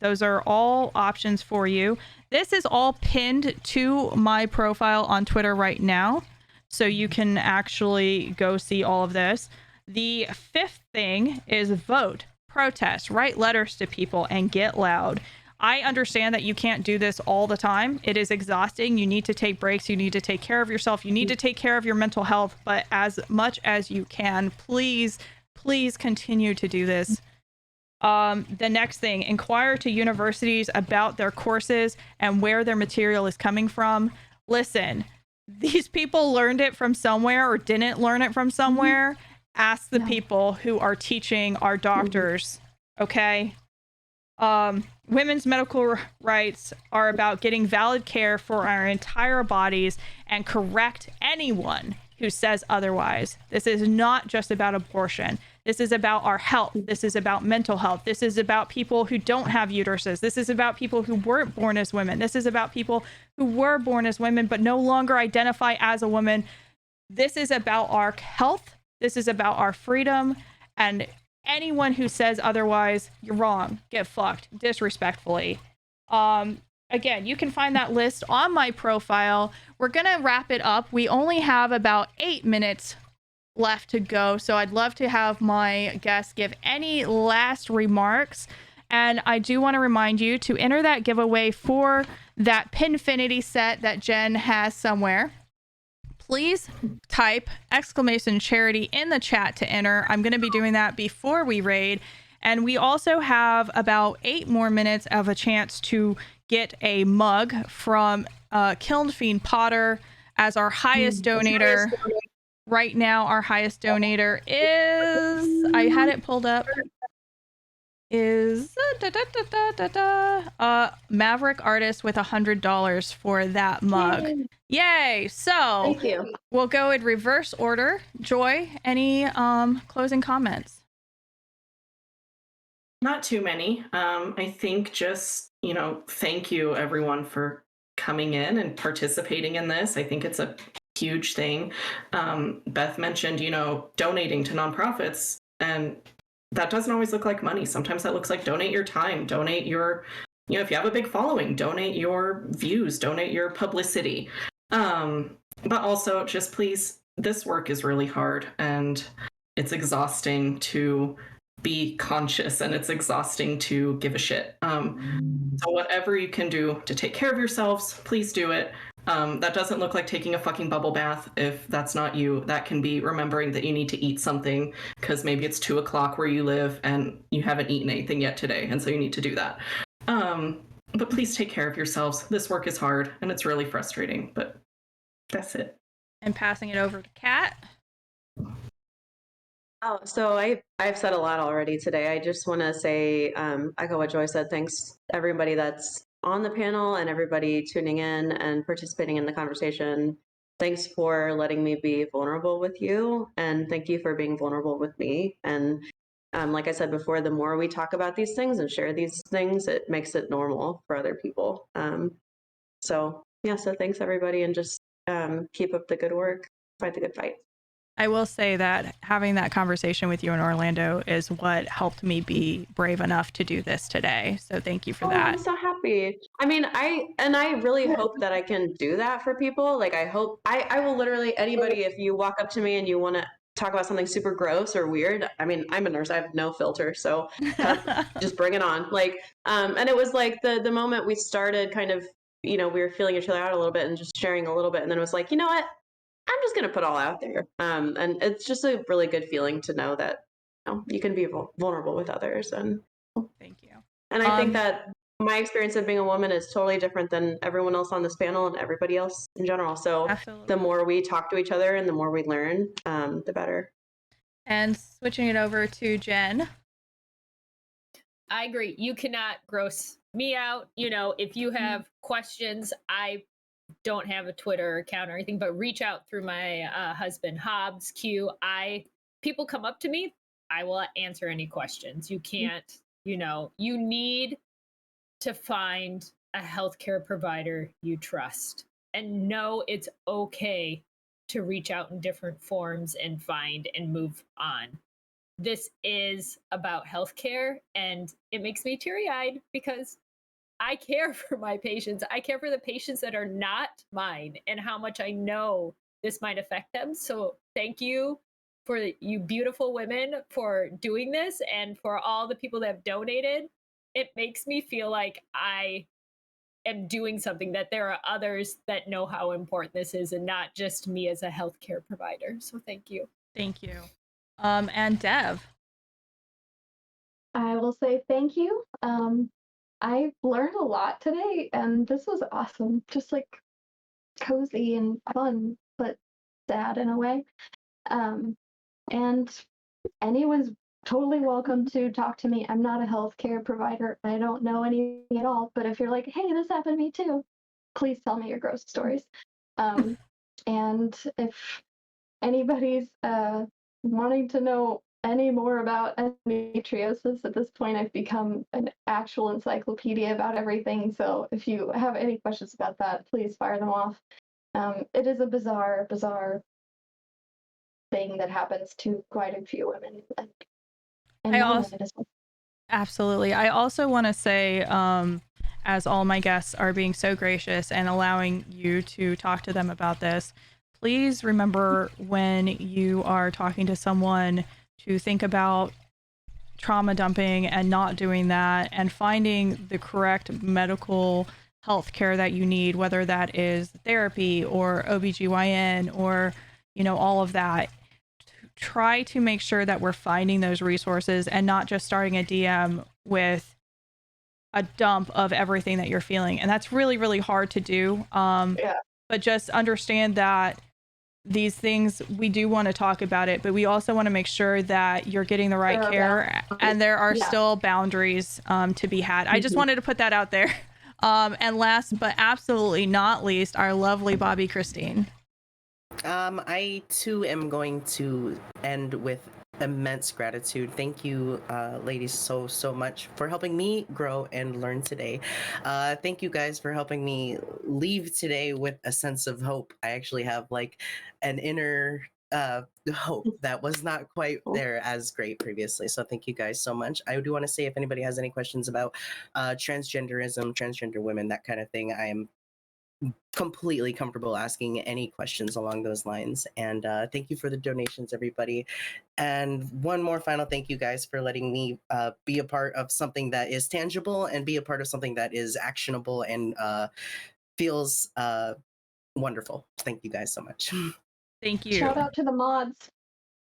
Speaker 5: Those are all options for you. This is all pinned to my profile on Twitter right now, so you can actually go see all of this. The 5th thing is vote, protest, write letters to people, and get loud. I understand that you can't do this all the time. It is exhausting. You need to take breaks. You need to take care of yourself. You need to take care of your mental health. But as much as you can, please continue to do this. The next thing, inquire to universities about their courses and where their material is coming from. Listen, these people learned it from somewhere or didn't learn it from somewhere. Ask the people who are teaching our doctors, okay? Women's medical rights are about getting valid care for our entire bodies and correct anyone who says otherwise. This is not just about abortion. This is about our health. This is about mental health. This is about people who don't have uteruses. This is about people who weren't born as women. This is about people who were born as women but no longer identify as a woman. This is about our health. This is about our freedom. And anyone who says otherwise, you're wrong. Get fucked. Disrespectfully. Again, you can find that list on my profile. We're going to wrap it up. We only have about 8 minutes left to go. So I'd love to have my guests give any last remarks. And I do want to remind you to enter that giveaway for that Pinfinity set that Jen has somewhere. Please type !charity in the chat to enter. I'm going to be doing that before we raid. And we also have about 8 more minutes of a chance to get a mug from Kiln Fiend Potter as our highest donator. Right now, our highest donator is, I had it pulled up, is Maverick Artist with $100 for that mug. Yay! So
Speaker 1: thank you.
Speaker 5: We'll go in reverse order. Joy, any closing comments?
Speaker 6: Not too many. I think just, thank you everyone for coming in and participating in this. I think it's a huge thing. Beth mentioned, donating to nonprofits, and that doesn't always look like money. Sometimes that looks like donate your time, donate your, if you have a big following, donate your views, donate your publicity. But also just please, this work is really hard and it's exhausting to be conscious, and it's exhausting to give a shit. So whatever you can do to take care of yourselves, please do it. That doesn't look like taking a fucking bubble bath. If that's not you, that can be remembering that you need to eat something because maybe it's 2 o'clock where you live and you haven't eaten anything yet today, and so you need to do that. But please take care of yourselves. This work is hard and it's really frustrating, but that's it.
Speaker 5: And passing it over to Kat.
Speaker 1: Oh, so I've said a lot already today. I just want to say, echo what Joy said. Thanks everybody that's on the panel and everybody tuning in and participating in the conversation. Thanks for letting me be vulnerable with you, and thank you for being vulnerable with me. And like I said before, the more we talk about these things and share these things, it makes it normal for other people. So thanks everybody, and just keep up the good work, fight the good fight.
Speaker 5: I will say that having that conversation with you in Orlando is what helped me be brave enough to do this today. So thank you for that.
Speaker 1: I'm so happy. I mean, I really hope that I can do that for people. Like, I hope I will literally, anybody, if you walk up to me and you want to talk about something super gross or weird, I mean, I'm a nurse, I have no filter. So just bring it on. Like, and it was like the moment we started kind of, we were feeling each other out a little bit and just sharing a little bit. And then it was like, you know what? I'm just going to put all out there. And it's just a really good feeling to know that you can be vulnerable with others. And
Speaker 5: thank you.
Speaker 1: And I think that my experience of being a woman is totally different than everyone else on this panel and everybody else in general. So
Speaker 5: Absolutely.
Speaker 1: The more we talk to each other and the more we learn, the better.
Speaker 5: And switching it over to Jen.
Speaker 3: I agree. You cannot gross me out. If you have questions, I don't have a Twitter account or anything, but reach out through my husband, Hobbs Q. People come up to me, I will answer any questions. You can't, you need to find a healthcare provider you trust and know it's okay to reach out in different forms and find and move on. This is about healthcare, and it makes me teary-eyed because I care for my patients. I care for the patients that are not mine and how much I know this might affect them. So thank you for you beautiful women for doing this, and for all the people that have donated. It makes me feel like I am doing something, that there are others that know how important this is and not just me as a healthcare provider. So thank you.
Speaker 5: Thank you. And Dev.
Speaker 4: I will say thank you. I learned a lot today, and this was awesome. Just like cozy and fun, but sad in a way. And anyone's totally welcome to talk to me. I'm not a healthcare provider. I don't know anything at all. But if you're like, hey, this happened to me too, please tell me your gross stories. And if anybody's wanting to know any more about endometriosis, at this point I've become an actual encyclopedia about everything. So if you have any questions about that, please fire them off. It is a bizarre thing that happens to quite a few women.
Speaker 5: Absolutely. I also want to say, as all my guests are being so gracious and allowing you to talk to them about this, please remember when you are talking to someone to think about trauma dumping and not doing that, and finding the correct medical health care that you need, whether that is therapy or OBGYN or, all of that. Try to make sure that we're finding those resources and not just starting a DM with a dump of everything that you're feeling. And that's really, really hard to do. But just understand that these things, we do want to talk about it, but we also want to make sure that you're getting the right care, and there are still boundaries to be had. I just wanted to put that out there. And last but absolutely not least, our lovely Bobby Christine.
Speaker 2: I too am going to end with immense gratitude. Thank you, ladies, so much for helping me grow and learn today. Thank you guys for helping me leave today with a sense of hope. I actually have like an inner hope that was not quite there as great previously. So thank you guys so much. I do want to say, if anybody has any questions about transgenderism, transgender women, that kind of thing, I am completely comfortable asking any questions along those lines. And thank you for the donations, everybody. And one more final thank you guys for letting me be a part of something that is tangible and be a part of something that is actionable and feels wonderful. Thank you guys so much.
Speaker 5: Thank you.
Speaker 4: Shout out to the mods.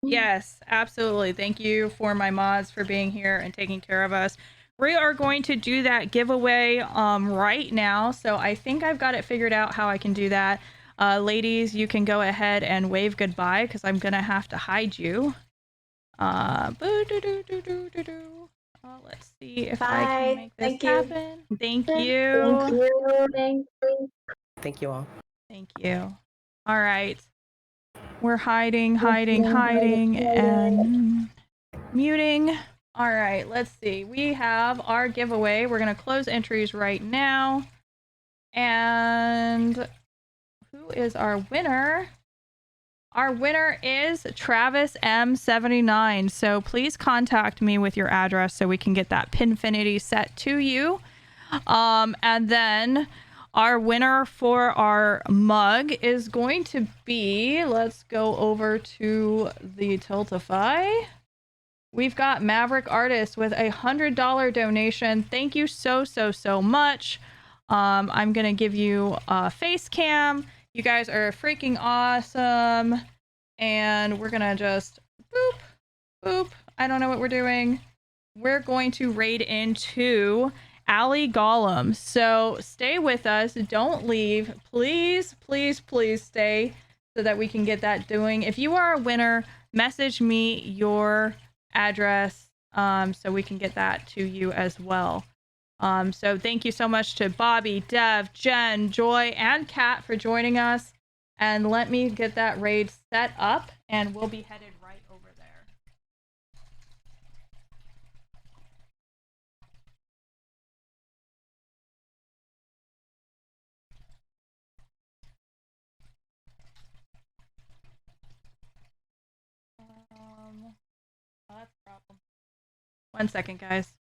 Speaker 5: Yes, absolutely. Thank you for my mods for being here and taking care of us. We are going to do that giveaway right now. So I think I've got it figured out how I can do that. Ladies, you can go ahead and wave goodbye because I'm going to have to hide you. Let's see if I can
Speaker 1: Bye.
Speaker 5: make this
Speaker 1: Thank you.
Speaker 5: happen. Thank you.
Speaker 2: Thank you all.
Speaker 5: Thank you. All right. We're hiding, and muting. All right, let's see. We have our giveaway. We're going to close entries right now. And who is our winner? Our winner is Travis M79. So please contact me with your address so we can get that Pinfinity set to you. And then our winner for our mug is going to be, let's go over to the Tiltify. We've got Maverick Artist with $100 donation. Thank you so much. I'm going to give you a face cam. You guys are freaking awesome. And we're going to just boop, boop. I don't know what we're doing. We're going to raid into Alley Golem. So stay with us. Don't leave. Please stay so that we can get that doing. If you are a winner, message me your address so we can get that to you as well. So thank you so much to Bobby, Dev, Jen, Joy, and Kat for joining us. And let me get that raid set up and we'll be headed right over there. That's a problem. 1 second, guys.